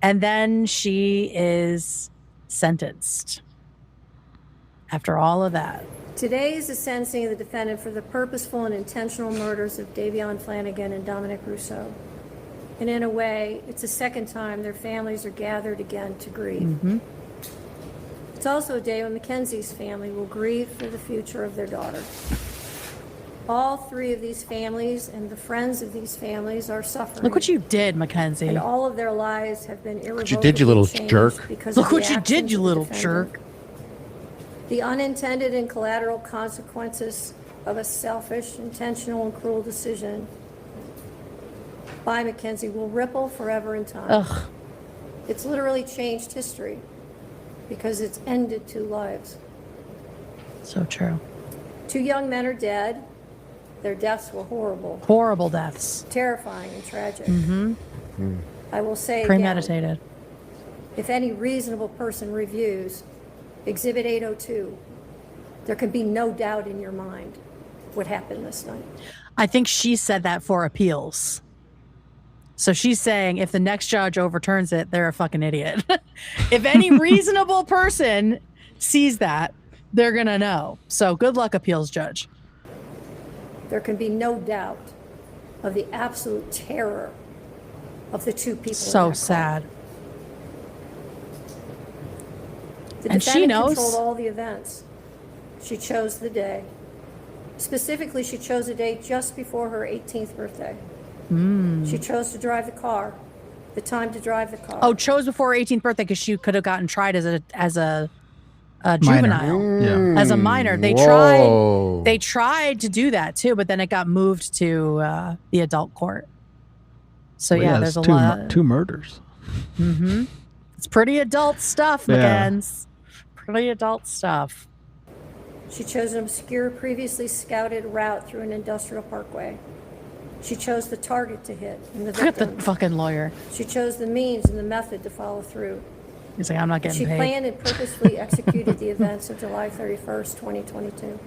B: and then she is sentenced. After all of that.
N: Today is the sentencing of the defendant for the purposeful and intentional murders of Davion Flanagan and Dominic Rousseau. And in a way, it's the second time their families are gathered again to grieve.
B: Mm-hmm.
N: It's also a day when Mackenzie's family will grieve for the future of their daughter. All three of these families and the friends of these families are suffering.
B: Look what you did, Mackenzie.
N: And all of their lives have been irrevocably
C: you did, you little
N: changed
C: jerk.
N: because
B: Look
N: of the
B: what you did,
N: actions
B: you
N: of the
B: little
N: defendant.
B: jerk.
N: The unintended and collateral consequences of a selfish, intentional, and cruel decision by Mackenzie will ripple forever in time.
B: Ugh.
N: It's literally changed history because it's ended two lives.
B: So true.
N: Two young men are dead. Their deaths were horrible,
B: Horrible deaths.
N: terrifying, and tragic.
B: Mm-hmm.
N: I will say again,
B: Premeditated.
N: if any reasonable person reviews Exhibit 802, there can be no doubt in your mind what happened this night.
B: I think she said that for appeals. So she's saying if the next judge overturns it, they're a fucking idiot. If any reasonable person sees that, they're going to know. So good luck, appeals judge.
N: There can be no doubt of the absolute terror of the two people.
B: So sad.
N: The
B: And she
N: defendant
B: knows.
N: controlled all the events. She chose the day. Specifically, she chose a day just before her 18th birthday. She chose to drive the car, the time to drive the car.
B: Oh, chose before her 18th birthday because she could have gotten tried as a juvenile,
D: Yeah.
B: as a minor. They
C: Whoa.
B: tried to do that too, but then it got moved to the adult court. So
D: Well,
B: yeah,
D: it's
B: there's
D: two murders.
B: Mm-hmm. It's pretty adult stuff,
D: Yeah.
B: McKenz. Pretty adult stuff.
N: She chose an obscure, previously scouted route through an industrial parkway. She chose the target to hit and the
B: Look at the
N: victim.
B: fucking lawyer.
N: She chose the means and the method to follow through.
B: He's like, I'm not getting
N: She
B: paid.
N: planned and purposefully executed the events of July 31st, 2022.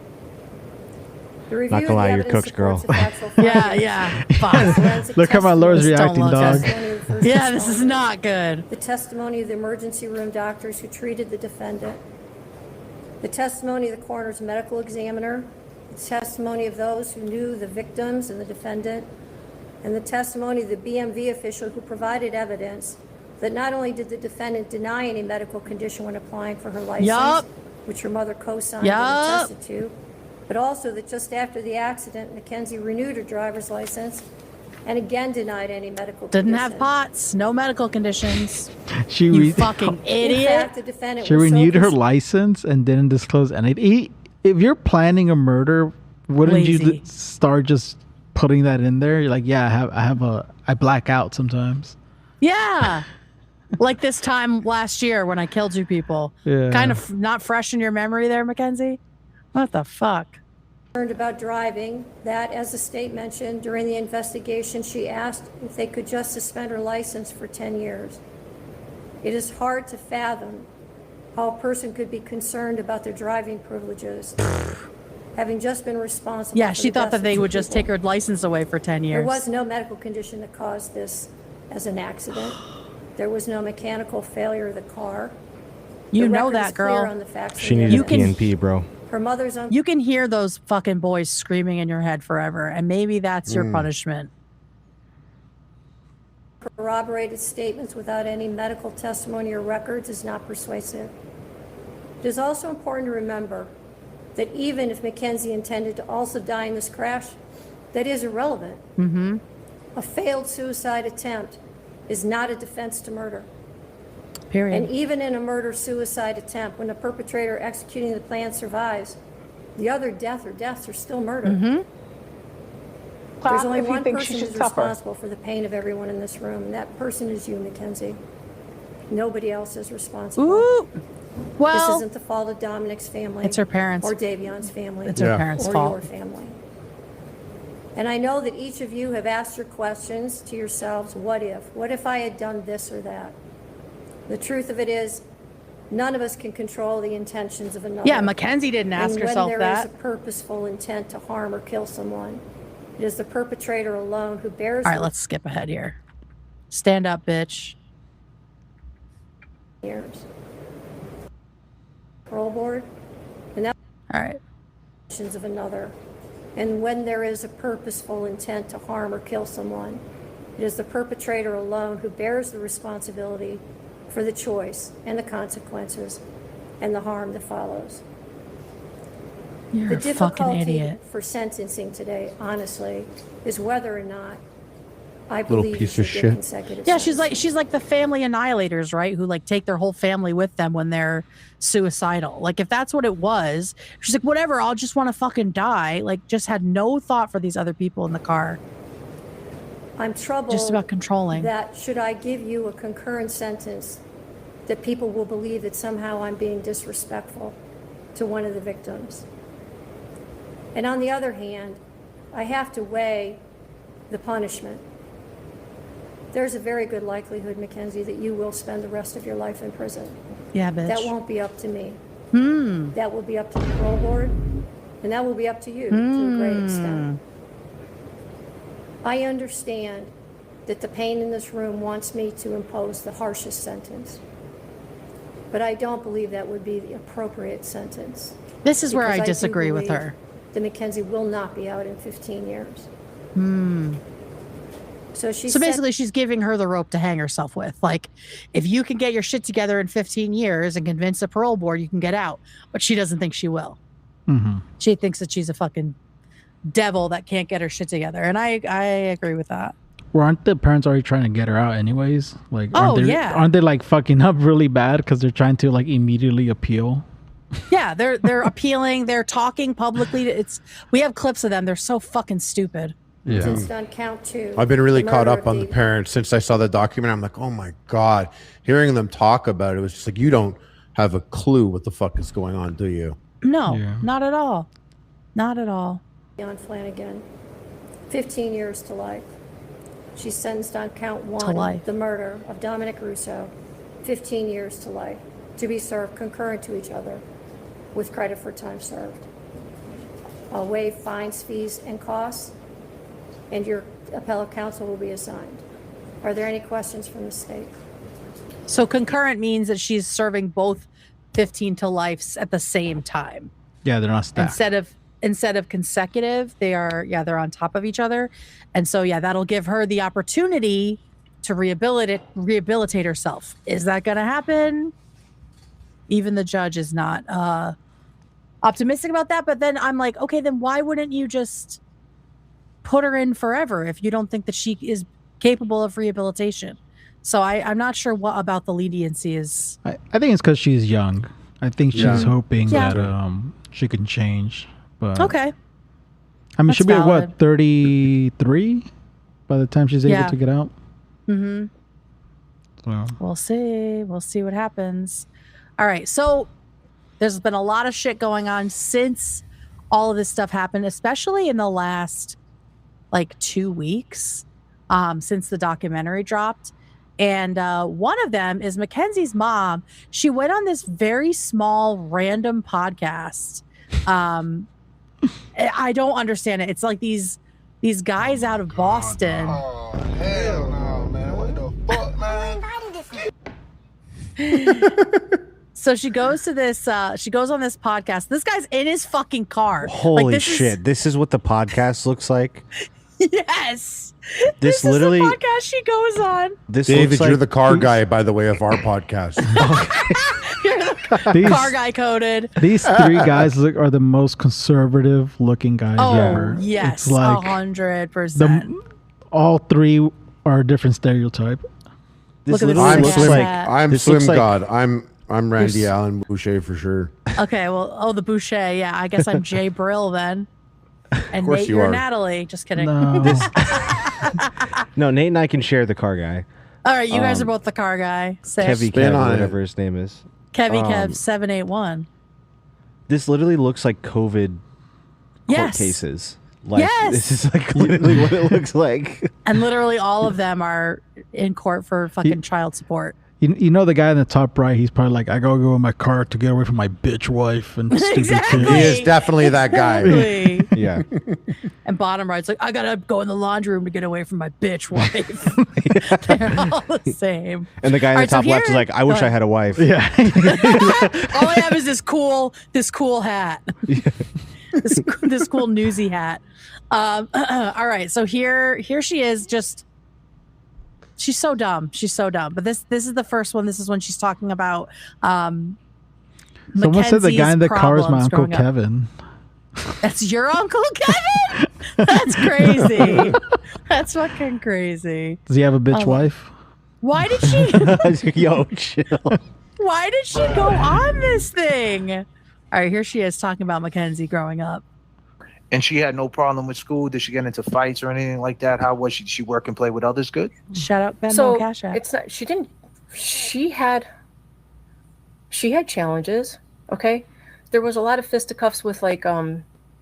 N: The review
A: Not gonna
N: of
A: lie,
N: the
A: you're
N: evidence
A: cooked, girl.
N: supports the factual
B: Yeah,
N: findings.
B: yeah. Fuck.
N: Forensic
D: Look how my
N: testimony-
D: lawyer's
B: Just don't
D: reacting,
B: look
D: dog.
B: at
N: testimony of the first
B: Yeah, this is
N: responders,
B: not good.
N: the testimony of the emergency room doctors who treated the defendant, the testimony of the coroner's medical examiner, the testimony of those who knew the victims and the defendant, and the testimony of the BMV official who provided evidence that not only did the defendant deny any medical condition when applying for her license,
B: Yup.
N: which her mother co-signed
B: Yup.
N: and attested to, but also that just after the accident, Mackenzie renewed her driver's license and again denied any medical
B: Didn't
N: condition.
B: have POTS, no medical conditions.
D: She
B: You
D: re-
B: fucking
N: In
B: idiot.
N: fact, the defendant
D: She
N: was so
D: renewed her
N: cons-
D: license and didn't disclose anything. If you're planning a murder, wouldn't you
B: Lazy.
D: start just putting that in there? You're like, yeah, I black out sometimes.
B: Yeah. Like this time last year when I killed two people.
D: Yeah.
B: Kind of not fresh in your memory there, Mackenzie? What the fuck?
N: Concerned about driving, that, as the state mentioned, during the investigation, she asked if they could just suspend her license for 10 years. It is hard to fathom how a person could be concerned about their driving privileges, having just been responsible.
B: Yeah,
N: for
B: she
N: the
B: thought
N: deaths
B: that
N: of
B: they
N: two
B: would just
N: people.
B: take her license away for 10
N: There
B: years.
N: was no medical condition that caused this as an accident. There was no mechanical failure of the car.
B: You
N: The
B: know
N: record
B: that,
N: is clear
B: girl.
N: on the facts of
A: She
N: the
A: needed
B: You
N: evidence.
B: can-
A: PNP, bro.
N: Her mother's
B: You can hear those fucking boys screaming in your head forever, and maybe that's your punishment.
N: corroborated statements without any medical testimony or records is not persuasive. It is also important to remember that even if Mackenzie intended to also die in this crash, that is irrelevant.
B: Mm-hmm.
N: A failed suicide attempt is not a defense to murder.
B: Period.
N: And even in a murder-suicide attempt, when the perpetrator executing the plan survives, the other death or deaths are still murder. There's only one person who's responsible for the pain of everyone in this room, and that person is you, Mackenzie. Nobody else is responsible.
B: Ooh. Well,
N: this isn't the fault of Dominic's family.
B: It's her parents.
N: Or Davion's family.
B: It's her parents'
N: or
B: fault.
N: Your family. And I know that each of you have asked your questions to yourselves, what if? What if I had done this or that? The truth of it is, none of us can control the intentions of another.
B: Yeah, Mackenzie didn't ask herself
N: when
B: that.
N: there is a purposeful intent to harm or kill someone, it is the perpetrator alone who bears.
B: All right, let's skip ahead here. Stand up, bitch.
N: Years. Parole board, and that.
B: All right.
N: Intentions of another, and when there is a purposeful intent to harm or kill someone, it is the perpetrator alone who bears the responsibility for the choice and the consequences and the harm that follows.
B: You're
N: the
B: a fucking idiot.
N: For sentencing today, honestly, is whether or not I
C: Little
N: believe
C: piece
N: you
C: of
N: should
C: shit.
N: get consecutive
B: Yeah,
N: sentences.
B: she's like the family annihilators, right? Who like take their whole family with them when they're suicidal. Like if that's what it was, she's like, whatever, I'll just want to fucking die. Like just had no thought for these other people in the car.
N: I'm troubled
B: Just about controlling.
N: that should I give you a concurrent sentence, that people will believe that somehow I'm being disrespectful to one of the victims. And on the other hand, I have to weigh the punishment. There's a very good likelihood, Mackenzie, that you will spend the rest of your life in prison.
B: Yeah, bitch.
N: That won't be up to me. That will be up to the parole board, and that will be up to you to a great extent. I understand that the pain in this room wants me to impose the harshest sentence, but I don't believe that would be the appropriate sentence.
B: This is where I
N: Because do
B: disagree with
N: believe
B: her.
N: That Mackenzie will not be out in 15 years. So
B: basically she's giving her the rope to hang herself with. Like, if you can get your shit together in 15 years and convince the parole board, you can get out. But she doesn't think she will. She thinks that she's a fucking devil that can't get her shit together. And I agree with that.
D: Well, aren't the parents already trying to get her out anyways? Like, aren't they like fucking up really bad because they're trying to like immediately appeal?
B: Yeah, they're appealing. They're talking publicly. We have clips of them. They're so fucking stupid.
C: Yeah.
N: Since on count 2.
C: I've been really
N: the
C: caught
N: murder
C: up
N: of
C: on the parents since I saw the document. I'm like, oh my God. Hearing them talk about it was just like, you don't have a clue what the fuck is going on, do you?
B: No, not at all. Not at all.
N: Davion Flanagan, 15 years to life. She's sentenced on count 1,
B: To life.
N: the murder of Dominic Russo, 15 years to life, to be served concurrent to each other with credit for time served. I'll waive fines, fees, and costs, and your appellate counsel will be assigned. Are there any questions from the state?
B: So concurrent means that she's serving both 15 to lives at the same time.
D: Yeah, they're not stacked.
B: Instead of consecutive, they're on top of each other. And so that'll give her the opportunity to rehabilitate herself. Is that going to happen? Even the judge is not optimistic about that. But then I'm like, okay, then why wouldn't you just put her in forever if you don't think that she is capable of rehabilitation? So I'm not sure what about the leniency is.
D: I think it's because she's young. I think she's hoping that she can change. But
B: okay.
D: I mean,
B: That's
D: she'll be at
B: valid.
D: what, 33 by the time she's able to get out?
B: Mm-hmm.
D: So
B: We'll see. We'll see what happens. All right. So there's been a lot of shit going on since all of this stuff happened, especially in the last 2 weeks since the documentary dropped. And one of them is Mackenzie's mom. She went on this very small random podcast. I don't understand it. It's like these guys out of Boston.
R: Oh, hell no, man. What the fuck, man?
B: So she goes to this, she goes on this podcast. This guy's in his fucking car.
A: Holy shit. This is what the podcast looks like?
B: Yes.
A: This
B: is
A: literally
B: the podcast she goes on.
C: David, you're the car guy, by the way, of our podcast.
B: You're the car guy coded.
D: These 3 guys are the most conservative looking guys ever.
B: Yes,
D: It's like
B: 100%.
D: all 3 are a different stereotype.
A: This
B: Look at
A: literally
B: this
A: looks like
C: I'm
A: this
C: Slim
A: looks like-
C: God. I'm Randy Allen Boucher for sure.
B: Okay, well, the Boucher. Yeah, I guess I'm Jay Brill then. And
C: course
B: Nate,
C: you
B: you're
C: are.
B: Natalie. Just kidding.
D: No.
A: No, Nate and I can share the car guy.
B: All right, you guys are both the car guy. Sick.
A: Kevy
C: Spin
A: Kev,
C: on
A: or
C: it.
A: whatever his name is.
B: Kevy Kev 781.
A: This literally looks like COVID court
B: Yes.
A: cases. Like,
B: Yes.
A: This is like literally what it looks like.
B: And literally all of them are in court for fucking child support.
D: You know the guy in the top right, he's probably like, I gotta go in my car to get away from my bitch wife and stupid
B: Exactly.
D: kids.
C: He is definitely that guy.
B: Exactly.
A: Yeah.
B: And bottom right's like, I gotta go in the laundry room to get away from my bitch wife. They're all the same.
A: And the guy in
B: All
A: the
B: right, so
A: top left is
B: here-
A: like, I wish
B: go
A: I had a wife.
D: Yeah.
B: All I have is this cool hat. this cool newsy hat. All right, so here she is. Just she's so dumb. She's so dumb. But this is the first one. This is when she's talking about.
D: Someone said the guy in the car is my Uncle Kevin.
B: That's your Uncle Kevin? That's crazy. That's fucking crazy.
D: Does he have a bitch wife?
B: Why did she?
A: Yo, chill.
B: Why did she go on this thing? All right, here she is talking about Mackenzie growing up.
S: And she had no problem with school. Did she get into fights or anything like that? How was she? Did she work and play with others good?
B: Shut up, Ben.
T: So
B: Cash App.
T: it's not. She didn't. She had challenges. Okay, there was a lot of fisticuffs with like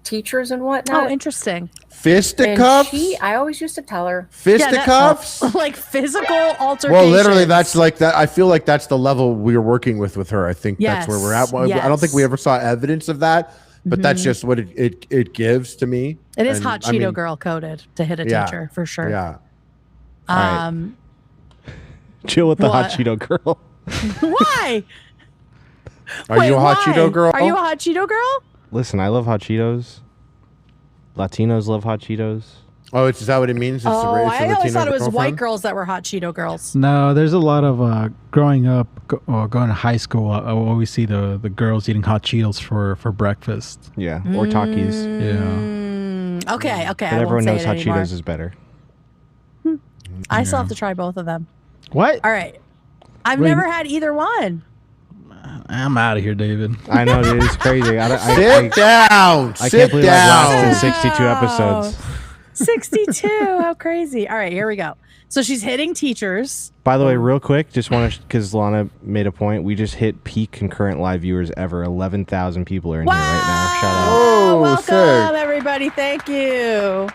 T: teachers and whatnot.
B: Oh, interesting.
C: Fisticuffs?
T: And I always used to tell her
C: Fisticuffs?
B: Like physical altercations.
C: Well, literally, that's like that. I feel like that's the level we're working with her. I think that's where we're at.
B: Yes,
C: I don't think we ever saw evidence of that, but that's just what it gives to me.
B: It is
C: And,
B: hot
C: I
B: Cheeto
C: mean,
B: girl coded to hit a
C: yeah,
B: teacher for sure.
C: Yeah.
A: Chill with the hot
B: What?
A: Cheeto girl.
B: Why?
C: Are you a hot
B: why?
C: Cheeto girl?
B: Are you a hot Cheeto girl?
A: Listen, I love hot Cheetos. Latinos love hot Cheetos.
C: Oh, is that what it means? It's
B: Oh, I always
C: Latino
B: thought it was white
C: girlfriend?
B: girls that were hot Cheeto girls.
D: No, there's a lot of growing up, going to high school. I always see the girls eating hot Cheetos for breakfast.
A: Yeah, or Takis.
D: Yeah.
B: Okay, okay.
A: But
B: I
A: everyone
B: won't
A: knows
B: say it
A: hot
B: anymore.
A: Cheetos is better.
B: I still have to try both of them.
D: What?
B: All right. I've
D: Wait.
B: never had either one.
D: I'm out of here, David.
A: I know, dude. It's crazy.
C: Sit down.
A: I
C: Sit
A: can't believe
C: down.
A: I've lasted 62 episodes.
B: 62. How crazy. All right, here we go. So she's hitting teachers.
A: By the way, real quick, just want to, because Lana made a point, we just hit peak concurrent live viewers ever. 11,000 people are in here right now. Shout out.
B: Oh, welcome, everybody. Thank you.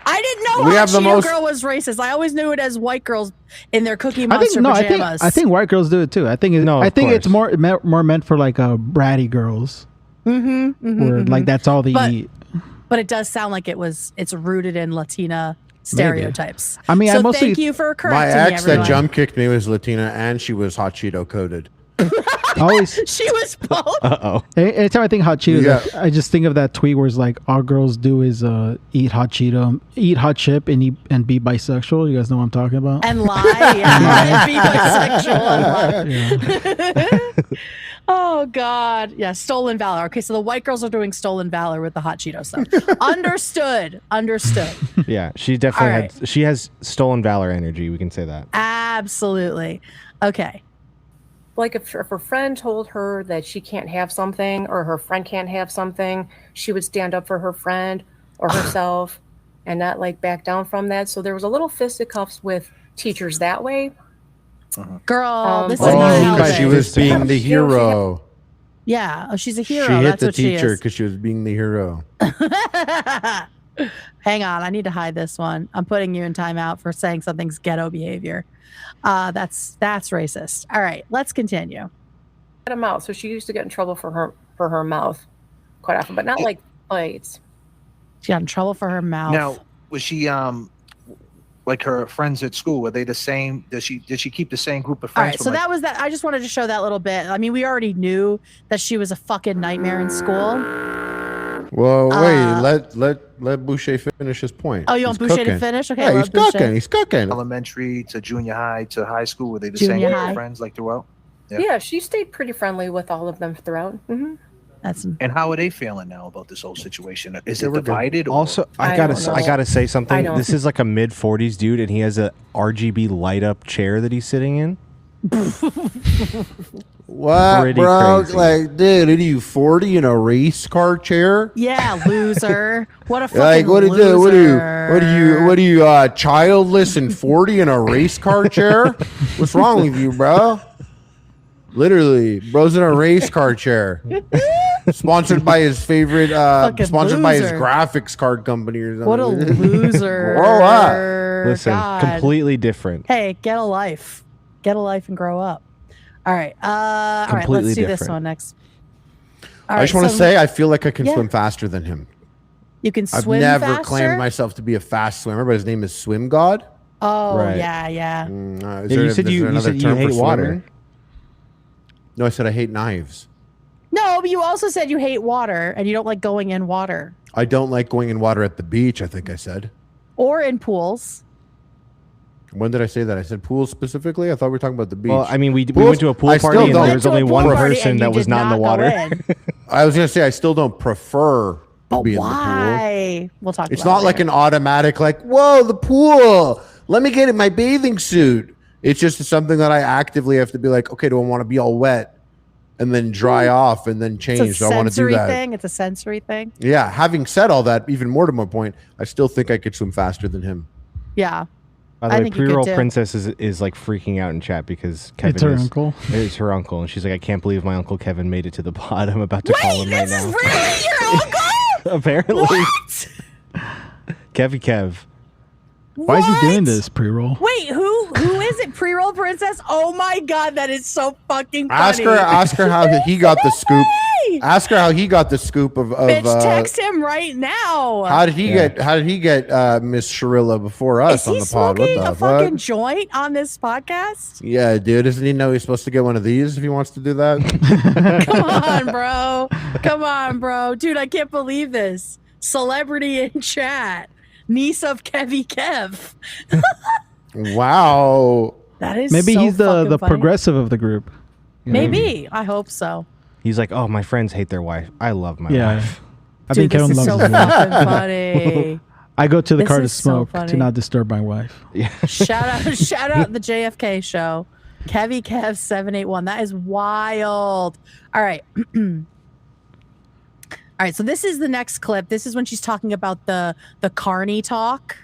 B: I didn't know
C: We
B: hot
C: have the
B: Cheeto
C: most-
B: girl was racist. I always knew it as white girls in their Cookie Monster pajamas.
D: I think white girls do it too. I think it's more meant for like bratty girls, where like that's all they eat.
B: But it does sound like it's rooted in Latina stereotypes.
D: I mean,
B: so
D: I mostly
B: thank you for
C: My
B: correcting me,
C: ex
B: everyone.
C: that jump kicked me was Latina, and she was hot Cheeto coated.
D: Always.
B: She was both.
A: Uh-oh.
D: Anytime I think hot Cheetos,
C: Yeah.
D: I just think of that tweet where it's like all girls do is eat hot Cheeto, eat hot chip, and be bisexual. You guys know what I'm talking about?
B: And lie, yeah, and be bisexual. And lie. Oh God, yeah, stolen valor. Okay, so the white girls are doing stolen valor with the hot Cheeto stuff. Understood.
A: Yeah, she definitely
B: All right.
A: she has stolen valor energy. We can say that.
B: Absolutely. Okay.
T: like if her friend told her that she can't have something or her friend can't have something, she would stand up for her friend or herself and not like back down from that. So there was a little fisticuffs with teachers that way.
B: Girl, this is
C: Oh,
B: not how
C: because
B: it
C: she
B: is.
C: was being the hero.
B: Yeah, oh, she's a hero.
C: She hit
B: That's
C: the
B: what she
C: teacher
B: is.
C: because she was being the hero.
B: Hang on, I need to hide this one. I'm putting you in timeout for saying something's ghetto behavior. That's racist. All right, let's continue.
T: Had a mouth, so she used to get in trouble for her mouth quite often, but not like fights.
B: She got in trouble for her mouth.
S: Now, was she like her friends at school? Were they the same? Did she keep the same group of
B: All
S: friends?
B: right, so that was that. I just wanted to show that little bit. I mean, we already knew that she was a fucking nightmare in school.
C: Well, wait, let Boucher finish his point.
B: Oh, you want
C: He's
B: Boucher to
C: cooking.
B: finish? Okay,
C: yeah,
B: I
C: he's
B: love Boucher.
C: cooking. He's cooking.
S: Elementary to junior high to high school, were they the
B: Junior
S: same group
B: high.
S: of friends like throughout?
T: Yeah, she stayed pretty friendly with all of them throughout. Mm-hmm.
S: And how are they feeling now about this whole situation? Is it divided?
A: Also, I gotta say something. This is like a mid-40s dude, and he has a RGB light-up chair that he's sitting in.
C: What,
A: Pretty
C: bro?
A: crazy.
C: Like, dude, are you 40 in a race car chair?
B: Yeah, loser. What a fucking
C: Like,
B: loser.
C: What are you, childless and 40 in a race car chair? What's wrong with you, bro? Literally, bro's in a race car chair. Sponsored by his favorite, by his graphics card company or something.
B: What a loser.
C: Grow up.
A: Listen, completely different.
B: Hey, get a life. Get a life and grow up. All right. All right, let's do this one next. All
C: I just
B: right,
C: want to say I feel like I can swim faster than him.
B: You can swim
C: I've never
B: faster?
C: claimed myself to be a fast swimmer, but his name is Swim God.
B: Oh,
A: Right.
B: yeah.
A: You said you hate water.
C: No, I said I hate knives.
B: No, but you also said you hate water and you don't like going in water.
C: I don't like going in water at the beach, I think I said.
B: Or in pools.
C: When did I say that? I said pools specifically? I thought we were talking about the beach.
A: Well, I mean, we went to a pool party and there was only one person that was not in the water.
C: I was going to say I still don't prefer to be in the pool.
B: Why? We'll talk
C: It's
B: about
C: not
B: it
C: like
B: later.
C: an automatic, like, whoa, the pool. Let me get in my bathing suit. It's just something that I actively have to be like, okay, do I want to be all wet and then dry off and then change?
B: It's a
C: Do I want to do
B: sensory
C: that?
B: thing. It's a sensory thing.
C: Yeah. Having said all that, even more to my point, I still think I could swim faster than him.
B: Yeah.
A: By the
B: I
A: way,
B: think you could
A: pre-roll
B: too.
A: princess is like freaking out in chat because Kevin
D: It's her
A: is,
D: uncle.
A: It's her uncle, and she's like, I can't believe my uncle Kevin made it to the pod. I'm about to call him right now.
B: This is really your uncle?
A: Apparently.
B: What?
A: Kevy Kev.
D: Why is he doing this pre-roll?
B: Wait, who is it? Pre-roll princess? Oh my god, that is so fucking funny.
C: Ask her how he got the scoop. Ask her how he got the scoop of
B: Bitch, text him right now.
C: how did he get Miss Shirilla before us
B: Is
C: on
B: he
C: the pod? What
B: smoking
C: the
B: a fucking
C: fuck?
B: joint on this podcast?
C: Yeah, dude, doesn't he know he's supposed to get one of these if he wants to do that?
B: Come on, bro. Dude, I can't believe this. Celebrity in chat. Niece of Kevy Kev.
C: Wow.
B: That is
D: Maybe
B: so
D: he's the
B: fucking funny.
D: progressive of the group. You know?
B: Maybe. I hope so.
A: He's like, oh, my friends hate their wife. I love my
D: Yeah.
A: wife.
D: I think
B: Dude,
D: Kevin
B: this is
D: loves
B: so
D: his wife.
B: fucking funny.
D: I go to the
B: This
D: car to
B: is so
D: smoke
B: funny.
D: to not disturb my wife.
A: Yeah.
B: Shout out the JFK show. Kevy Kev 781. That is wild. All right. All right, so this is the next clip. This is when she's talking about the carny talk.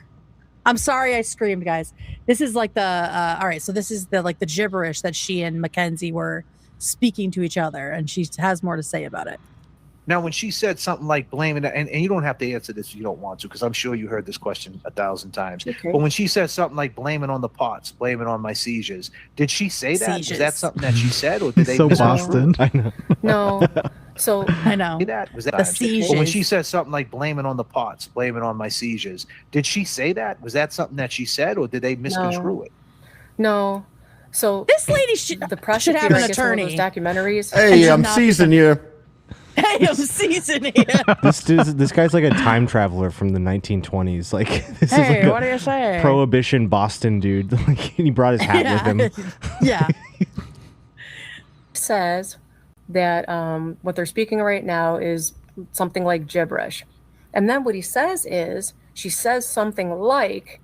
B: I'm sorry I screamed, guys. This is like the all right, so this is the like the gibberish that she and Mackenzie were speaking to each other, and she has more to say about it.
S: Now, when she said something like blaming, and you don't have to answer this if you don't want to, because I'm sure you heard this question 1,000 times.
T: Okay.
S: But when she said something like blaming on the pots, blaming on my seizures, did she say that?
B: Seizures.
S: Was that something that she said, or did they?
D: So
S: misconstrue
D: Boston.
S: it?
A: I know.
T: No. So
B: I know.
S: Say that? Was that
B: The
S: But when
B: seizures.
S: she said something like blaming on the pots, blaming on my seizures, did she say that? Was that something that she said, or did they misconstrue it?
T: No. So
B: This lady should
T: the prosecutor
B: have an
T: I guess, in one of
B: attorney.
T: those documentaries.
C: Hey,
B: should
C: I'm
B: not
C: seizing you.
B: Hey, I'm seasoning it.
A: This guy's like a time traveler from the 1920s. Like this
B: Hey,
A: is like
B: what do you say?
A: Prohibition Boston dude. Like he brought his hat with him.
B: Yeah.
T: Says that what they're speaking right now is something like gibberish. And then what he says is, she says something like,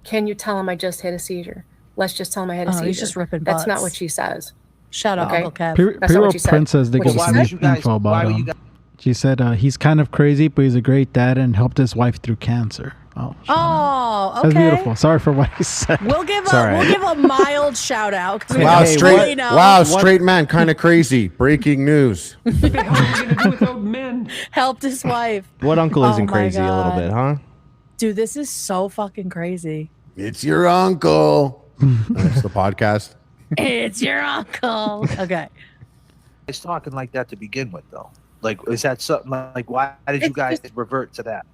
T: can you tell him I just had a seizure? Let's just tell him I had a seizure.
B: He's just ripping
T: That's not
B: butts.
T: what she says.
B: Shout out,
T: Okay.
B: Uncle Kev.
T: That's not what she said.
D: Princess did
T: What
D: give
T: she
D: us
T: said-
D: some info about him. She said he's kind of crazy, but he's a great dad and helped his wife through cancer. Oh,
B: Oh, okay.
D: that's beautiful. Sorry for what he said.
B: We'll give
D: It's all right.
B: we'll give a mild shout out. 'Cause we
C: Wow,
B: don't
C: straight.
B: really know.
C: Wow, straight man, kind of crazy. Breaking news.
B: Helped his wife.
A: What uncle isn't
B: Oh my
A: crazy a little
B: God.
A: bit, huh?
B: Dude, this is so fucking crazy.
C: It's your uncle. That's the podcast.
B: It's your uncle. Okay.
S: It's talking like that to begin with, though. Like, is that something like? Why did you
T: It's
S: guys
T: just-
S: revert to that?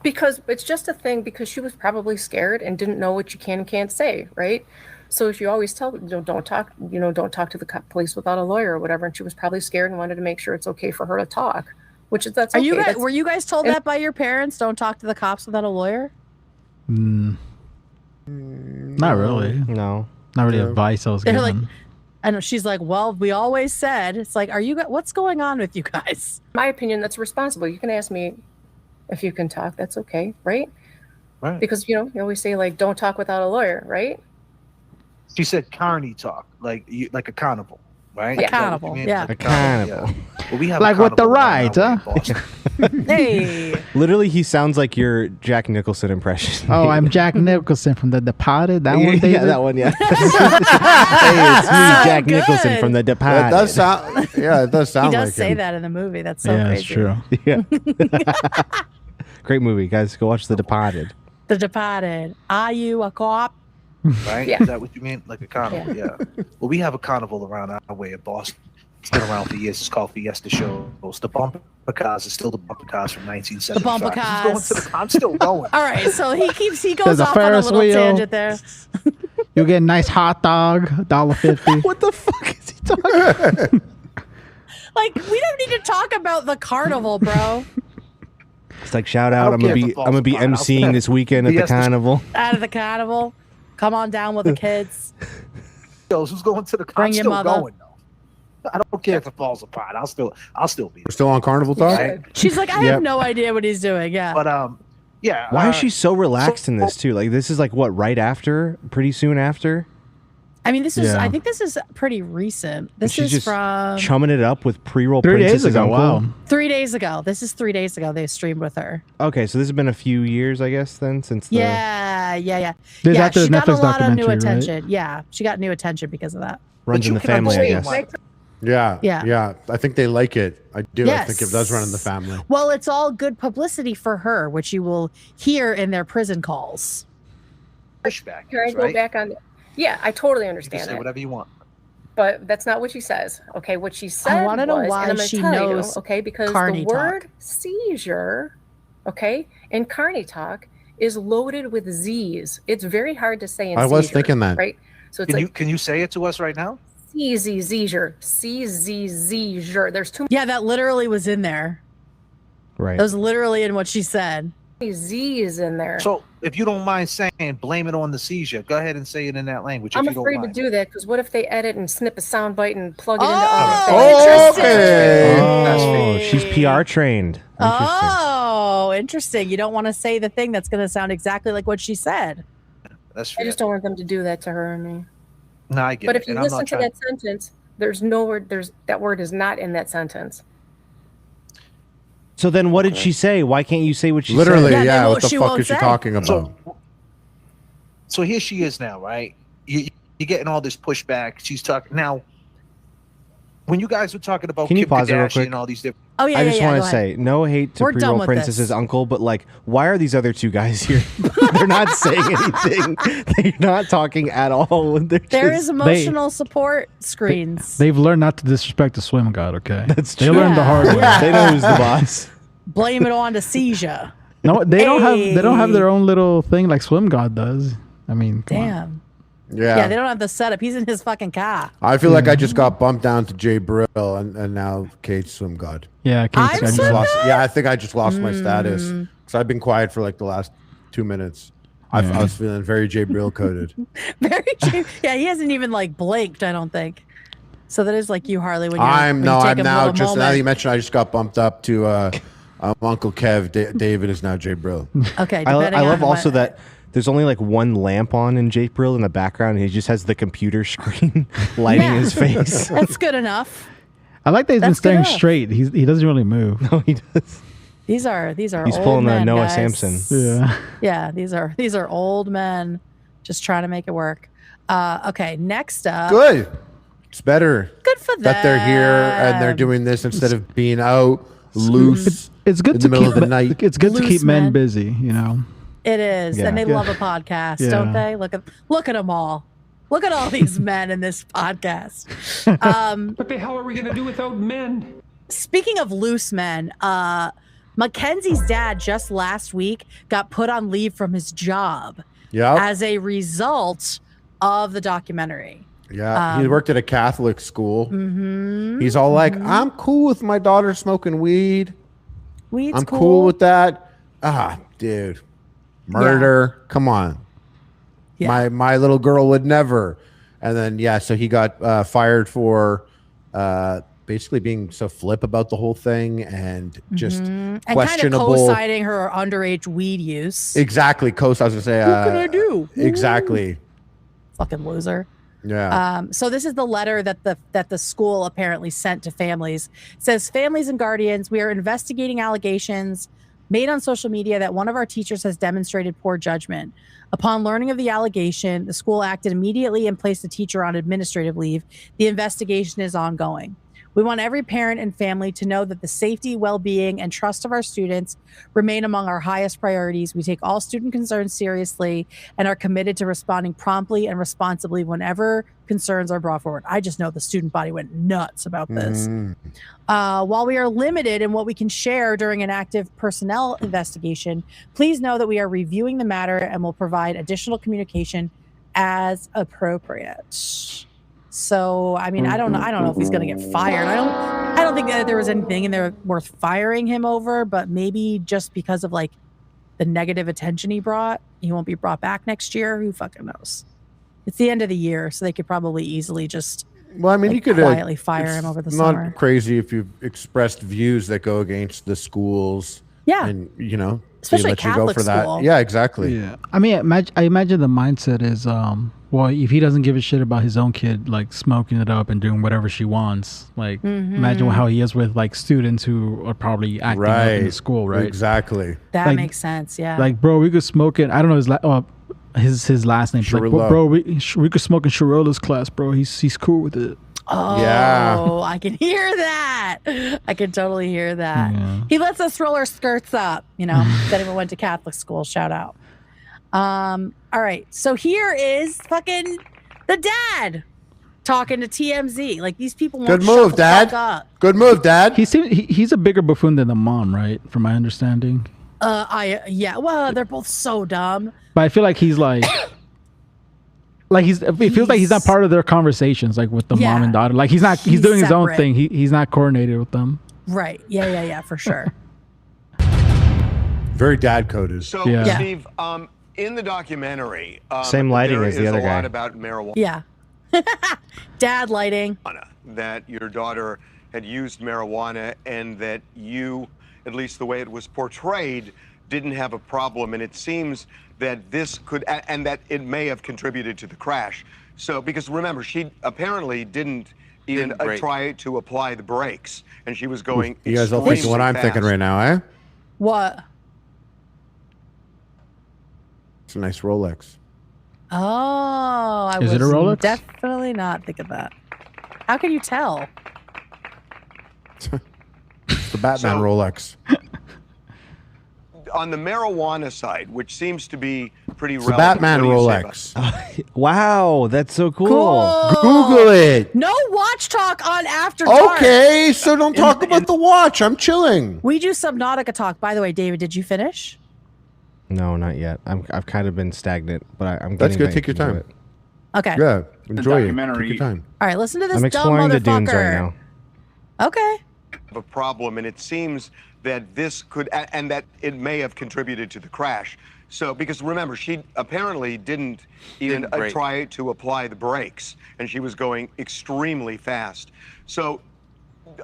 T: Because it's just a thing because she was probably scared and didn't know what you can and can't say, right? So if you always tell don't talk to the police without a lawyer or whatever, and she was probably scared and wanted to make sure it's okay for her to talk, which is that's
B: Are
T: okay.
B: you guys,
T: That's-
B: were you guys told that by your parents? Don't talk to the cops without a lawyer?
D: Not really.
A: No.
D: Not really advice I was
B: They're
D: given.
B: like, And she's like, well, we always said, it's like, what's going on with you guys?
T: My opinion, that's responsible. You can ask me if you can talk. That's okay, right?
S: Right.
T: Because, you always say, like, don't talk without a lawyer, right?
S: She said carny talk, like accountable, right?
B: Accountable, yeah.
A: Accountable.
S: Yeah. Well, we have
D: Like with the rides, huh?
B: Hey.
A: Literally, he sounds like your Jack Nicholson impression.
D: Oh, I'm Jack Nicholson from The Departed. That one, David?
A: Yeah, that one, yeah. Hey, it's me, Jack Nicholson from The Departed.
C: It does sound, it does sound
B: He
C: like
B: does say
C: him.
B: that in the movie. That's so
D: Yeah,
B: crazy.
D: it's true.
A: Yeah. Great movie, guys. Go watch The Departed.
B: The Departed. Are you a cop?
S: Right?
T: Yeah.
S: Is that what you mean? Like a carnival, yeah. Well, we have a carnival around our way in Boston. It's been around for years. It's called Fiesta Shows. The bumper cars is still the bumper cars from 1975.
B: The bumper cars.
S: I'm still going.
B: All right, so he goes
D: There's a
B: off on a
D: Ferris
B: little
D: wheel.
B: tangent there.
D: You'll get a nice hot dog, $1.50.
A: What the fuck is he talking about?
B: Like, we don't need to talk about the carnival, bro.
A: It's like, shout out. I'm gonna be emceeing this weekend at the carnival.
B: Out of the carnival. Come on down with the kids.
S: Who's going to the
B: Bring
S: I'm
B: your
S: still
B: mother.
S: going though. I don't care if it falls apart. I'll still be.
C: We're still on Carnival Talk?
B: She's like, I have no idea what he's doing. Yeah.
S: But yeah.
A: Why is she so relaxed in this too? Like, this is like what, right after? Pretty soon after?
B: I mean, this is.
A: Yeah.
B: I think this is pretty recent. This
A: She's
B: is
A: just
B: from
A: chumming it up with pre-roll
D: 3 days
A: Princess's
D: ago.
A: uncle.
D: Wow.
B: 3 days ago. This is 3 days ago. They streamed with her.
A: Okay, so this has been a few years, I guess, then since. The...
B: Yeah.
D: This is
B: Yeah,
D: after
B: she
D: the
B: got a
D: Netflix
B: lot of new
D: documentary, right?
B: attention. Yeah, she got new attention because of that.
A: Runs in the family, I guess.
C: Yeah. I think they like it. I do.
B: Yes.
C: I think it does run in the family.
B: Well, it's all good publicity for her, which you will hear in their prison calls.
S: Pushback.
T: Can I go back on? Yeah, I totally
S: You can
T: understand
S: say
T: it.
S: whatever you want.
T: But that's not what she says. Okay, what she said
B: wanna know
T: was,
B: why
T: and I'm gonna
B: she
T: tell
B: knows
T: you, okay, because
B: carny
T: the word seizure, okay, in carny talk is loaded with Z's. It's very hard to say in
C: I was
T: seizure,
C: thinking that.
T: right? So it's
S: Can you say it to us right now?
T: seizure. There's too
B: Yeah, that literally was in there.
A: Right.
B: That was literally in what she said.
T: many Z's in there.
S: So if you don't mind saying, blame it on the seizure. Go ahead and say it in that language.
T: I'm
S: if you
T: afraid
S: don't
T: to
S: mind.
T: do that because what if they edit and snip a soundbite and plug it into
B: Oh,
T: other things?
A: Oh, she's PR trained.
B: Oh, interesting. You don't want to say the thing that's going to sound exactly like what she said.
S: That's
T: I just don't want them to do that to her and me.
S: No, I get
T: But
S: it.
T: if you
S: And I'm
T: listen
S: not
T: to
S: trying-
T: that sentence, there's no word. That word is not in that sentence.
A: So then, what did she say? Why can't you say what she
C: Literally,
A: said?
C: yeah. What the fuck is she talking about?
S: So here she is now, right? You're getting all this pushback. She's talking now. When you guys were talking about
A: Can you
S: Kim
A: pause it real
S: Kardashian
A: quick?
S: and all these different,
A: I just want to say, no hate to
B: We're done
A: pre-roll
B: with
A: Princess's
B: this.
A: uncle, but like, why are these other two guys here? They're not saying anything. They're not talking at all. They're
B: There
A: just-
B: is emotional support screens.
D: They've learned not to disrespect the swim god, okay?
A: That's
D: They
A: true.
D: learned the hard way.
A: They know who's the boss.
B: Blame it on to seizure.
D: No, they don't have their own little thing like Swim God does. I mean, come on.
B: Damn.
C: Yeah.
B: Yeah, they don't have the setup. He's in his fucking car.
C: I feel like I just got bumped down to Jay Brill and now Kate's Swim God.
D: Yeah,
B: I'm
C: I just
B: Swim
C: lost,
B: God?
C: yeah, I think I just lost my status because I've been quiet for like the last 2 minutes. I was feeling very Jay Brill coded.
B: Very true. Yeah, he hasn't even like blinked, I don't think. So that is like you, Harley, when you're
C: I'm
B: when you take
C: I'm
B: a
C: now
B: little
C: just now
B: moment.
C: that you mentioned I just got bumped up to Uncle Kev. David is now Jay Brill.
B: Okay,
A: I
B: depending
A: love
B: on
A: also
B: what-
A: that there's only like one lamp on in Jake Brill in the background, and he just has the computer screen lighting
B: Yeah.
A: his face.
B: That's good enough.
D: I like that he's been
B: That's good
D: staying
B: enough.
D: straight. He doesn't really move.
A: No, he does.
B: These are
A: He's
B: old
A: pulling
B: men,
A: a Noah
B: guys.
A: Samson.
D: Yeah.
B: Yeah, these are old men just trying to make it work. Okay, next up.
C: Good. It's better.
B: Good for
C: that they're here and they're
B: them.
C: doing this instead of being out loose.
D: It's good
C: in
D: to
C: the middle
D: keep
C: of the night.
D: It's good to
B: Loose
D: keep men
B: men.
D: busy, you know.
B: It is,
D: Yeah.
B: and they
D: Yeah.
B: love a podcast,
D: Yeah.
B: don't they? Look at them all. Look at all these men in this podcast.
U: What the hell are we gonna do without men?
B: Speaking of loose men, Mackenzie's dad just last week got put on leave from his job
C: Yep.
B: as a result of the documentary.
C: Yeah, he worked at a Catholic school.
B: Mm-hmm.
C: He's all like, "I'm cool with my daughter smoking weed.
B: Weed's
C: I'm cool with that." Ah, dude, murder. Come on. My little girl would never. And then, so he got fired for basically being so flip about the whole thing and just questionable.
B: And kind of co-signing her underage weed use.
C: Exactly. I was going to say.
B: What can I do?
C: Exactly.
B: Fucking loser.
C: Yeah.
B: So this is the letter that the school apparently sent to families. It says, families and guardians, we are investigating allegations made on social media that one of our teachers has demonstrated poor judgment. Upon learning of the allegation, the school acted immediately and placed the teacher on administrative leave. The investigation is ongoing. We want every parent and family to know that the safety, well-being, and trust of our students remain among our highest priorities. We take all student concerns seriously and are committed to responding promptly and responsibly whenever concerns are brought forward. I just know the student body went nuts about this. While we are limited in what we can share during an active personnel investigation, please know that we are reviewing the matter and will provide additional communication as appropriate. So, I mean, I don't know if he's going to get fired. I don't think that there was anything in there worth firing him over, but maybe just because of like the negative attention he brought, he won't be brought back next year. Who fucking knows? It's the end of the year, so they could probably easily just
C: you could
B: quietly fire him over the summer.
C: Not crazy if you've expressed views that go against the schools.
B: Yeah.
C: And,
B: especially
C: let
B: Catholic
C: you go for
B: school.
C: that. Yeah, exactly.
D: Yeah. I mean, I imagine the mindset is, well, if he doesn't give a shit about his own kid, like smoking it up and doing whatever she wants, like imagine how he is with like students who are probably acting up in the school, right?
C: Exactly.
B: That makes sense. Yeah.
D: Like, bro, we could smoke it. I don't know his last name. Like, bro, we could smoke in Shirilla's class, bro. He's cool with it.
B: Oh, yeah. I can hear that. I can totally hear that. Yeah. He lets us roll our skirts up, if anyone went to Catholic school, shout out. All right. So here is fucking the dad talking to TMZ. Like, these people won't
C: Good move, Dad. Good move, Dad.
D: He's a bigger buffoon than the mom, right? From my understanding.
B: Well, they're both so dumb.
D: But I feel like he's like it feels like he's not part of their conversations, like with the mom and daughter. Like he's doing his own thing. He's not coordinated with them.
B: Right. Yeah, for sure.
C: Very dad coded.
F: So, Steve, in the documentary,
A: same lighting as the other guy.
F: There is a lot about marijuana.
B: Yeah. Dad lighting.
F: That your daughter had used marijuana and that you, at least the way it was portrayed, didn't have a problem. And it seems that this could, and that it may have contributed to the crash. So, because remember, she apparently didn't even try to apply the brakes, and she was going.
C: You guys all thinking what I'm thinking right now, eh?
B: What?
C: It's a nice Rolex.
B: Oh, I
D: Is it a Rolex?
B: Definitely not think of that. How can you tell?
C: It's the Batman Rolex.
F: On the marijuana side, which seems to be pretty
C: relevant.
F: The
C: Batman Rolex.
A: Wow, that's so cool.
C: Google it.
B: No watch talk on After Dark.
C: Okay, so don't talk about the watch. I'm chilling.
B: We do Subnautica talk. By the way, David, did you finish?
A: No, not yet. I've kind of been stagnant, but I'm getting.
C: That's good. Take your time.
B: Okay.
C: Yeah, enjoy it. Take your time.
B: All right, listen to this
A: I'm
B: dumb
A: exploring
B: motherfucker.
A: the dunes right now.
B: Okay.
F: A problem, and it seems that this could, and that it may have contributed to the crash. So, because remember, she apparently didn't even try to apply the brakes, and she was going extremely fast. So,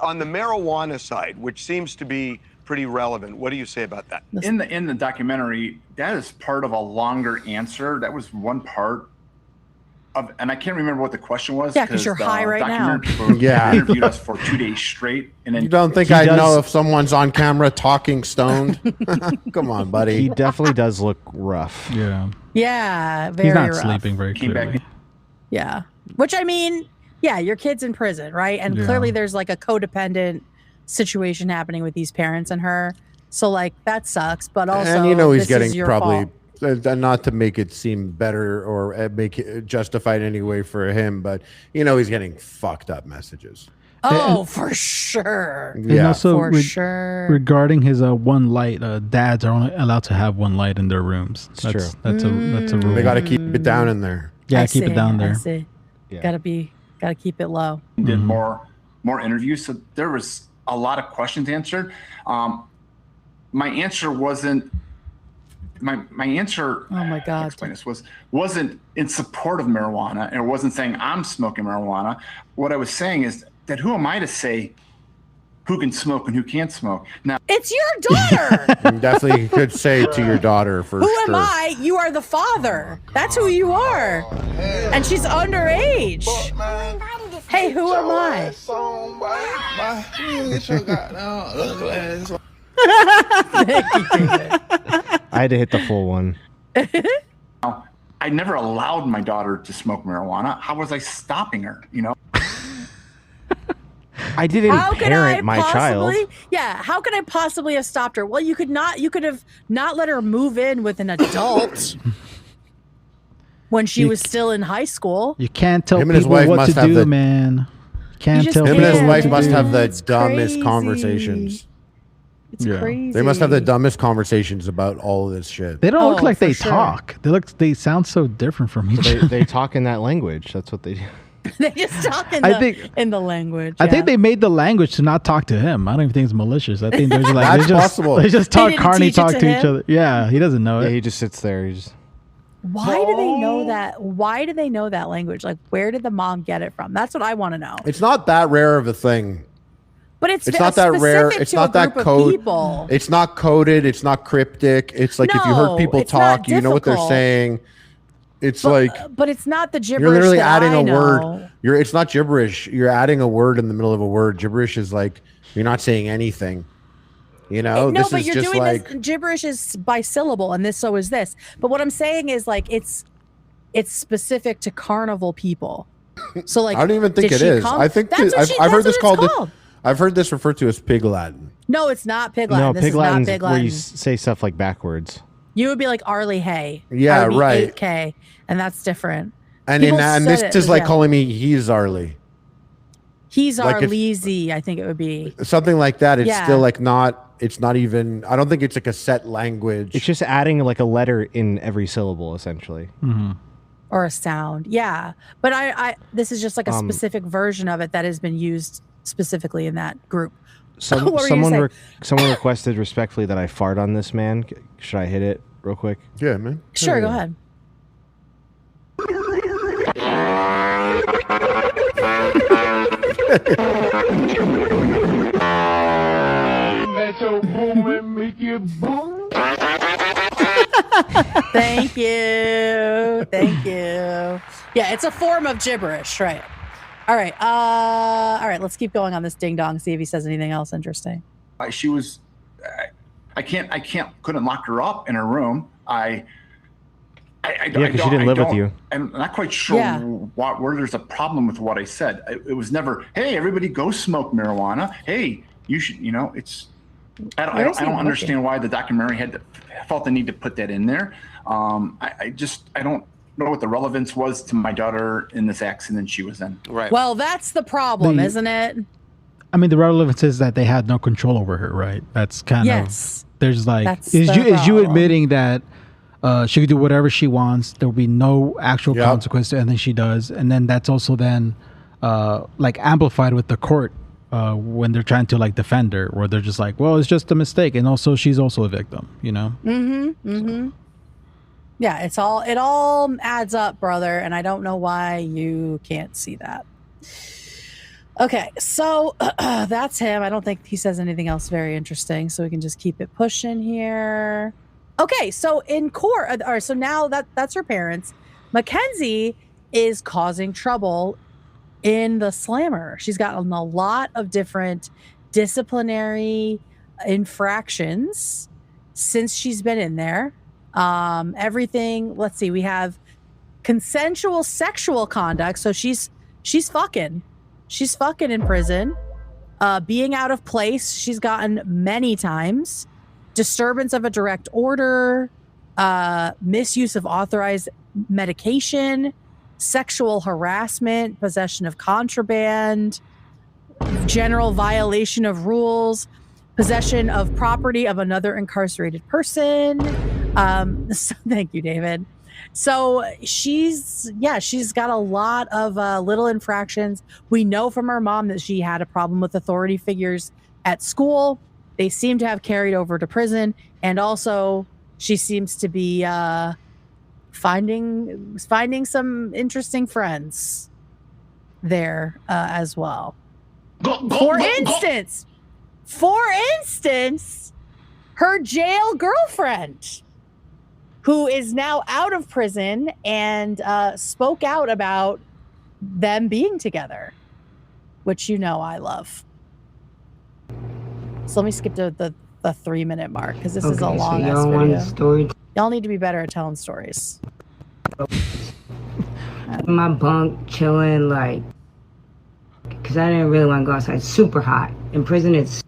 F: on the marijuana side, which seems to be pretty relevant, what do you say about that?
V: In the documentary, that is part of a longer answer. That was one part of, and I can't remember what the question was.
B: Yeah, because you're high right now.
C: Yeah.
V: Interviewed us for 2 days straight, and then
C: you don't think I know if someone's on camera talking stoned? Come on, buddy.
A: He definitely does look rough.
D: Yeah.
B: Yeah, very
D: He's not
B: rough.
D: sleeping very clearly.
B: Yeah. Which, I mean, yeah, your kid's in prison, right? And clearly there's like a codependent situation happening with these parents and her. So, like, that sucks. But also,
C: and he's getting probably
B: fault.
C: Not to make it seem better or make it justified anyway for him, but he's getting fucked up messages.
B: Oh, for sure.
D: And also,
B: for sure.
D: Regarding his one light, dads are only allowed to have one light in their rooms. That's true. That's a rule.
C: They got to keep it down in there.
D: Yeah, keep it down there.
B: I see. Yeah. Gotta keep it low.
V: Did more interviews, so there was a lot of questions answered. My answer wasn't my answer.
B: Oh my God!
V: Explain this wasn't in support of marijuana, and it wasn't saying I'm smoking marijuana. What I was saying is that who am I to say who can smoke and who can't smoke? Now
B: it's your daughter.
C: You definitely could say to your daughter for
B: who
C: sure.
B: Am I? You are the father. That's who you are, and she's underage. Hey, who am I?
A: I had to hit the full one.
V: I never allowed my daughter to smoke marijuana. How was I stopping her? You know,
A: I didn't parent my child.
B: Yeah, how could I possibly have stopped her? Well, you could have not let her move in with an adult when she was still in high school.
D: You can't tell people what to do, man. Can't tell
C: him
D: people.
C: And his wife must have the dumbest conversations.
B: It's crazy.
C: They must have the dumbest conversations about all of this shit.
D: They don't look like they talk. They sound so different from each other.
A: They talk in that language. That's what they do.
B: They just talk in the language.
D: I think they made the language to not talk to him. I don't even think it's malicious. I think they're just like
C: That's possible.
D: They just talk. Carney talk to each other. Yeah, he doesn't know it.
A: Yeah, he just sits there.
B: Why do they know that? Why do they know that language? Like, where did the mom get it from? That's what I want to know.
C: It's not that rare of a thing.
B: But it's
C: not that rare. It's not that code.
B: People.
C: It's not coded. It's not cryptic. It's like if you heard people talk, you know what they're saying. It's
B: but it's not the gibberish.
C: You're literally
B: that
C: adding
B: I
C: a
B: know.
C: word. It's not gibberish. You're adding a word in the middle of a word. Gibberish is like you're not saying anything. You know,
B: no,
C: this
B: but
C: is
B: you're
C: just
B: doing
C: like
B: this. Gibberish is by syllable, and this so is this. But what I'm saying is like it's specific to carnival people. So like
C: I don't even think it is. I think I've heard this called. I've heard this referred to as pig Latin.
B: No, it's not pig Latin.
A: No,
B: this
A: pig
B: is not
A: Latin's
B: pig Latin.
A: where you say stuff like backwards.
B: You would be like Arlie Hay.
C: Yeah, right.
B: 8K, and that's different.
C: And this is like calling me he's Arlie.
B: He's
C: like
B: Arleezy, I think it would be.
C: Something like that. It's still like not. It's not even. I don't think it's like a set language.
A: It's just adding like a letter in every syllable, essentially.
D: Mm-hmm.
B: Or a sound, yeah. But I this is just like a specific version of it that has been used specifically in that group.
A: Someone requested respectfully that I fart on this man. Should I hit it real quick?
C: Yeah, man.
B: Sure, go ahead. Thank you. Yeah, it's a form of gibberish, right? All right. Let's keep going on this ding dong. See if he says anything else interesting.
V: She was. I couldn't lock her up in her room.
A: Because she didn't live with you.
V: I'm not quite sure where there's a problem with what I said. It was never, hey, everybody go smoke marijuana. Hey, you should, it's, I don't understand why the documentary felt the need to put that in there. I don't know what the relevance was to my daughter in this accident she was in.
B: Right. Well, that's the problem, isn't it?
D: I mean, the relevance is that they had no control over her, right? That's kind of, there's like, is you admitting that she could do whatever she wants. There will be no actual consequence to anything she does. And then that's also then like amplified with the court when they're trying to like defend her, where they're just like, well, it's just a mistake. And also she's also a victim,
B: Yeah, it all adds up, brother. And I don't know why you can't see that. Okay, so that's him. I don't think he says anything else very interesting, so we can just keep it pushing here. Okay, so in court, all right, so now that's her parents. Mackenzie is causing trouble in the slammer. She's gotten a lot of different disciplinary infractions since she's been in there. Everything, let's see, we have consensual sexual conduct. So she's fucking in prison. Being out of place, she's gotten many times. Disturbance of a direct order, misuse of authorized medication, sexual harassment, possession of contraband, general violation of rules, possession of property of another incarcerated person. So thank you, David. So she's got a lot of little infractions. We know from her mom that she had a problem with authority figures at school. They seem to have carried over to prison. And also she seems to be finding some interesting friends there as well. For instance, her jail girlfriend, who is now out of prison and spoke out about them being together, which I love. So let me skip to the 3-minute mark because this is a long ass video. Y'all need to be better at telling stories.
G: In my bunk, chilling, like, because I didn't really want to go outside. It's super hot. In prison, it's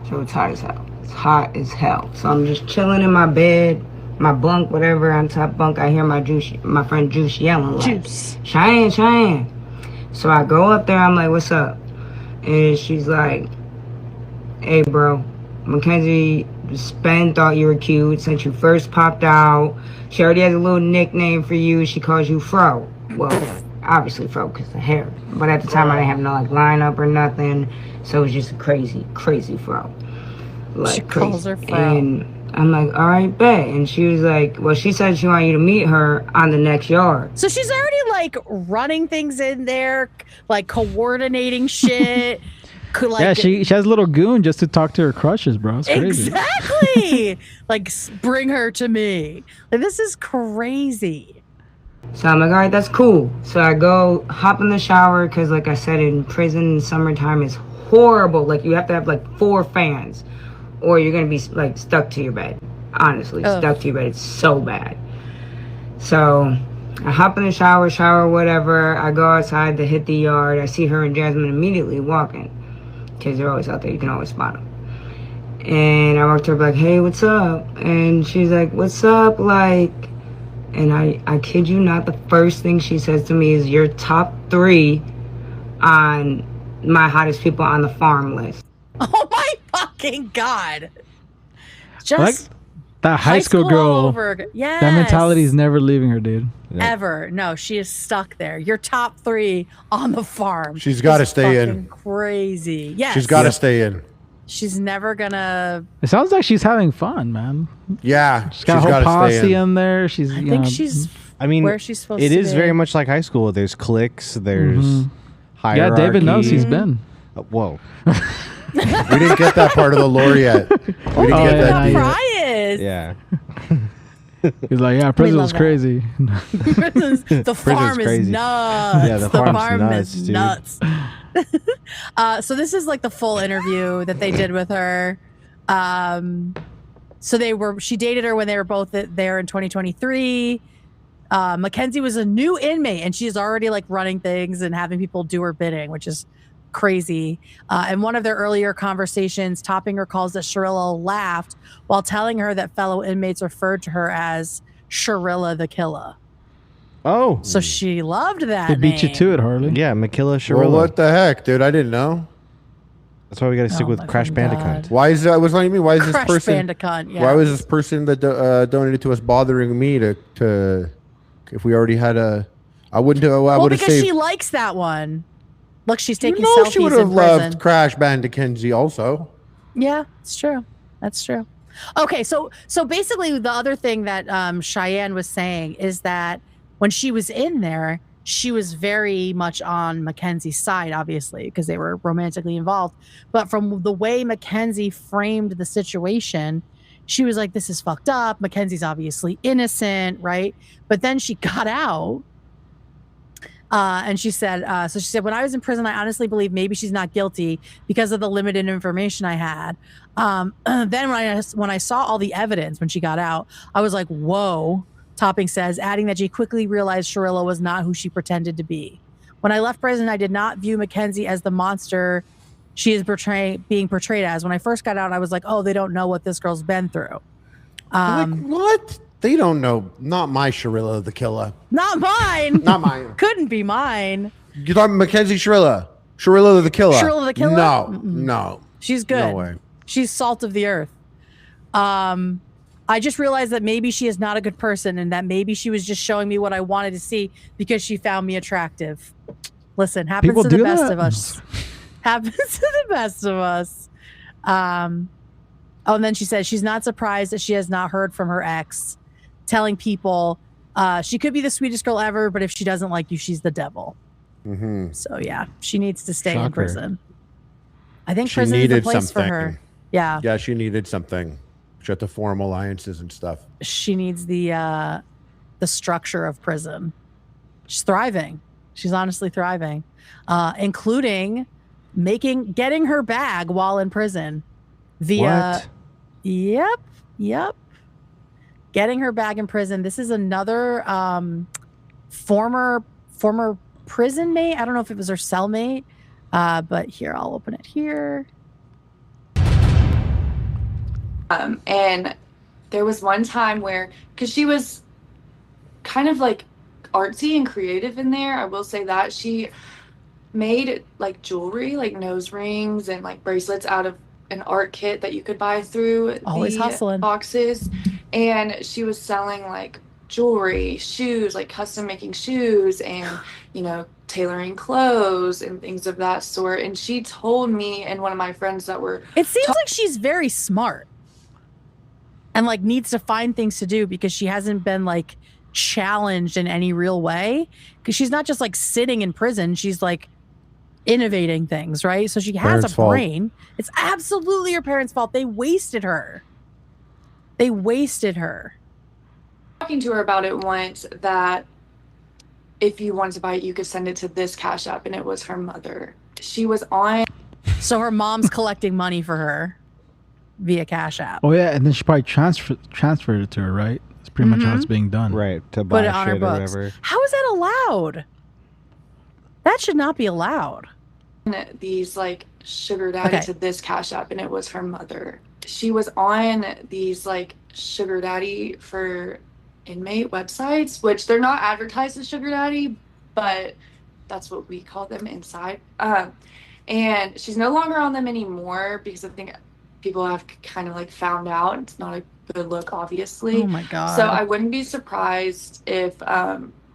G: hot as hell. It's hot as hell. So I'm just chilling in my bed, my bunk, whatever, on top bunk. I hear my friend Juice yelling, like, Cheyenne. So I go up there. I'm like, what's up? And she's like, hey, bro, Mackenzie Spen thought you were cute since you first popped out. She already has a little nickname for you. She calls you Fro. Well, obviously Fro because the hair. But at the time, I didn't have no like lineup or nothing. So it was just a crazy Fro. Like,
B: she calls her Fro.
G: And I'm like, all right, bet. And she was like, well, she said she wanted you to meet her on the next yard.
B: So she's already like running things in there, like coordinating shit.
D: Yeah, she has a little goon just to talk to her crushes, bro. It's crazy.
B: Exactly. Like, bring her to me. Like, this is crazy.
G: So I'm like, all right, that's cool. So I go hop in the shower because, like I said, in prison in summertime is horrible. Like, you have to have like 4 fans or you're going to be like stuck to your bed. Honestly, stuck to your bed. It's so bad. So I hop in the shower, whatever. I go outside to hit the yard. I see her and Jasmine immediately walking. Because they're always out there. You can always spot them. And I walked to her like, hey, what's up? And she's like, what's up? Like, and I kid you not, the first thing she says to me is, you're top 3 on my hottest people on the farm list.
B: Oh my fucking God. Just
D: like that high school girl.
B: Yes.
D: That mentality is never leaving her, dude.
B: Ever. No, she is stuck there. You're top 3 on the farm.
C: She's got to stay in.
B: Crazy. Yes.
C: She's got to stay in.
B: She's never gonna.
D: It sounds like she's having fun, man.
C: Yeah.
D: She's got a whole posse in there. She's.
B: I think she's.
A: I mean,
B: where she's supposed to
A: be. It is
B: be.
A: very much like high school. There's cliques. There's hierarchy.
D: Yeah, David knows he's been.
A: Whoa.
C: We didn't get that part of the lore yet. We didn't get that.
B: Prius.
A: Yeah.
D: He's like, yeah, prison's crazy.
B: The farm is nuts.
A: Yeah, the
B: farm
A: nuts,
B: is
A: dude.
B: nuts. So this is like the full interview that they did with her. So she dated her when they were both there in 2023. Mackenzie was a new inmate and she's already like running things and having people do her bidding, which is crazy. In one of their earlier conversations, Topping recalls that Shirilla laughed while telling her that fellow inmates referred to her as Shirilla the Killer.
A: Oh.
B: So she loved that
D: They beat you
B: name.
D: to it, Harley.
A: Yeah, Makilla Shirilla.
C: Well, what the heck, dude? I didn't know.
A: That's why we got to stick with Crash Bandicoot.
C: Why is that? What's you mean? Why is this
B: Crash
C: person?
B: Bandicoot, yeah.
C: Why was this person that donated to us bothering me to if we already had a? I wouldn't do. I would have
B: because
C: saved.
B: she likes that one. Look, she's taking
C: No,
B: selfies
C: she would have
B: in
C: loved
B: prison.
C: Crash Bandicoot also.
B: Yeah, it's true. That's true. Okay, so basically the other thing that Cheyenne was saying is that when she was in there, she was very much on Mackenzie's side, obviously, because they were romantically involved. But from the way Mackenzie framed the situation, she was like, this is fucked up. Mackenzie's obviously innocent, right? But then she got out. And she said, when I was in prison, I honestly believe maybe she's not guilty because of the limited information I had. Then when I saw all the evidence when she got out, I was like, whoa, Topping says, adding that she quickly realized Shirilla was not who she pretended to be. When I left prison, I did not view Mackenzie as the monster she is being portrayed as. When I first got out, I was like, oh, they don't know what this girl's been through.
C: Like, what? They don't know. Not my Shirilla the Killer.
B: Not mine.
C: Not mine.
B: Couldn't be mine.
C: You talking Mackenzie Shirilla? Shirilla the Killer?
B: Shirilla the Killer?
C: No,
B: Mm-mm.
C: no.
B: She's good.
C: No way.
B: She's salt of the earth. I just realized that maybe she is not a good person and that maybe she was just showing me what I wanted to see because she found me attractive. Listen, happens
D: People
B: to the
D: do
B: best
D: that?
B: of us. Happens to the best of us. Oh, and then she says she's not surprised that she has not heard from her ex, telling people she could be the sweetest girl ever, but if she doesn't like you, she's the devil.
C: Mm-hmm.
B: So yeah, she needs to stay in
A: Shocker.
B: prison. I think
C: She
B: prison is the
C: needed
B: place
C: something.
B: for her. Yeah.
C: Yeah, she needed something. She had to form alliances and stuff.
B: She needs the structure of prison. She's thriving. She's honestly thriving, including getting her bag while in prison via.
A: What?
B: Yep. Getting her bag in prison. This is another former prison mate. I don't know if it was her cellmate, but here, I'll open it here.
H: And there was one time where, because she was kind of like artsy and creative in there, I will say that she made like jewelry, like nose rings and like bracelets out of an art kit that you could buy through
B: Always
H: the
B: hustling.
H: boxes. And she was selling like jewelry, shoes, like custom making shoes and, you know, tailoring clothes and things of that sort. And she told me and one of my friends that were...
B: It seems like she's very smart and like needs to find things to do because she hasn't been like challenged in any real way. Because she's not just like sitting in prison. She's like innovating things, right? So she has
C: Parents'
B: a
C: fault.
B: brain. It's absolutely her parents' fault. They wasted her.
H: Talking to her about it once that if you wanted to buy it, you could send it to this Cash App, and it was her mother. She was on.
B: So her mom's collecting money for her via Cash App.
D: Oh yeah, and then she probably transferred it to her, right? That's pretty much how it's being done.
A: Right, to buy
B: Put it on her
A: shit or
B: books.
A: whatever.
B: How is that allowed? That should not be allowed.
H: These like sugar daddy to this Cash App, and it was her mother. She was on these like sugar daddy for inmate websites, which they're not advertised as sugar daddy, but that's what we call them inside. And she's no longer on them anymore because I think people have kind of like found out it's not a good look, obviously.
B: Oh my God.
H: So I wouldn't be surprised if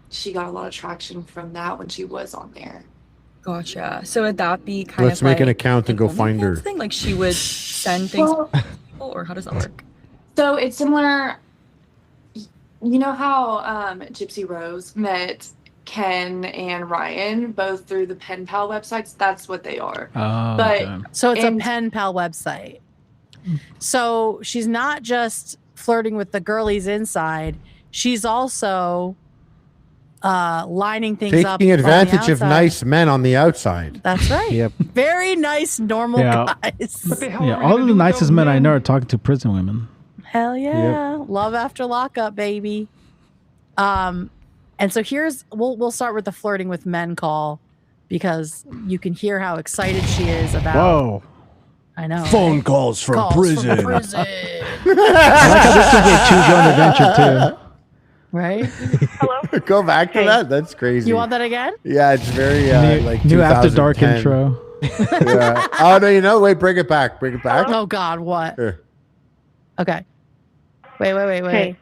H: she got a lot of traction from that when she was on there.
K: Gotcha. So would that be kind
C: Let's
K: of
C: make
K: like
C: an account and go find her.
K: thing? Like she would send things, or how does that work?
H: So it's similar. You know how Gypsy Rose met Ken and Ryan both through the Pen Pal websites? That's what they are.
D: Oh,
H: but
D: okay.
B: So it's a Pen Pal website. So she's not just flirting with the girlies inside. She's also lining things up.
C: Taking
B: on the
C: advantage of
B: outside.
C: nice men on the outside.
B: That's right.
A: Yep.
B: Very nice, normal guys.
D: Yeah, all of the nicest men I know are talking to prison women.
B: Hell yeah. Love after lockup, baby. And so we'll start with the flirting with men call because you can hear how excited she is about.
D: Whoa.
B: I know.
A: Phone
B: right?
A: calls from
B: Calls
A: prison.
B: From prison.
D: I like how this is a choose your own adventure too.
B: Right?
C: Go back to that. That's crazy.
B: You want that again?
C: Yeah, it's very like
D: New After Dark
C: 2010.
D: intro.
C: Yeah. Oh no, you know, wait, bring it back. Bring it back.
B: Oh God, what?
C: Here.
B: Okay. Wait.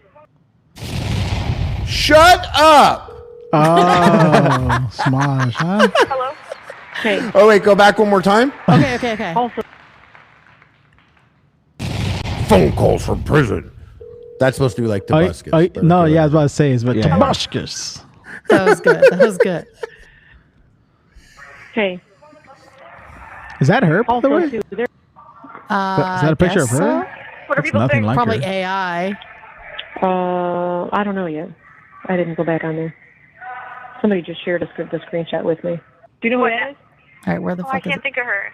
C: Shut up.
D: Oh, smash, huh?
E: Hello?
B: Okay.
C: Oh wait, go back one more time.
B: Okay.
E: Also,
C: Phone calls from prison. That's supposed to be like Tobuscus.
D: No, yeah, I was about to say it's but
A: Yeah.
D: Tobuscus.
B: That was good.
E: hey.
D: Is that her, by the
E: Also,
D: way?
E: too, there.
D: Is that a picture of
B: guess
D: her?
B: so.
E: What are
D: That's
E: people
D: nothing
E: saying?
D: like
B: Probably
D: her.
B: AI.
E: I don't know yet. I didn't go back on there. Somebody just shared the screenshot with me. Do you know who that is?
B: All right, where the
W: I
B: fuck is
W: can't
B: it?
W: think of her.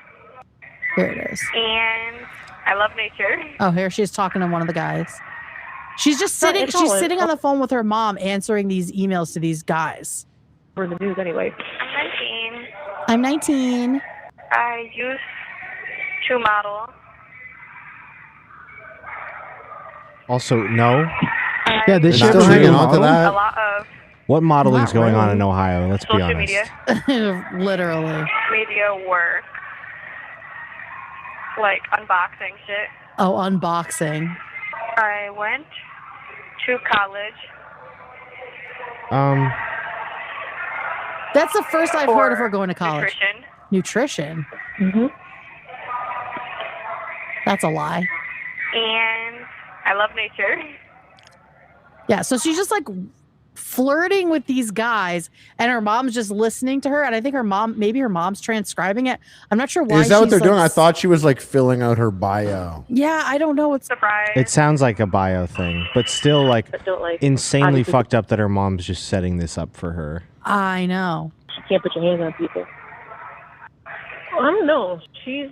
B: Here it is.
W: And I love nature.
B: Oh, here she's talking to one of the guys. She's just
E: No,
B: sitting.
E: it's
B: She's
E: all-
B: sitting on the phone with her mom, answering these emails to these guys.
E: For the news anyway.
W: I'm 19.
B: I'm 19.
W: I used to model.
A: Also, no.
D: Yeah, they
A: They're
D: should
A: not hanging on to
W: A
A: that.
W: lot of
A: What modeling's
B: Not
A: going on
B: really.
A: in Ohio? Let's be
W: social
A: honest.
W: media
B: Literally.
W: work. Like unboxing shit.
B: Oh, unboxing.
W: I went to college.
B: That's the first I've heard of her going to college.
W: Nutrition.
B: Nutrition. That's a lie.
W: And I love nature.
B: Yeah, so she's just like flirting with these guys, and her mom's just listening to her. And I think maybe her mom's transcribing it. I'm not sure why.
C: Is that what they're doing? I thought she was like filling out her bio.
B: Yeah, I don't know. It's
W: surprise.
A: It sounds like a bio thing, but still like insanely fucked up that her mom's just setting this up for her.
B: I know.
E: You can't put your hands on people. I don't know. She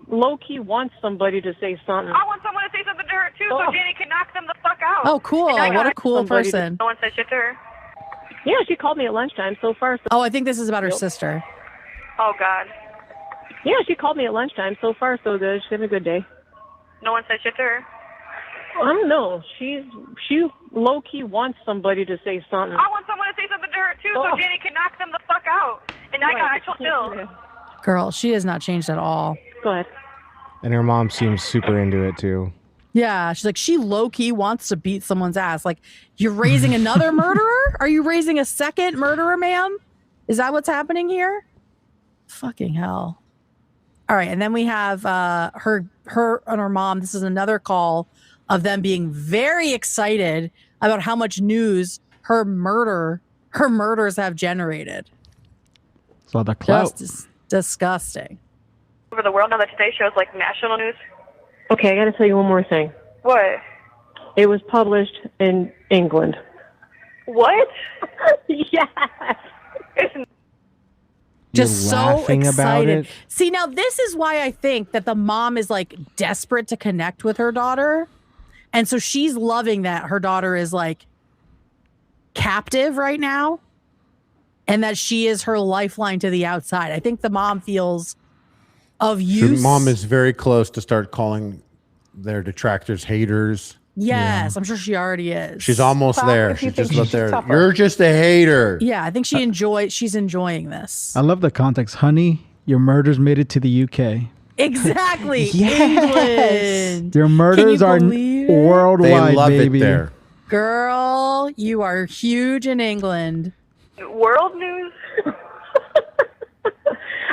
E: low-key wants somebody to say something.
W: I want someone to say something to her, too, so Jenny can knock them the fuck out.
B: Oh, cool. What a cool person.
W: No one said shit to her.
E: Yeah, she called me at lunchtime so far.
B: Oh, I think this is about her sister.
W: Oh, God.
E: Yeah, she called me at lunchtime so far so good. She's having a good day.
W: No one said shit to her.
E: I don't know. She low-key wants somebody to say something.
W: I want someone to say something to her, too, so Jenny can knock them the fuck out. And I told Jill.
B: Girl, she has not changed at all.
E: Go ahead.
A: And her mom seems super into it too.
B: Yeah, she's like, she low-key wants to beat someone's ass. Like, you're raising another murderer? Are you raising a second murderer, ma'am? Is that what's happening here? Fucking hell. All right, and then we have her and her mom. This is another call of them being very excited about how much news her murders have generated.
D: So the clout.
B: Just disgusting.
W: Over the world now that Today shows like national news.
E: Okay, I got to tell you one more thing.
W: What?
E: It was published in England.
W: What?
E: Yes.
B: Just so excited.
A: About it?
B: See, now this is why I think that the mom is like desperate to connect with her daughter. And so she's loving that her daughter is like captive right now. And that she is her lifeline to the outside. I think the mom feels of use.
C: The mom is very close to start calling their detractors haters.
B: Yes, I'm sure she already is.
C: She's almost there. She's just up there. You're just a hater.
B: Yeah, I think she's enjoying this.
D: I love the context. Honey, your murders made it to the UK.
B: Exactly.
D: Yes.
B: England.
D: Your murders are worldwide,
C: they love
D: baby.
C: it there.
B: Girl, you are huge in England.
W: World news?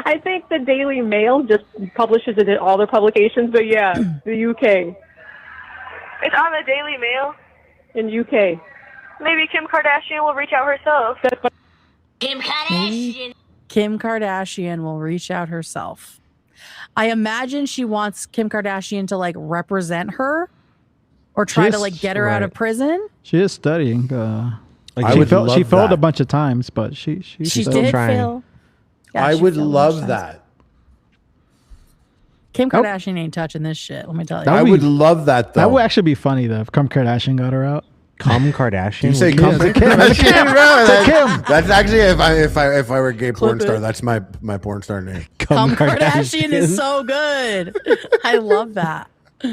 E: I think the Daily Mail just publishes it in all their publications, but yeah, the UK.
W: It's on the Daily Mail?
E: In UK.
W: Maybe Kim Kardashian will reach out herself.
B: Kim Kardashian will reach out herself. I imagine she wants Kim Kardashian to like represent her or try to like get her out of prison.
D: She is studying.
C: Like
D: she failed a bunch of times, but she's still
B: did
D: trying.
B: fail. Yeah,
C: I
B: she
C: would
B: failed
C: love that.
B: Kim Kardashian ain't touching this shit. Let me tell you.
C: I would love that though.
D: That would actually be funny though if Kim Kardashian got her out.
A: Kim Kardashian?
C: You say Kim? That's actually if I were a gay porn star, that's my porn star name.
B: Kim Kardashian is so good. I love that. All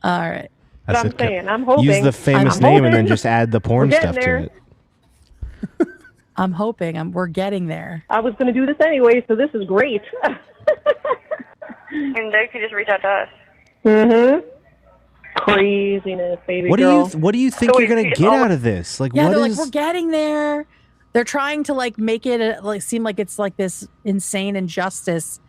B: right.
E: But I'm saying, I'm hoping.
A: Use the famous name and then just add the porn stuff to it.
B: I'm hoping we're getting there.
E: I was going to do this anyway, so this is great.
W: And they could just reach out to us.
E: Mm-hmm. Craziness, baby girl.
A: What do you think you're gonna get out of this? Like,
B: yeah,
A: what
B: they're
A: is?
B: like, we're getting there. They're trying to like make it like seem like it's like this insane injustice,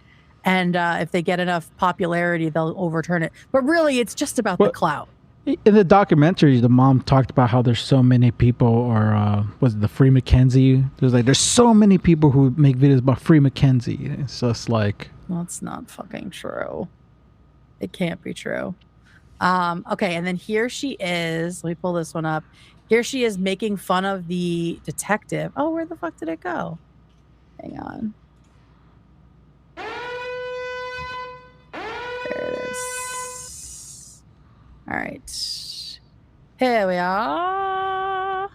B: and if they get enough popularity, they'll overturn it. But really, it's just about the clout.
D: In the documentary, the mom talked about how there's so many people, or was it the Free Mackenzie? There's so many people who make videos about Free Mackenzie. It's just like,
B: well, it's not fucking true. It can't be true. Okay, and then here she is. Let me pull this one up. Here she is making fun of the detective. Oh, where the fuck did it go? Hang on. There it is. All right. Here we are.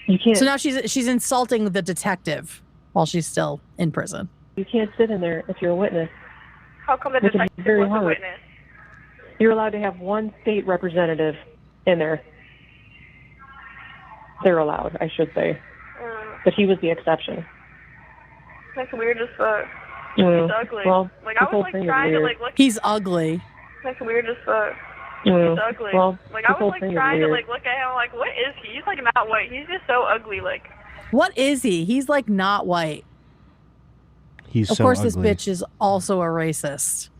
E: You can't.
B: So now she's insulting the detective while she's still in prison.
E: You can't sit in there if you're a witness.
W: How come the
E: It can be
W: detective
E: very
W: was a
E: hard.
W: witness?
E: You're allowed to have one state representative in there. They're allowed, I should say. But he was the exception.
W: That's weird as fuck.
E: Mm.
W: He's ugly.
E: Well,
W: like
E: the
W: I was
E: whole
W: like
E: thing is
W: trying to
E: weird.
W: like look.
B: He's ugly.
W: That's weird as fuck.
E: Mm.
W: He's ugly.
E: Well,
W: like
E: the
W: I
E: whole
W: was like
E: thing is
W: trying to
E: weird.
W: like look at him like, what is he? He's like not white. He's just so ugly. Like
B: What is he? He's like not white.
A: He's
B: of
A: so
B: course,
A: ugly.
B: this bitch is also a racist.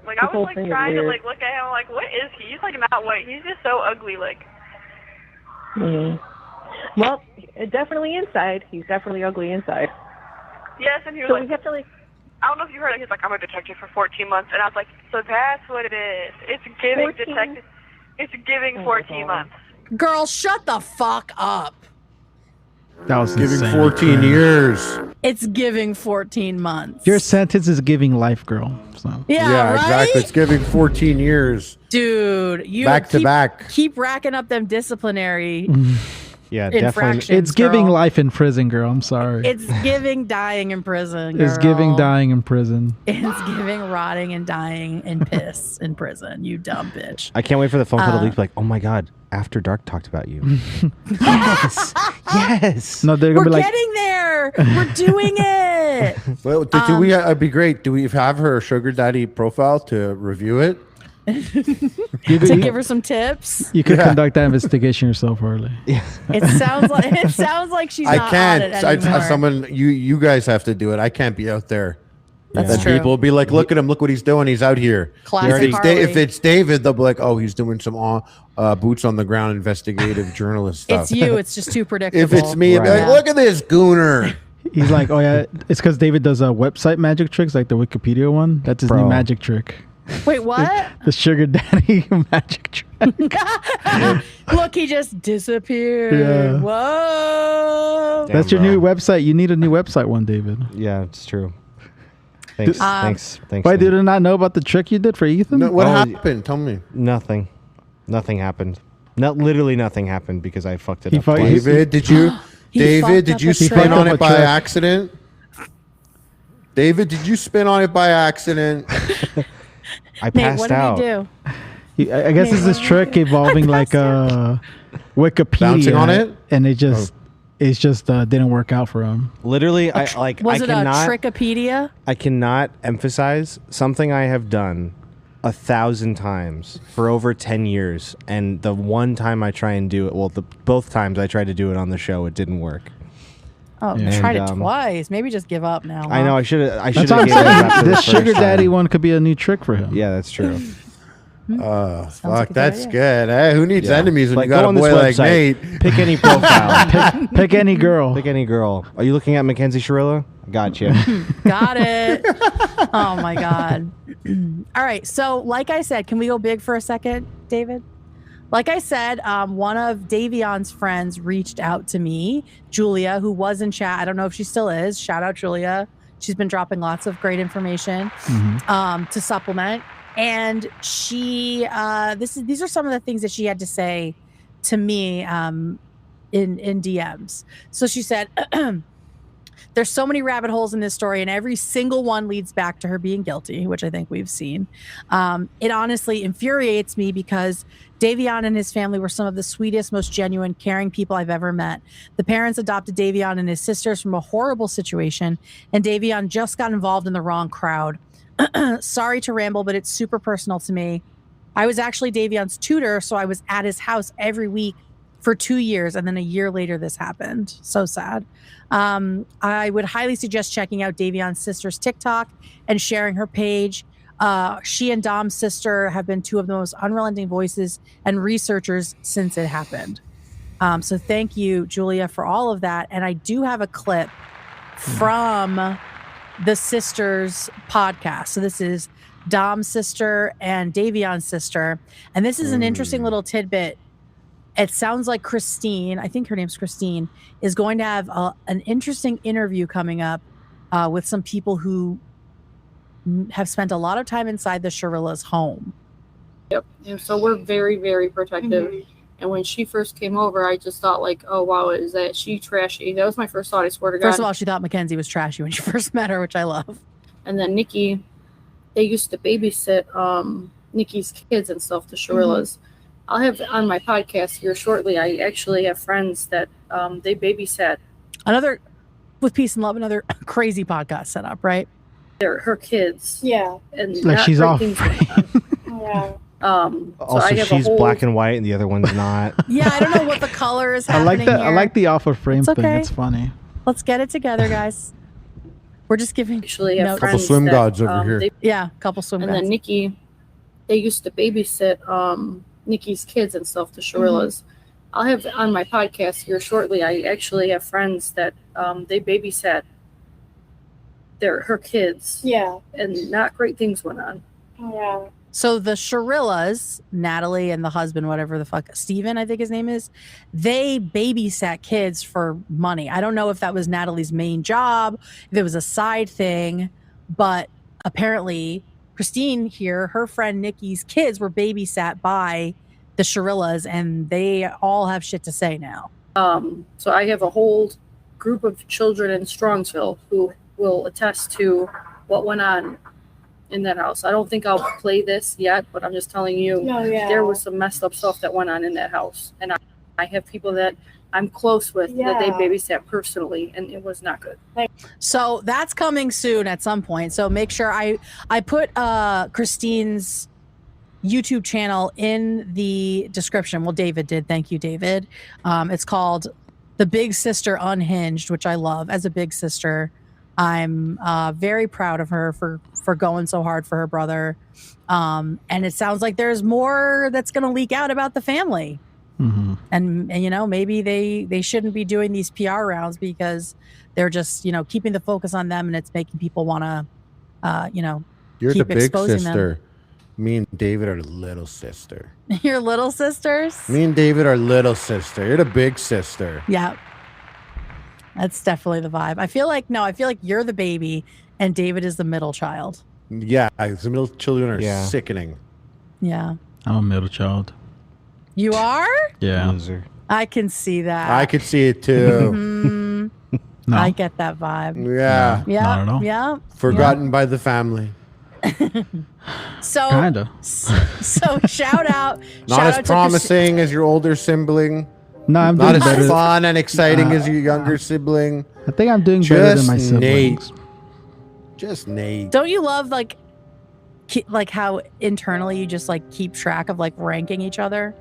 W: Like, I was, like, trying to, like, look at him, like, what is he? He's, like, not white. He's just so ugly, like.
E: Well, definitely inside. He's definitely ugly inside.
W: Yes, and he was
E: So
W: like,
E: we have to, like,
W: I don't know if you heard it. He's like, I'm a detective for 14 months. And I was like, so that's what it is. It's giving
E: 14?
W: detective. It's giving 14 months.
B: Girl, shut the fuck up.
D: That was
C: giving
D: insane.
C: 14 years.
B: It's giving 14 months.
D: Your sentence is giving life, girl. So.
B: Yeah, right?
C: Exactly. It's giving 14 years.
B: Dude, you
C: back to back.
B: Keep racking up them disciplinary
A: Yeah,
B: infractions.
D: It's giving
B: girl.
D: life in prison, girl. I'm sorry.
B: It's giving dying in prison, girl.
D: It's giving dying in prison.
B: It's giving rotting and dying and piss in prison, you dumb bitch.
A: I can't wait for the phone call to leak. Like, oh my god, After Dark talked about you. Yes, yes.
D: No, they're gonna
B: We're
D: be like,
B: getting there. We're doing it.
C: Well, do we? It'd be great. Do we have her sugar daddy profile to review it?
B: To give her some tips.
D: You could conduct that investigation yourself, Harley.
A: Yeah.
B: It sounds like she's
C: I
B: not
C: can't.
B: on it anymore.
C: Someone, you guys have to do it. I can't be out there.
B: That's
C: Then
B: true.
C: people will be like, look at him, look what he's doing. He's out here.
B: Classic
C: If it's David, they'll be like, oh, he's doing some boots on the ground investigative journalist stuff.
B: It's you. It's just too predictable.
C: If it's me, I'd be like, look at this gooner.
D: He's like, oh yeah, it's because David does website magic tricks, like the Wikipedia one. That's his new magic trick.
B: Wait, what?
D: The sugar daddy magic trick.
B: Look, he just disappeared.
D: Yeah.
B: Whoa.
D: That's your new website. You need a new website one, David.
A: Yeah, it's true. Thanks. Thanks.
D: Why did you not know about the trick you did for Ethan?
C: No, what happened? Tell me.
A: Nothing. Nothing happened. Literally nothing happened because I fucked it up.
C: David, did you? David, did you spin on it by accident? David, did you spin on it by accident?
A: I passed out.
B: What did
D: I guess it's this trick involving like Wikipedia.
C: Bouncing on it?
D: And it just didn't work out for him.
A: Literally,
B: Was it a Trickopedia?
A: I cannot emphasize something I have done 1,000 times for over 10 years, and the one time I try and do it, both times I tried to do it on the show, it didn't work.
B: Oh, tried it twice. Maybe just give up now.
A: I know. I should have.
D: That's what I'm saying. This sugar daddy one could be a new trick for him.
A: Yeah, that's true.
C: Fuck,
B: like
C: that's good. Hey, who needs enemies when
A: Like,
C: you got
A: go
C: a
A: on this
C: boy like
A: website,
C: Nate?
A: Pick any profile.
D: Pick any girl.
A: Pick any girl. Are you looking at Mackenzie Shirilla? Gotcha.
B: Got it. Oh my God. All right. So, like I said, can we go big for a second, David? Like I said, one of Davion's friends reached out to me, Julia, who was in chat. I don't know if she still is. Shout out, Julia. She's been dropping lots of great information to supplement. And she, these are some of the things that she had to say to me in DMs. So she said, there's so many rabbit holes in this story, and every single one leads back to her being guilty, which I think we've seen. It honestly infuriates me because Davion and his family were some of the sweetest, most genuine, caring people I've ever met. The parents adopted Davion and his sisters from a horrible situation, and Davion just got involved in the wrong crowd. Sorry to ramble, but it's super personal to me. I was actually Davion's tutor, so I was at his house every week for 2 years, and then a year later this happened. So sad. I would highly suggest checking out Davion's sister's TikTok and sharing her page. She and Dom's sister have been two of the most unrelenting voices and researchers since it happened. So thank you, Julia, for all of that. And I do have a clip from the sisters podcast. So this is Dom's sister and Davion's sister. And this is an interesting little tidbit. It sounds like Christine, I think her name's Christine, is going to have an interesting interview coming up with some people who have spent a lot of time inside the Shirilla's home.
I: Yep. And so we're very, very protective. Mm-hmm. And when she first came over, I just thought like, oh, wow, is that she trashy? That was my first thought, I swear to God.
B: First of all, she thought Mackenzie was trashy when she first met her, which I love.
I: And then Nikki, they used to babysit Nikki's kids and stuff, the Shirillas. Mm-hmm. I'll have on my podcast here shortly. I actually have friends that they babysat.
B: Another, with Peace and Love, another crazy podcast set up, right?
I: They're her kids.
N: Yeah.
I: And
D: like she's off.
N: Yeah.
A: Also,
I: so
A: she's black and white, and the other one's not.
B: Yeah, I don't know what the color is happening
D: I like that.
B: here.
D: I like the offer frame
B: It's
D: thing.
B: okay.
D: It's funny.
B: Let's get it together, guys. We're just giving
I: actually a
C: couple swim gods over here.
B: Yeah, a couple swim
I: and
B: gods.
I: then Nikki, they used to babysit Nikki's kids and stuff, the Shirillas. I'll have on my podcast here shortly. I actually have friends that they babysat her kids.
M: Yeah.
I: And not great things went on.
M: Yeah.
B: So the Shirillas, Natalie and the husband, whatever the fuck, Steven, I think his name is, they babysat kids for money. I don't know if that was Natalie's main job, if it was a side thing, but apparently Christine here, her friend Nikki's kids were babysat by the Shirillas, and they all have shit to say now.
I: So I have a whole group of children in Strongsville who will attest to what went on in that house. I don't think I'll play this yet, but I'm just telling you, there was some messed up stuff that went on in that house. And I have people that I'm close with that they babysat personally, and it was not good.
B: So that's coming soon at some point. So make sure I put Christine's YouTube channel in the description. Well, David did. Thank you, David. It's called The Big Sister Unhinged, which I love. As a big sister, I'm very proud of her for going so hard for her brother. And it sounds like there's more that's going to leak out about the family.
D: Mm-hmm.
B: And you know, maybe they shouldn't be doing these PR rounds because they're just, you know, keeping the focus on them, and it's making people want to, you know,
C: you're
B: keep
C: the big
B: exposing
C: sister.
B: them.
C: Me and David are the little sister.
B: Your little sisters?
C: Me and David are little sister. You're the big sister.
B: Yeah. That's definitely the vibe. I feel like you're the baby and David is the middle child.
C: Yeah, the middle children are sickening.
B: Yeah.
D: I'm a middle child.
B: You are?
D: Yeah.
A: Loser.
B: I can see that.
C: I could see it too.
D: No.
B: I get that vibe.
C: Yeah.
B: Yeah.
D: Not at all.
B: Yeah.
C: Forgotten by the family.
B: So
D: Kinda.
B: So shout out.
C: Not as promising as your older sibling.
D: No, I'm
C: not
D: doing
C: as
D: better.
C: fun and exciting as your younger sibling.
D: I think I'm doing better than my
C: Nate.
D: siblings.
C: Just Nate.
B: Don't you love like how internally you just like keep track of like ranking each other?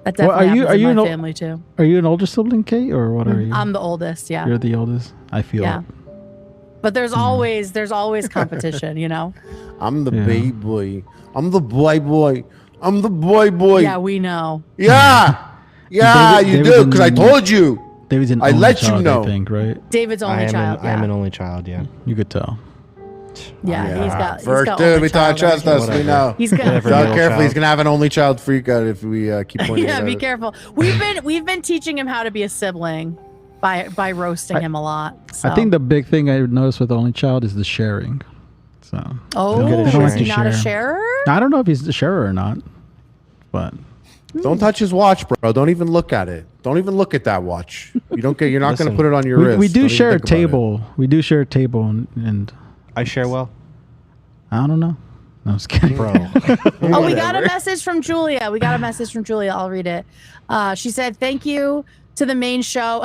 B: That definitely happens in my family too.
D: Are you an older sibling, Kate, or what are you?
B: I'm the oldest. Yeah.
D: You're the oldest. I feel it.
B: But there's always competition, you know.
C: I'm the baby boy. I'm the boy. I'm the boy.
B: Yeah, we know.
C: Yeah. Yeah, you do, because I told you.
D: David's an
C: I
D: only
C: let
D: child,
C: you know.
D: I think, right?
B: David's only child.
A: I am an only child, yeah.
D: You could tell.
B: Yeah, he's got
C: First,
B: only
C: dude, we
B: child
C: trust us.
A: Whatever.
C: We know.
B: He's got
C: So careful. He's gonna have an only child freak out if we keep pointing.
B: Yeah,
C: it
B: be
C: out.
B: careful. We've been teaching him how to be a sibling by roasting him a lot. So.
D: I think the big thing I noticed with the only child is the sharing. So.
B: Is he not a sharer?
D: I don't know if he's the sharer or not, but.
C: Don't touch his watch, bro. Don't even look at it. Don't even look at that watch. You're not going to put it on your wrist.
D: We do
C: Don't
D: share a
C: even think about
D: table. We do share a table, and
A: I share well.
D: I don't know. No, I'm just kidding,
A: bro.
B: Oh, we got a message from Julia. I'll read it. She said, "Thank you to the main show,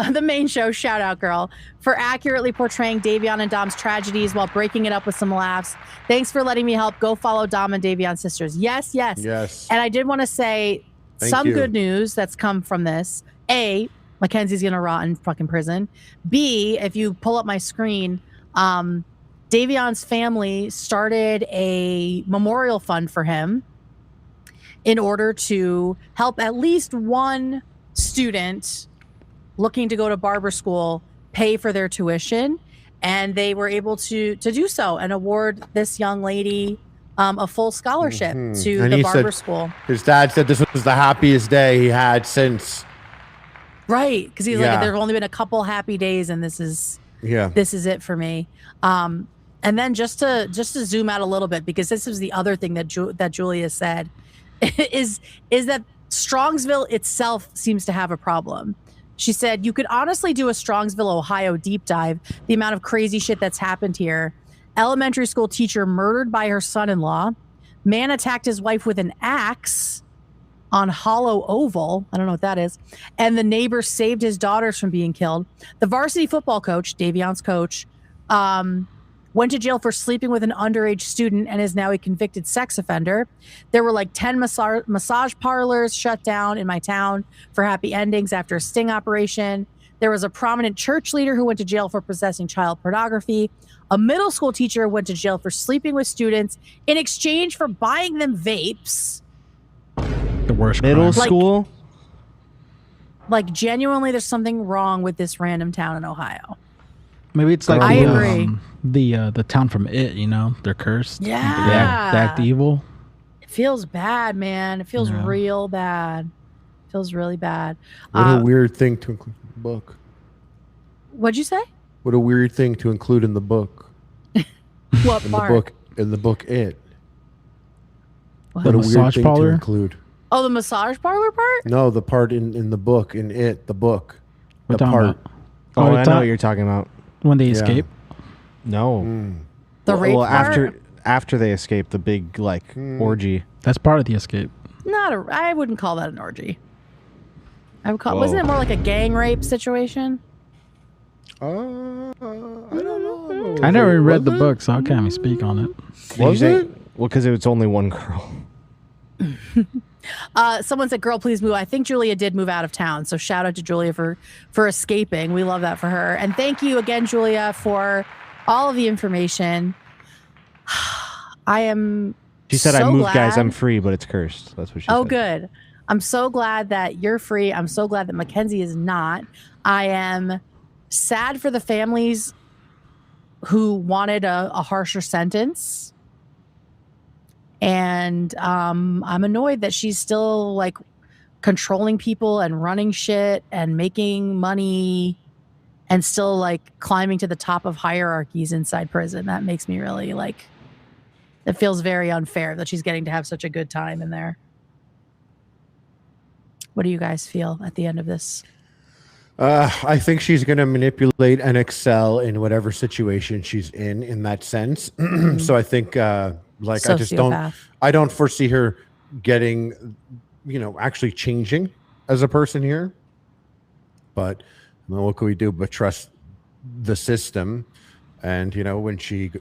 B: shout out girl, for accurately portraying Davion and Dom's tragedies while breaking it up with some laughs. Thanks for letting me help. Go follow Dom and Davion's sisters." Yes. And I did want to say some good news that's come from this. A, Mackenzie's gonna rot in fucking prison. B, if you pull up my screen, Davion's family started a memorial fund for him in order to help at least one student looking to go to barber school pay for their tuition, and they were able to do so and award this young lady a full scholarship to
C: And
B: the
C: he
B: barber
C: said,
B: school.
C: His dad said this was the happiest day he had since.
B: Right, because he's like, there's only been a couple happy days, and this is it for me. And then just to zoom out a little bit, because this is the other thing that that Julia said, is that Strongsville itself seems to have a problem. She said, "You could honestly do a Strongsville, Ohio deep dive. The amount of crazy shit that's happened here. Elementary school teacher murdered by her son-in-law. Man attacked his wife with an axe on Hollow Oval." I don't know what that is. "And the neighbor saved his daughters from being killed. The varsity football coach, Davion's coach, went to jail for sleeping with an underage student and is now a convicted sex offender. There were like 10 massage parlors shut down in my town for happy endings after a sting operation. There was a prominent church leader who went to jail for possessing child pornography. A middle school teacher went to jail for sleeping with students in exchange for buying them vapes.
D: The worst
A: middle school?
B: Like genuinely, there's something wrong with this random town in Ohio.
D: Maybe it's like
B: I agree.
D: The town from It, you know, they're cursed.
B: Yeah.
D: They act evil.
B: It feels bad, man. It feels real bad. It feels really bad.
C: What a weird thing to include in the book.
B: What'd you say?
C: What a weird thing to include in the book.
B: What part?
C: In the book, It.
B: What?
C: What a
D: massage
C: weird thing
D: parlor?
C: to include.
B: Oh, the massage parlor part?
C: No, the part in the book, in It, the book.
D: We're
C: The
D: talking
C: part.
D: about-
A: Oh, I know what you're talking about.
D: When they
C: Yeah.
D: escape.
A: No.
B: The rape part?
A: after they escape, the big orgy.
D: That's part of the escape.
B: I wouldn't call that an orgy. I would call. Wasn't it more like a gang rape situation?
C: I don't know.
D: I never read the book, so I can't even speak on it.
C: Was it?
A: Well, because it was only one girl.
B: Someone said, "Girl, please move." I think Julia did move out of town, so shout out to Julia for escaping. We love that for her, and thank you again, Julia, for all of the information. I am.
A: She said,
B: so
A: "I moved,
B: glad.
A: guys. I'm free, but it's cursed." That's what she said.
B: Oh, good. I'm so glad that you're free. I'm so glad that Mackenzie is not. I am sad for the families who wanted a harsher sentence. And I'm annoyed that she's still like controlling people and running shit and making money and still like climbing to the top of hierarchies inside prison. That makes me really it feels very unfair that she's getting to have such a good time in there. What do you guys feel at the end of this?
C: I think she's going to manipulate and excel in whatever situation she's in that sense. So I think, I don't foresee her getting, actually changing as a person here. But what can we do but trust the system? And, when she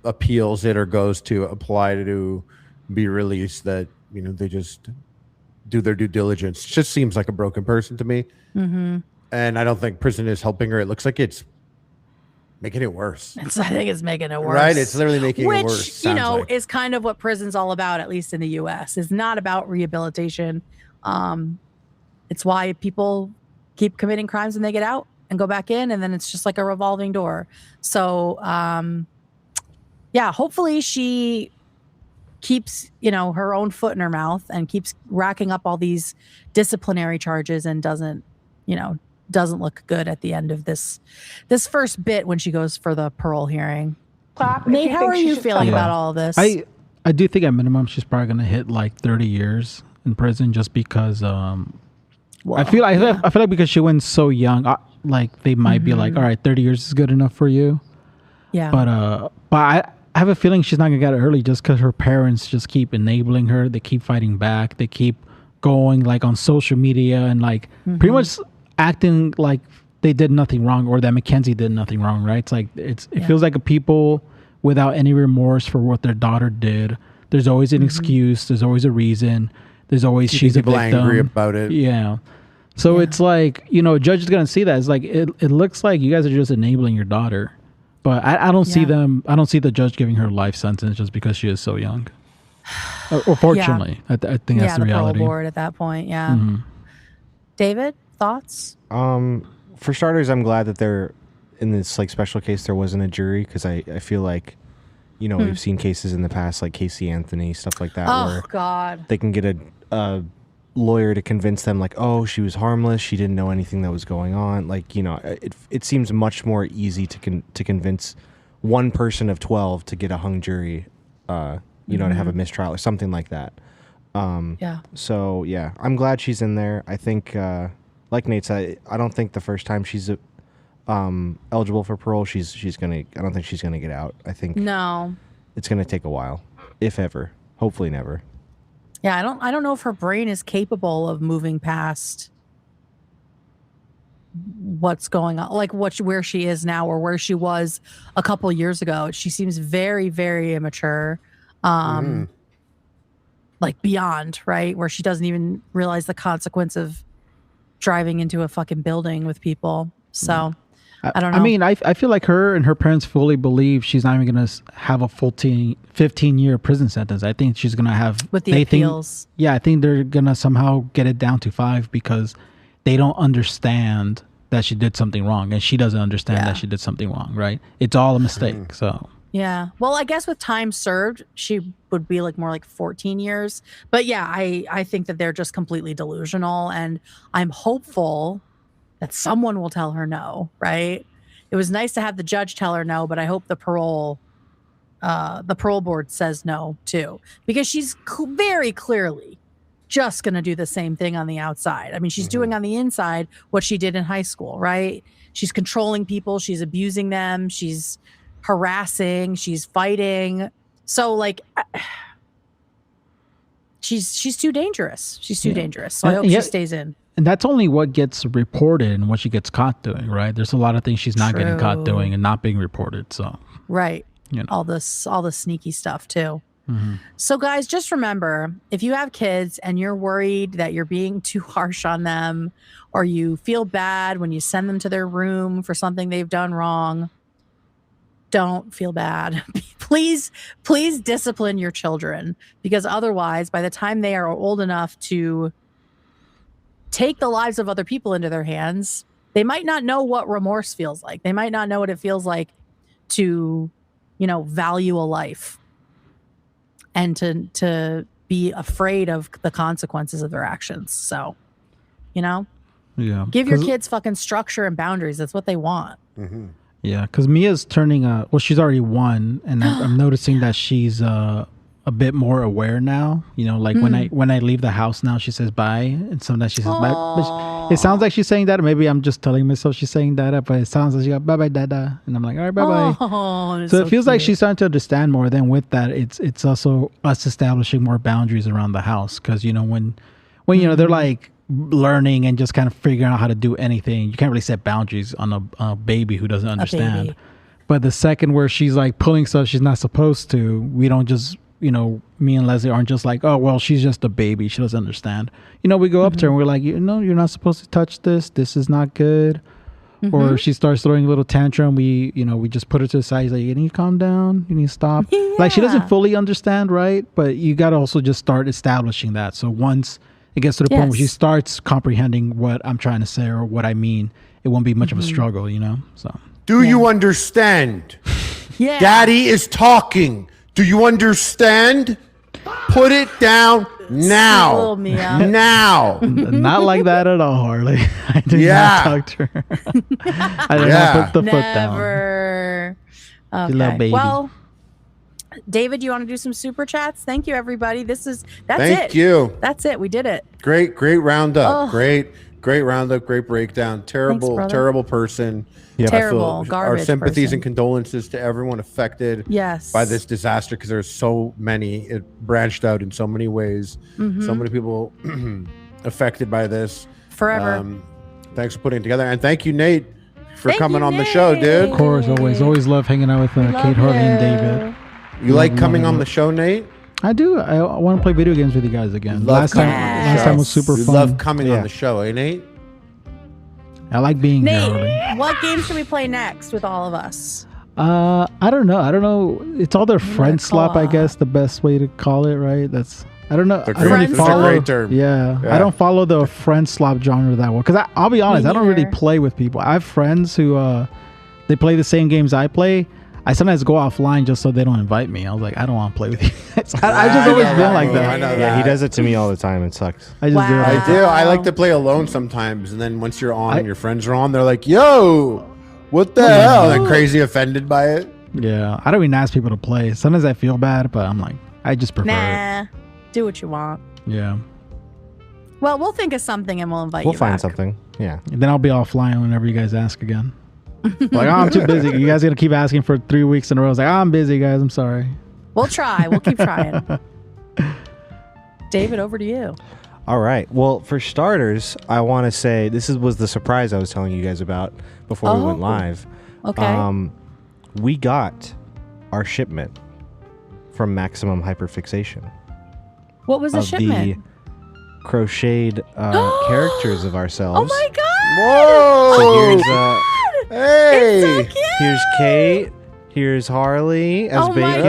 C: appeals it or goes to apply to be released, that, they just do their due diligence. Just seems like a broken person to me.
B: Mm-hmm.
C: And I don't think prison is helping her. It looks like it's making it worse.
B: I think it's making it worse.
C: Right? It's literally making it worse.
B: Which, is kind of what prison's all about, at least in the U.S. It's not about rehabilitation. It's why people keep committing crimes when they get out and go back in, and then it's just like a revolving door. So, hopefully she keeps, her own foot in her mouth and keeps racking up all these disciplinary charges and doesn't look good at the end of this first bit when she goes for the parole hearing. Nate, how are you feeling about all of this?
D: I do think at minimum she's probably going to hit like 30 years in prison just because I feel like because she went so young, they might be like, all right, 30 years is good enough for you.
B: Yeah.
D: But I have a feeling she's not going to get it early just because her parents just keep enabling her. They keep fighting back. They keep going like on social media and pretty much acting like they did nothing wrong or that Mackenzie did nothing wrong, right? It's like it feels like a people without any remorse for what their daughter did. There's always an excuse. There's always a reason. There's always she's a victim.
C: Angry about it.
D: Yeah. So it's like, a judge is going to see that. It's like it looks like you guys are just enabling your daughter. But I don't see them. I don't see the judge giving her life sentence just because she is so young. Or fortunately, I think that's the reality.
B: Parole board at that point. Yeah.
D: Mm-hmm.
B: David, thoughts?
A: For starters, I'm glad that they're in this special case. There wasn't a jury because I feel like, we've seen cases in the past like Casey Anthony, stuff like that.
B: Oh
A: where
B: God.
A: They can get a lawyer to convince them she was harmless. She didn't know anything that was going on. It seems much more easy to convince one person of 12 to get a hung jury, to have a mistrial or something like that. So I'm glad she's in there. I think, like Nate said, I don't think the first time she's eligible for parole, I don't think she's gonna get out. I think it's gonna take a while, if ever. Hopefully never.
B: Yeah, I don't know if her brain is capable of moving past what's going on, where she is now or where she was a couple years ago. She seems very, very immature, beyond, right? Where she doesn't even realize the consequence of driving into a fucking building with people. So I don't know.
D: I mean, I feel like her and her parents fully believe she's not even going to have a full 15-year prison sentence. I think she's going to have...
B: With the appeals.
D: I think they're going to somehow get it down to 5 because they don't understand that she did something wrong. And she doesn't understand that she did something wrong, right? It's all a mistake, so...
B: Yeah. Well, I guess with time served, she would be like more like 14 years. But yeah, I think that they're just completely delusional. And I'm hopeful that someone will tell her no, right? It was nice to have the judge tell her no, but I hope the parole board says no too, because she's very clearly just going to do the same thing on the outside. I mean, she's doing on the inside what she did in high school, right? She's controlling people. She's abusing them. She's harassing. She's fighting. So like, she's too dangerous. She's too dangerous. So I hope she stays in.
D: And that's only what gets reported and what she gets caught doing, right? There's a lot of things she's not getting caught doing and not being reported. So
B: right, all the sneaky stuff too.
D: Mm-hmm.
B: So guys, just remember, if you have kids and you're worried that you're being too harsh on them, or you feel bad when you send them to their room for something they've done wrong, don't feel bad. Please discipline your children, because otherwise, by the time they are old enough to take the lives of other people into their hands, they might not know what remorse feels like. They might not know what it feels like to, value a life and to be afraid of the consequences of their actions. So, give your kids fucking structure and boundaries. That's what they want.
C: Mm-hmm.
D: Yeah, because Mia's turning she's already 1, and I'm noticing that she's a bit more aware now. Like when I leave the house now, she says bye, and sometimes she says bye. But it sounds like she's saying that. Or maybe I'm just telling myself she's saying that, but it sounds like she got bye bye dada, and I'm like, all right, bye bye.
B: Oh,
D: so it feels like she's starting to understand more. Then with that, it's also us establishing more boundaries around the house, because when they're like learning and just kind of figuring out how to do anything, you can't really set boundaries on a baby who doesn't understand. But the second where she's like pulling stuff she's not supposed to, we don't just me and Leslie aren't just like, oh, well, she's just a baby, she doesn't understand. We go up to her and we're like, you're not supposed to touch this. This is not good. Or she starts throwing a little tantrum. We just put her to the side. He's like, you need to calm down. You need to stop. Yeah. Like, she doesn't fully understand, right? But you got to also just start establishing that. So once it gets to the point where she starts comprehending what I'm trying to say or what I mean, it won't be much of a struggle, So.
C: Do you understand?
B: Yeah.
C: Daddy is talking. Do you understand? Put it down now. Now.
D: Not like that at all, Harley. I did not talk to her. I did not put the foot down.
B: Never. Okay.
D: Little baby.
B: Well, David, you want to do some super chats? Thank you, everybody. That's it.
C: Thank you.
B: That's it. We did it.
C: Great roundup. Great roundup. Great breakdown. Terrible person.
B: Yep. Terrible, garbage.
C: Our sympathies
B: person.
C: And condolences to everyone affected by this disaster, because there's so many. It branched out in so many ways. So many people affected by this.
B: Forever.
C: Thanks for putting it together, and thank you, Nate, for coming on the show, dude.
D: Of course, always love hanging out with Kate, Harley, and David.
C: You like coming on the show, Nate?
D: I do. I want to play video games with you guys again. Last time was super fun.
C: Love coming on the show, eh, Nate?
D: I like being
B: Nate,
D: here.
B: What game should we play next with all of us?
D: I don't know. It's all their friend slop, I guess, the best way to call it, right? I don't know. I don't really follow. Great term. Yeah, I don't follow the friend slop genre that well, because I'll be honest, I don't really play with people. I have friends who they play the same games I play. I sometimes go offline just so they don't invite me. I was like, I don't want to play with you. I just always been like that.
A: I know that. He does it to me all the time. It sucks.
C: I do. I like to play alone sometimes, and then once you're on and your friends are on, they're like, "Yo, what the hell?" They're crazy offended by it.
D: Yeah, I don't even ask people to play. Sometimes I feel bad, but I'm like, I just prefer it.
B: Do what you want.
D: Yeah.
B: Well, we'll think of something and we'll invite you.
A: We'll find something. Yeah.
D: And then I'll be offline whenever you guys ask again. Like, I'm too busy. You guys gonna keep asking for 3 weeks in a row. I was like, I'm busy, guys. I'm sorry.
B: We'll try. We'll keep trying. David, over to you.
A: All right. Well, for starters, I want to say this was the surprise I was telling you guys about before we went live.
B: Okay.
A: We got our shipment from Maximum Hyperfixation.
B: What was the shipment?
A: The crocheted characters of ourselves.
B: Oh my god!
C: Whoa!
A: So
C: hey!
B: It's so cute.
A: Here's Kate. Here's Harley as bacon.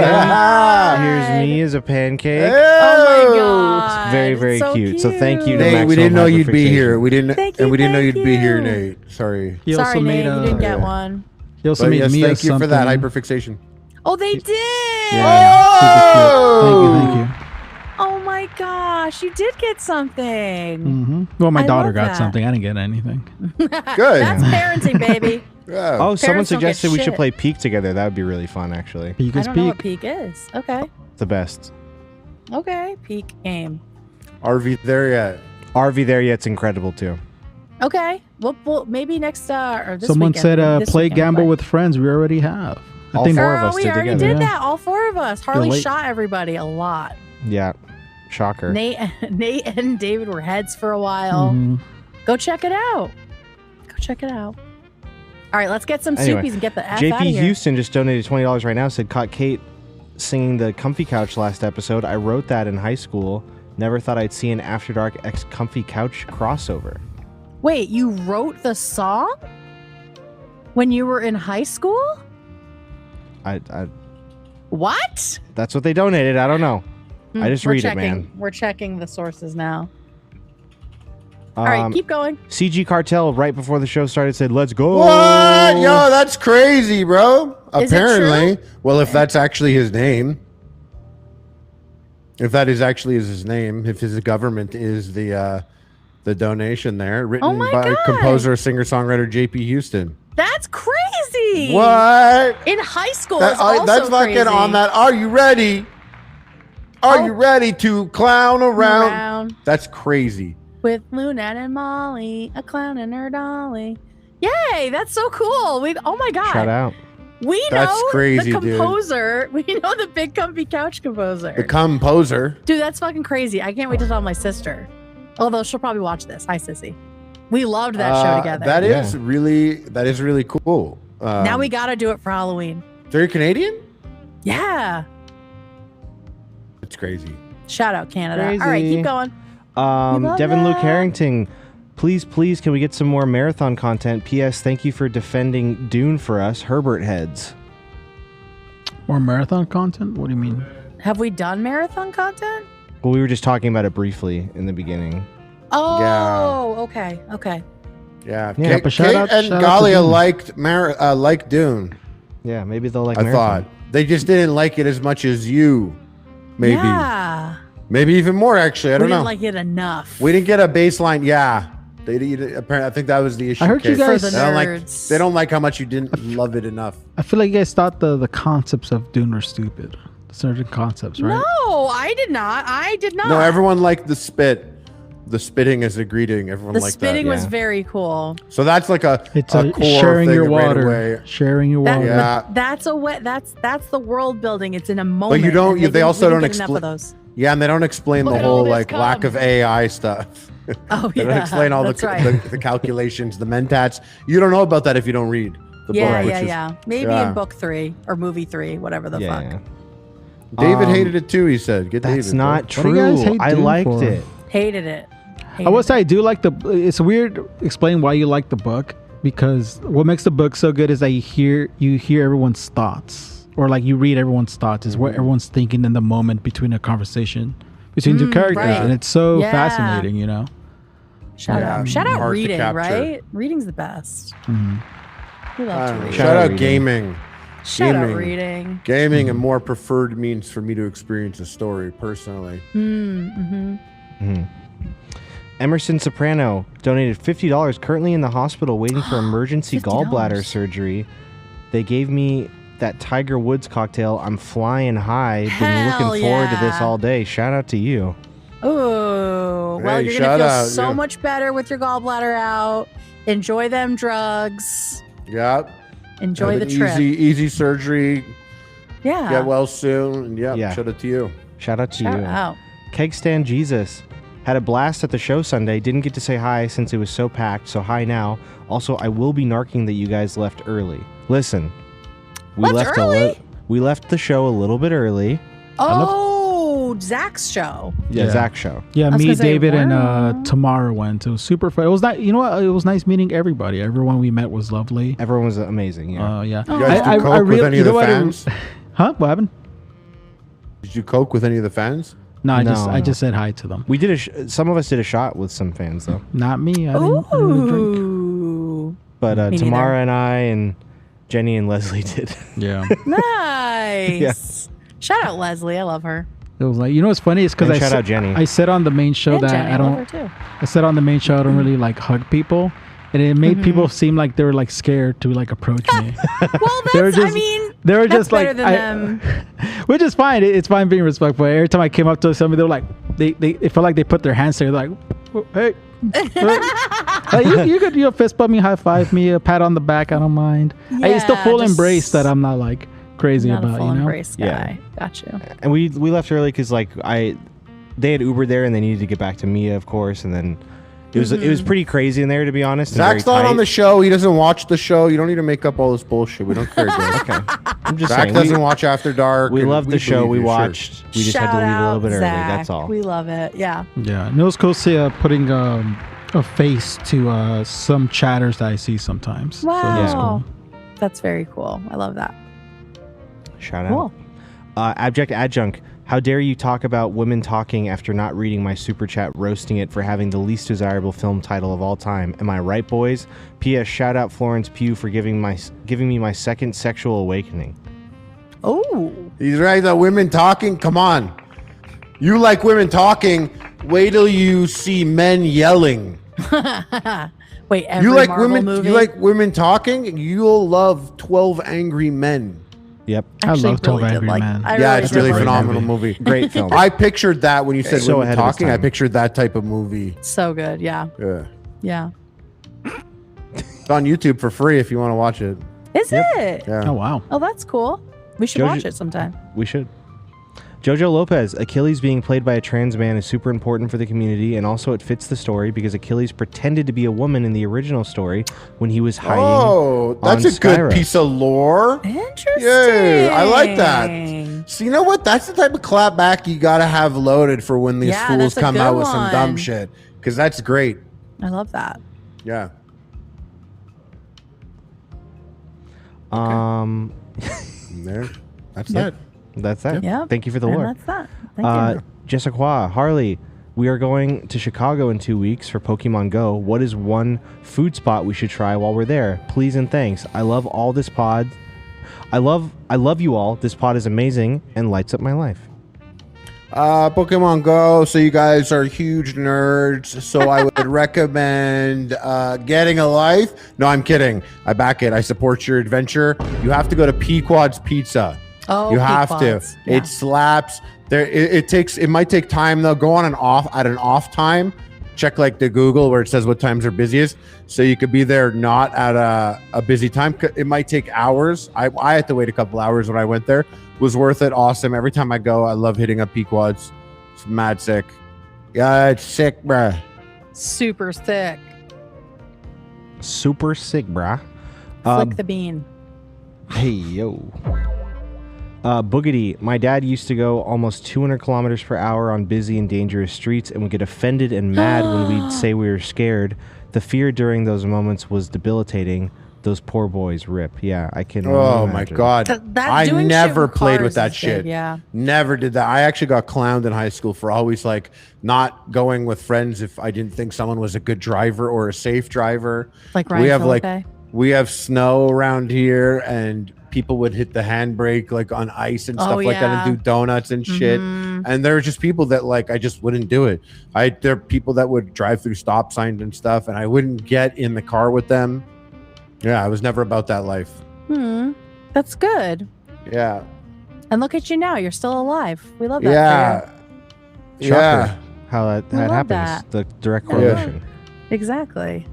A: Here's me as a pancake.
B: Oh my god!
A: It's very, very
B: so
A: cute. So thank you to
C: Nate, we didn't know you'd be here. We didn't,
B: Thank
C: and we didn't know
B: you.
C: you'd be here, Nate. Sorry.
B: Sorry, Nate, you didn't get one.
D: He also made me
C: thank you for that
D: something.
C: hyperfixation.
B: Oh, they did.
D: Yeah, thank you.
B: Oh my gosh, you did get something.
D: Mm-hmm. Well, my daughter
B: love
D: got
B: that.
D: something. I didn't get anything.
C: Good.
B: That's parenting, baby.
C: Yeah.
A: Oh, someone
B: Parents don't get
A: suggested we should
B: shit.
A: play Peek together. That would be really fun, actually.
D: Peek
B: I
D: is
B: don't know what
D: peak.
B: peak is. Okay.
A: It's the best.
B: Okay. Peak game.
C: RV there yet?
A: RV there yet's incredible too.
B: Okay. Well maybe next or this
D: Someone
B: weekend,
D: said
B: this
D: play
B: weekend,
D: gamble
B: play.
D: with friends. We already have. I
A: All
D: think
A: four of
B: Girl,
A: us
B: we
A: did
B: already
A: together.
B: did that. All four of us. Harley
D: late.
B: shot everybody a lot.
A: Yeah. Shocker.
B: Nate and David were heads for a while.
D: Mhm.
B: Go check it out. Go check it out. All right, let's get some
A: Anyway,
B: soupies and get the F out of
A: JP
B: here.
A: Houston just donated $20 right now. Said caught Kate singing the Comfy Couch last episode. I wrote that in high school. Never thought I'd see an After Dark X Comfy Couch crossover.
B: Wait, you wrote the song when you were in high school?
A: I
B: What?
A: that's what they donated. I don't know. I just read it, man.
B: We're checking the sources now. All right, keep going.
A: CG Cartel right before the show started said, "Let's go."
C: What? Yo, that's crazy, bro.
B: Is it
C: Apparently. Well, if that's actually his name. If that is actually his name, if his government is the donation there, written
B: my
C: by
B: God.
C: composer, singer-songwriter JP Houston.
B: That's crazy.
C: What?
B: In high school, it's also
C: that's fucking
B: crazy.
C: on that. Are you ready? Are you ready to clown around? That's crazy.
B: With Lunette and Molly, a clown and her dolly. Yay, that's so cool. Oh my God.
A: Shout out.
B: We
C: That's
B: know
C: crazy,
B: the
C: dude.
B: composer. We know the big comfy couch composer.
C: The composer.
B: Dude, that's fucking crazy. I can't wait to tell my sister. Although she'll probably watch this. Hi, sissy. We loved that show together.
C: That is really cool.
B: Now we got to do it for Halloween.
C: So you're Canadian?
B: Yeah.
C: It's crazy.
B: Shout out Canada.
A: Crazy.
B: All right, keep going. love
A: Devin Luke
B: that.
A: Harrington, please, can we get some more marathon content? P.S. Thank you for defending Dune for us, Herbert heads.
D: More marathon content? What do you mean?
B: Have we done marathon content?
A: Well, we were just talking about it briefly in the beginning.
B: Oh, okay.
C: Yeah.
A: Yeah,
C: Kate and Galia liked Dune.
A: Yeah, maybe they'll like
C: I
A: marathon.
C: thought. They just didn't like it as much as you. Maybe.
B: Yeah.
C: Maybe even more, actually. I don't
B: we
C: know.
B: didn't like it enough.
C: We didn't get a baseline. Yeah. They apparently. I think that was the issue.
D: I heard you
C: Kate.
D: guys-
B: For the nerds.
C: They don't like how much you didn't love it enough.
D: I feel like you guys thought the concepts of Dune were stupid. Certain concepts, right?
B: No, I did not.
C: No, everyone liked the spit. The spitting as a greeting. Everyone
B: The
C: liked
B: spitting
C: that.
B: was very cool.
C: So that's like
D: It's
C: a core
D: sharing
C: thing
D: your
C: right
D: water.
C: away.
D: Sharing your water.
C: Yeah.
B: That's the world building. It's in a moment.
C: But you don't.
B: and
C: They also
B: we didn't
C: don't
B: get enough of
C: explain.
B: those.
C: Yeah, and they don't explain
B: Look
C: the
B: at all
C: whole
B: this
C: like lack
B: cum.
C: of AI stuff.
B: Oh
C: They don't
B: yeah,
C: explain all
B: that's
C: the,
B: right.
C: the calculations, the mentats. You don't know about that if you don't read the
B: Yeah,
C: book. which
B: yeah.
C: is-
B: Maybe
C: yeah.
B: in book 3 or movie 3, whatever the fuck.
A: Yeah.
C: David hated it too. He said, "Get
A: That's
C: David."
A: not
D: What do you guys
A: true.
D: hate
A: I
D: Dune
A: liked
D: for?
A: it.
B: Hated it.
D: I will say I do like it's weird explain why you like the book, because what makes the book so good is that you hear everyone's thoughts, or like you read everyone's thoughts, is what everyone's thinking in the moment between a conversation between two characters,
B: right.
D: and it's so
B: Yeah.
D: fascinating, you know.
B: Shout out
C: hard to
B: reading,
C: capture.
B: right? Reading's the best. We love to read.
C: Shout out
A: reading.
C: gaming.
B: Shout out
C: Gaming.
B: reading.
C: Gaming, a more preferred means for me to experience a story personally.
A: Emerson Soprano donated $50. Currently in the hospital waiting for emergency
B: $50.
A: gallbladder surgery. They gave me that Tiger Woods cocktail. I'm flying high. Been
B: Hell
A: looking forward to this
B: yeah.
A: all day. Shout out to you.
B: Ooh, well,
C: Hey,
B: you're
C: shout
B: gonna feel
C: out,
B: so
C: yeah.
B: much better with your gallbladder out. Enjoy them drugs.
C: Yeah.
B: Enjoy
C: Have
B: the
C: an
B: trip.
C: Easy surgery.
B: Yeah.
C: Get well soon. And yeah. Shout out to you.
A: Shout out to
B: Shout
A: you.
B: out.
A: Keg Stand Jesus. Had a blast at the show Sunday. Didn't get to say hi since it was so packed, so hi now. Also, I will be narking that you guys left early. Listen, we
B: Left early?
A: we left the show a little bit early.
B: Oh, Zach's show.
A: Yeah, Zach's show.
D: Yeah, me, David, and Tamara went. It was super fun. It was not. You know what? It was nice meeting everybody. Everyone we met was lovely.
A: Everyone was amazing. Yeah.
D: Yeah.
C: You guys do coke with any of the fans?
D: Huh? What happened?
C: Did you coke with any of the fans?
D: No, I just said hi to them.
A: We did some of us did a shot with some fans though.
D: Not me. I didn't really drink.
B: Ooh.
A: But Tamara and I and Jenny and Leslie did.
D: Yeah.
B: Nice.
A: Yeah.
B: Shout out Leslie. I love her.
D: It was like, you know what's funny? It's because
A: shout out Jenny.
D: I said on the main show
B: And
D: that
B: Jenny,
D: I
B: I
D: don't.
B: love her too.
D: I said on the main show I don't really like hug people, and it made people seem like they were like scared to like approach me.
B: Well,
D: They were
B: that's,
D: just-
B: I mean,
D: they were
B: that's
D: just
B: better
D: like,
B: than them.
D: which is fine. It's fine being respectful. Every time I came up to somebody, they were like, it felt like they put their hands there, like, hey. Like, you could fist bump me, high five me, a pat on the back. I don't mind. It's the full embrace that I'm not like crazy
B: Not
D: about.
B: a full
D: You know?
B: embrace guy. Got you.
A: And we left early because like they had Ubered there and they needed to get back to Mia, of course, and then it was pretty crazy in there, to be honest.
C: Zach's not on the show. He doesn't watch the show. You don't need to make up all this bullshit. We don't care. Okay.
A: I'm just
C: Zach
A: saying,
C: doesn't watch After Dark.
A: We
C: and
A: love the show.
C: believe
A: We
C: you,
A: watched. We just had to leave a little bit early. That's all.
B: We love it. Yeah.
D: Yeah. And it was cool to see putting a face to some chatters that I see sometimes.
B: Wow.
D: So that's cool.
B: That's very cool. I love that.
A: Shout
B: Cool.
A: out. Abject Adjunct. How dare you talk about women talking after not reading my super chat, roasting it for having the least desirable film title of all time? Am I right, boys? P.S. Shout out Florence Pugh for giving me my second sexual awakening.
B: Oh.
C: He's right. The women talking. Come on. You like women talking. Wait till you see men yelling.
B: Wait, every
C: You like
B: Marvel
C: women.
B: movie?
C: You like women talking. You'll love 12 Angry Men.
A: Yep.
B: Actually,
D: I love 12
B: really did
D: Angry
B: like-
D: Men.
B: I
C: Yeah,
B: really
C: it's
B: did
C: really
B: like
C: phenomenal
B: that.
C: movie.
A: Great film.
C: I pictured that when you said
A: So
C: women
A: ahead of its
C: talking. I
A: time.
C: pictured that type of movie.
B: So good. Yeah.
C: Yeah.
B: Yeah.
C: It's on YouTube for free if you want to watch it.
B: Is it?
C: Yeah.
D: Oh wow.
B: Oh, that's cool. We should
A: Jojo-
B: watch it sometime.
A: We should. Jojo Lopez, Achilles being played by a trans man is super important for the community, and also it fits the story because Achilles pretended to be a woman in the original story when he was hiding.
C: Oh, that's
A: on
C: a good
A: Skyra.
C: piece of lore.
B: Interesting.
C: Yeah, I like that. So you know what? That's the type of clapback you gotta have loaded for when these
B: Yeah,
C: fools
B: that's a
C: come
B: good
C: out with some dumb
B: one.
C: shit. Because that's great.
B: I love that.
C: Yeah. There. That's
A: Yep.
C: that.
A: That's that.
B: Yep.
A: Thank you for the
B: And
A: lore.
B: that's that. Thank you.
A: Jessica Harley, we are going to Chicago in 2 weeks for Pokemon Go. What is one food spot we should try while we're there? Please and thanks. I love all this pod. I love you all. This pod is amazing and lights up my life.
C: Pokemon Go. So you guys are huge nerds. So I would recommend getting a life. No, I'm kidding. I back it. I support your adventure. You have to go to Pequod's Pizza.
B: Oh,
C: you have to.
B: Pequod's. Yeah.
C: It slaps. There. It might take time though. Go on an off time. Check like the Google where it says what times are busiest. So you could be there not at a busy time. It might take hours. I had to wait a couple hours when I went there. Was worth it. Awesome. Every time I go, I love hitting up Pequod's. It's mad sick. Yeah, it's sick, bruh.
B: Super sick.
A: Super sick, brah.
B: Flick the bean.
A: Hey, yo. Boogity, my dad used to go almost 200 kilometers per hour on busy and dangerous streets and would get offended and mad when we'd say we were scared. The fear during those moments was debilitating. Those poor boys rip. Yeah, I can.
C: Oh
A: imagine.
C: my god! I
B: doing
C: never
B: shit with
C: played with
B: cars
C: that
B: is
C: shit.
B: good, yeah.
C: Never did that. I actually got clowned in high school for always like not going with friends if I didn't think someone was a good driver or a safe driver.
B: Like Ryan
C: we have
B: Phillippe?
C: we have snow around here and people would hit the handbrake like on ice and stuff like that
B: yeah.
C: and do donuts and shit. And there were just people that like I just wouldn't do it. There are people that would drive through stop signs and stuff and I wouldn't get in the car with them. Yeah, I was never about that life.
B: That's good.
C: Yeah.
B: And look at you now. You're still alive. We love that.
C: Yeah.
B: For you.
C: Yeah.
A: Shocker how that
B: love
A: happens.
B: that.
A: The direct correlation.
B: Exactly.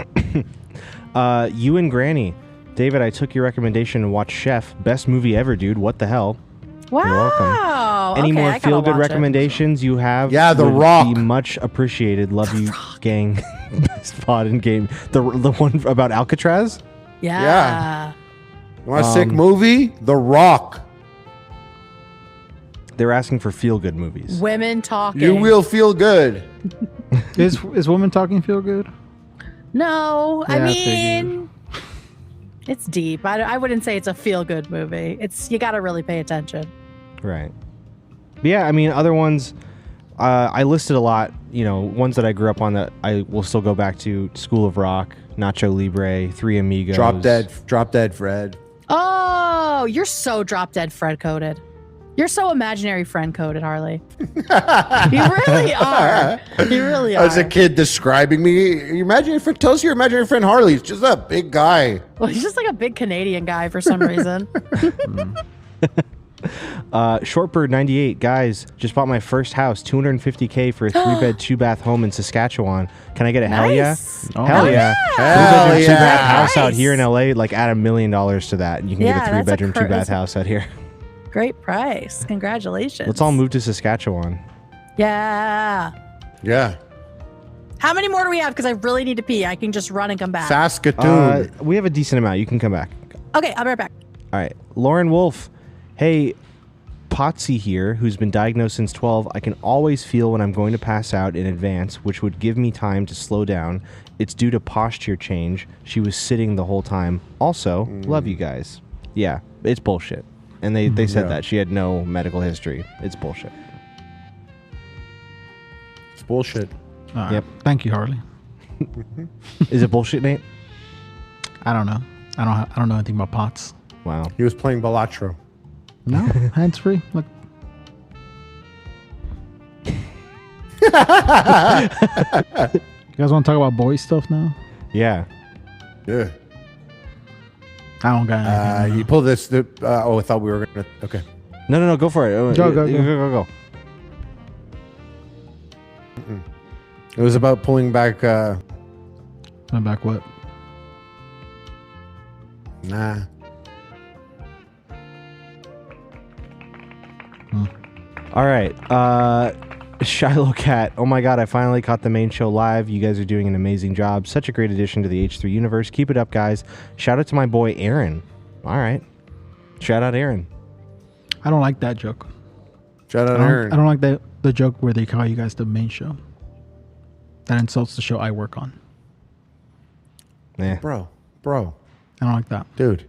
A: You and Granny. David, I took your recommendation and watched Chef. Best movie ever, dude. What the hell?
B: Wow.
A: You're welcome. Any
B: Okay,
A: more
B: I gotta
A: feel-good
B: watch it.
A: recommendations you have?
C: Yeah, The
A: would
C: Rock.
A: be much appreciated. Love you, gang. Best pod in game. The one about Alcatraz?
B: Yeah.
C: Yeah. You want a sick movie? The Rock.
A: They're asking for feel-good movies.
B: Women talking.
C: You will feel good.
D: Is women talking feel good?
B: No,
D: Yeah,
B: I mean, it's deep. I wouldn't say it's a feel-good movie. You got to really pay attention.
A: Right. But yeah, I mean, other ones, I listed a lot, ones that I grew up on that I will still go back to: School of Rock, Nacho Libre, Three Amigos.
C: Drop Dead Fred.
B: Oh, you're so Drop Dead Fred coded. You're so imaginary friend coded, Harley. You really are. You really are.
C: As a kid describing me, your imaginary friend, tell us your imaginary friend Harley. He's just a big guy.
B: Well, he's just like a big Canadian guy for some reason.
A: Shortbird 98, guys, just bought my first house, $250K for a 3-bed, 2-bath home in Saskatchewan. Can I get a hell yeah?
D: Oh,
A: hell yeah.
C: Hell
A: 3-bedroom,
C: yeah.
A: 2-bath house out here in LA, like add $1 million to that, and you can get a
B: Yeah, that's
A: 3-bedroom, 2-bath house out here.
B: Great price. Congratulations.
A: Let's all move to Saskatchewan.
B: Yeah.
C: Yeah.
B: How many more do we have? Because I really need to pee. I can just run and come back.
C: Saskatoon.
A: We have a decent amount. You can come back.
B: Okay, I'll be right back.
A: All right. Lauren Wolf. Hey, Potsy here, who's been diagnosed since 12. I can always feel when I'm going to pass out in advance, which would give me time to slow down. It's due to posture change. She was sitting the whole time. Also, love you guys. Yeah, it's bullshit. And they said that. She had no medical history. It's bullshit.
C: It's bullshit.
A: Yep.
D: Thank you, Harley.
A: Is it bullshit, Nate?
D: I don't know. I don't know anything about pots.
A: Wow.
C: He was playing Balatro.
D: No, hands free. Look. You guys want to talk about boy stuff now?
A: Yeah.
C: Yeah.
D: I don't got anything.
C: You pull this. I thought we were gonna. Okay.
A: No. Go for it.
D: Go.
C: It was about pulling back.
D: Back what?
C: Nah.
A: All right. Shiloh Cat. Oh my God, I finally caught the main show live. You guys are doing an amazing job. Such a great addition to the H3 universe. Keep it up, guys. Shout out to my boy, Aaron. All right. Shout out, Aaron.
D: I don't like that joke.
C: Shout out, Aaron.
D: I don't like the joke where they call you guys the main show. That insults the show I work on.
A: Yeah.
C: Bro.
D: I don't like that.
C: Dude.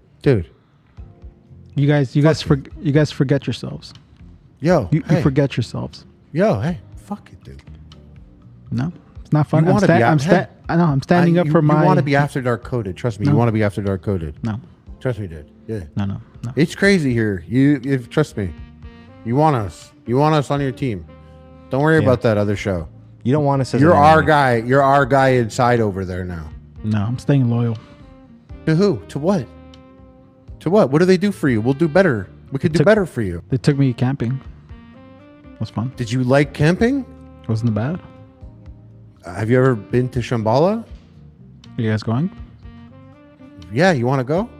D: You guys forget yourselves.
C: Yo,
D: you forget yourselves.
C: Yo, hey, fuck it, dude.
D: No, it's not fun. I'm standing up for
C: You
D: my.
C: want to be After Dark coded. Trust me,
D: No.
C: you want to be After Dark coded.
D: No.
C: Trust me, dude. Yeah.
D: No.
C: It's crazy here. Trust me. You want us. You want us on your team. Don't worry about that other show.
A: You don't want us as
C: You're
A: an
C: our
A: enemy.
C: guy. You're our guy inside over there now.
D: No, I'm staying loyal.
C: To who? To what? To what? What do they do for you? We'll do better. We could do better for you.
D: They took me camping. It was fun.
C: Did you like camping?
D: Wasn't bad.
C: Have you ever been to Shambhala?
D: Are you guys going?
C: Yeah, you want to go?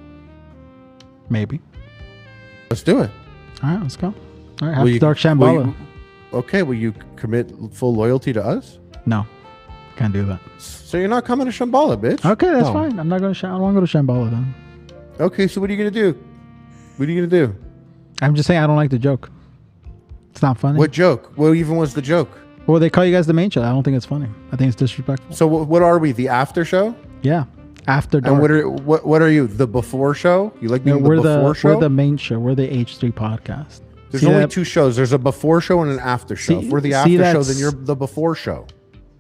D: Maybe.
C: Let's do it.
D: All right, let's go. All right, After Dark Shambhala.
C: Will you commit full loyalty to us?
D: No, can't do that.
C: So you're not coming to Shambhala, bitch?
D: Okay, that's fine. I'm not going to. I don't want to go to Shambhala then.
C: Okay, so what are you going to do? What are you going to do?
D: I'm just saying I don't like the joke. It's not funny.
C: What joke? What even was the joke?
D: Well, they call you guys the main show. I don't think it's funny. I think it's disrespectful.
C: So what are we? The after show?
D: Yeah, After Dark.
C: And what are you? The before show? You like being the before show?
D: We're the main show. We're the H3 podcast.
C: There's only two shows. There's a before show and an after show. If we're the after show, then you're the before show.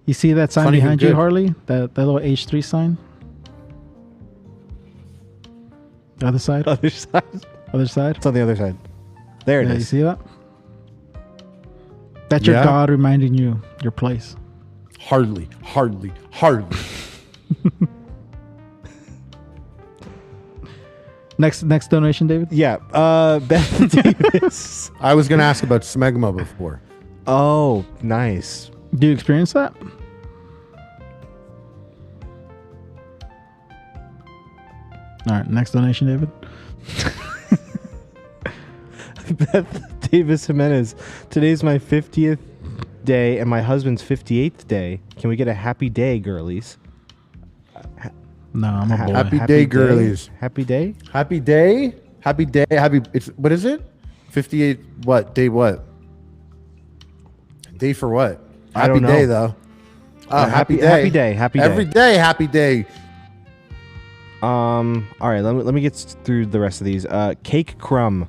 D: You see that sign behind you, Harley? That little H3 sign? The other side?
A: Other side.
D: Other side?
A: It's on the other side. There it is.
D: You see that? That's your God reminding you your place.
C: Hardly.
D: Next donation, David?
A: Yeah. Beth Davis.
C: I was going to ask about smegma before.
A: Oh, nice.
D: Do you experience that? All right, next donation, David.
A: Beth Davis Jimenez. Today's my 50th day and my husband's 58th day. Can we get a happy day, girlies?
D: No, I'm a boy.
C: Happy day, girlies.
A: Happy day?
C: Happy day? Happy day. It's what is it? 58 what? Day what? Day for what?
A: I don't know.
C: Happy day, though.
A: Happy day.
C: Every day, happy day.
A: All right, let me get through the rest of these. Cake Crumb.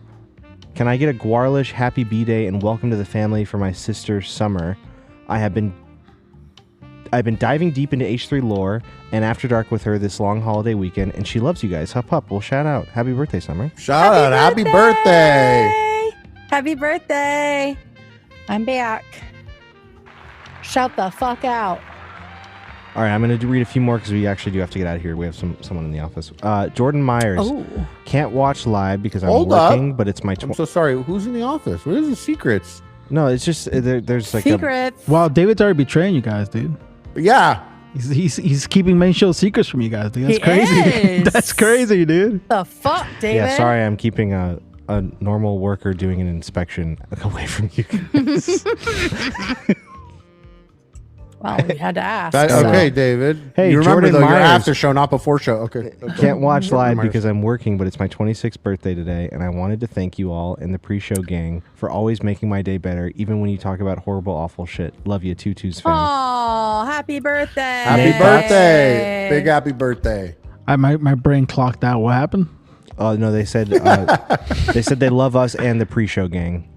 A: Can I get a Guarlish happy B-Day and welcome to the family for my sister Summer? I've been diving deep into H3 lore and After Dark with her this long holiday weekend, and she loves you guys. Hup hup. Well, shout out. Happy birthday, Summer.
C: Shout out. Happy birthday.
B: Happy birthday. I'm back. Shout the fuck out.
A: All right, I'm going to read a few more because we actually do have to get out of here. We have someone in the office. Jordan Myers.
B: Oh.
A: Can't watch live because I'm
C: Hold
A: working,
C: up.
A: but it's my...
C: I'm so sorry. Who's in the office? What is the secrets?
A: No, it's just there's like
B: Secrets.
D: Wow, David's already betraying you guys, dude.
C: Yeah.
D: He's keeping main show secrets from you guys, dude. That's
B: He
D: crazy.
B: is.
D: That's crazy, dude.
B: The fuck, David?
A: Yeah, sorry, I'm keeping a normal worker doing an inspection away from you guys.
B: Well, we had to ask.
C: Okay, David.
A: Hey,
C: you remember
A: Jordan
C: though, your
A: Myers.
C: after show, not before show. Okay.
A: Can't watch
C: Jordan
A: live
C: Myers.
A: because I'm working, but it's my 26th birthday today, and I wanted to thank you all and the pre-show gang for always making my day better, even when you talk about horrible, awful shit. Love you, Tutu's fan.
B: Oh, happy birthday.
C: Happy birthday. Big happy birthday.
D: My brain clocked out. What happened?
A: Oh no, they said they love us and the pre-show gang.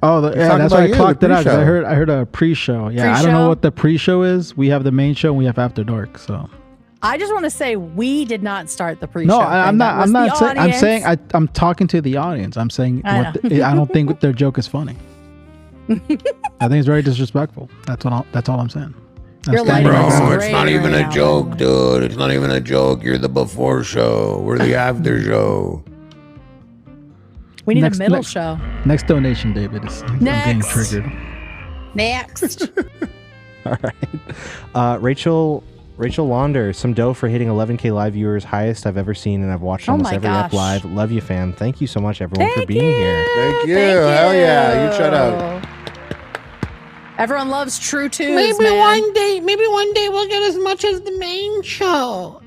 D: Oh, yeah, that's why I clocked it out. 'Cause
C: pre-show.
D: I heard a pre-show. Yeah, I don't
B: Pre-show?
D: know what the pre-show is. We have the main show and we have After Dark. So
B: I just want to say we did not start the pre-show.
D: no,
B: thing.
D: I'm
B: That
D: not.
B: was
D: I'm not
B: the
D: saying. I'm
B: audience.
D: saying. I'm talking to the audience. I'm saying.
B: I
D: I don't think their joke is funny. I think it's very disrespectful. That's all I'm saying.
B: Your lighting is
C: Bro,
B: great
C: it's not even
B: right
C: a
B: now.
C: joke, dude. It's not even a joke. You're the before show. We're the after show.
B: We need
D: Next-
B: a middle
D: next-
B: show.
D: Next donation, David. I'm getting
B: Next.
D: triggered.
B: Next.
A: All right. Rachel Launder, some dough for hitting 11K live viewers, highest I've ever seen, and I've watched almost
B: my
A: every
B: gosh.
A: ep live. Love you, fam. Thank you so much, everyone, for
B: Thank
A: being here.
C: Thank you.
B: Thank
C: Hell yeah.
B: you.
C: You shut up.
B: Everyone loves True Twos,
J: Maybe
B: man.
J: one day we'll get as much as the main show.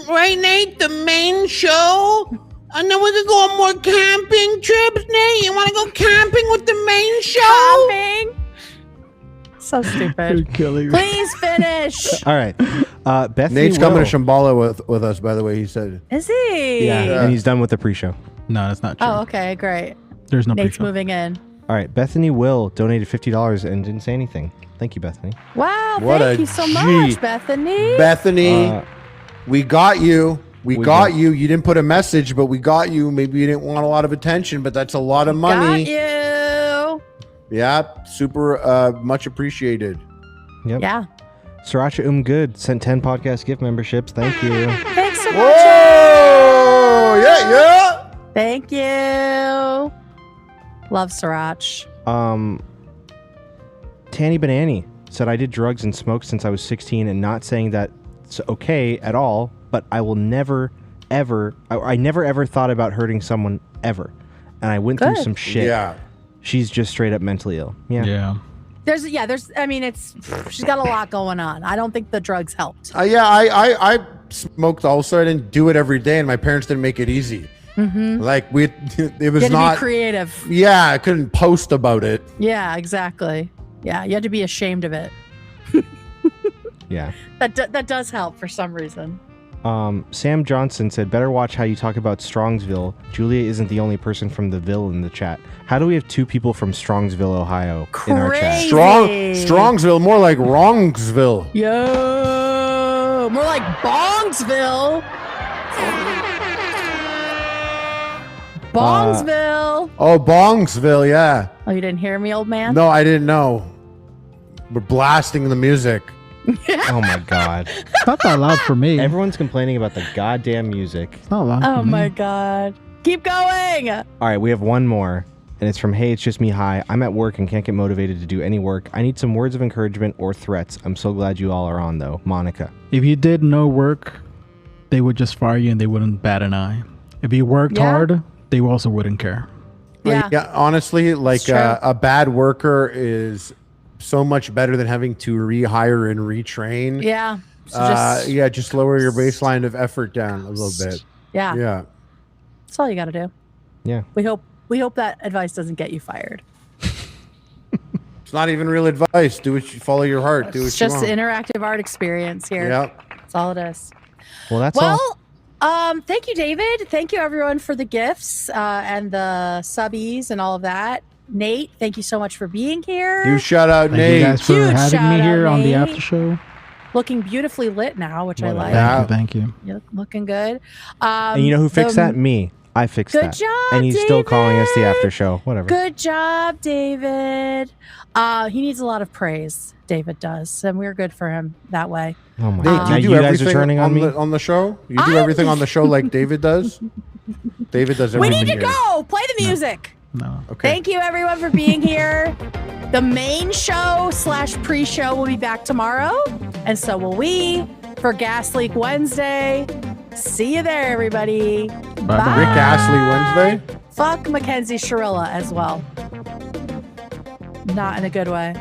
J: Right, Nate? The main show? And then we could go on more camping trips, Nate. You want to go camping with the main show?
B: Camping? So
D: You're
B: stupid.
D: killing me.
B: Please finish.
A: All right. Bethany
C: Nate's coming to
A: Will.
C: Shambhala with us, by the way, he said.
B: Is he?
A: Yeah, and he's done with the pre-show.
D: No, that's not true.
B: Oh, okay, great.
D: There's no
B: Nate's
D: pre-show.
B: moving in.
A: All right. Bethany Will donated $50 and didn't say anything. Thank you, Bethany.
B: Wow,
C: What
B: thank
C: a
B: you so
C: G.
B: much, Bethany.
C: Bethany, we got you. We
A: we
C: got
A: got-
C: you. You didn't put a message, but we got you. Maybe you didn't want a lot of attention, but that's a lot of money.
B: Got you.
C: Yeah, super much appreciated.
A: Yep.
B: Yeah.
A: Sriracha Good sent 10 podcast gift memberships. Thank you.
B: Thanks so much.
C: Whoa! Yeah.
B: Thank you. Love Sriracha.
A: Tanny Banani said, I did drugs and smoked since I was 16 and not saying that's okay at all, but I will never, ever, I never ever thought about hurting someone ever. And I went through
B: Good.
A: some shit.
C: Yeah.
A: She's just straight up mentally ill. Yeah.
B: There's, I mean, she's got a lot going on. I don't think the drugs helped.
C: I smoked also. I didn't do it every day, and my parents didn't make it easy.
B: Mm-hmm.
C: Like it
B: You
C: was
B: had to
C: not
B: be creative.
C: Yeah, I couldn't post about it.
B: Yeah, exactly. Yeah, you had to be ashamed of it.
A: Yeah.
B: That does help for some reason.
A: Sam Johnson said, better watch how you talk about Strongsville. Julia isn't the only person from the Ville in the chat. How do we have two people from Strongsville, Ohio in our chat?
C: Strongsville, more like Wrongsville.
B: Yo, more like Bongsville. Bongsville.
C: Oh, Bongsville, yeah.
B: Oh, you didn't hear me, old man?
C: No, I didn't know. We're blasting the music.
A: Oh my god.
D: It's not that loud for me.
A: Everyone's complaining about the goddamn music.
D: It's not loud
B: Oh
D: for me.
B: my god. Keep going.
A: All right, we have one more, and it's from Hey, It's Just Me. Hi, I'm at work and can't get motivated to do any work. I need some words of encouragement or threats. I'm so glad you all are on, though. Monica.
D: If you did no work, they would just fire you and they wouldn't bat an eye. If you worked hard, they also wouldn't care.
C: Yeah, honestly, like
B: true.
C: a bad worker is so much better than having to rehire and retrain.
B: Yeah. So
C: just lower your baseline of effort down a little bit.
B: Yeah.
C: Yeah.
B: That's all you got to do.
A: Yeah.
B: We hope that advice doesn't get you fired.
C: It's not even real advice. Do what you follow your heart. Do what
B: It's
C: you
B: just
C: want.
B: an interactive art experience here.
C: Yep.
B: That's all it is.
A: Well, that's all.
B: Thank you, David. Thank you, everyone, for the gifts and the subbies and all of that. Nate, thank you so much for being here.
C: You shout out,
D: Thank
C: Nate.
D: you guys for
B: Huge
D: having me
B: shout
D: here
B: out,
D: on the
B: Nate.
D: after show.
B: Looking beautifully lit now, which I like.
D: Thank you.
B: You're looking good.
A: And you know who fixed that? Me. I fixed
B: Good
A: that.
B: job,
A: And he's still calling us the after show. Whatever.
B: Good job, David. He needs a lot of praise. David does, and we're good for him that way.
A: Oh my
C: Nate,
A: god!
C: do you do
A: You guys are
C: everything
A: turning on me
C: on the show? You do everything on the show like David does? David does
B: We
C: everything.
B: need to
C: here.
B: go. Play the music.
D: No.
C: Okay.
B: Thank you, everyone, for being here. The main show / pre-show will be back tomorrow, and so will we for Gas Leak Wednesday. See you there, everybody. Bye.
C: Rick Astley Wednesday.
B: Fuck Mackenzie Shirilla as well. Not in a good way.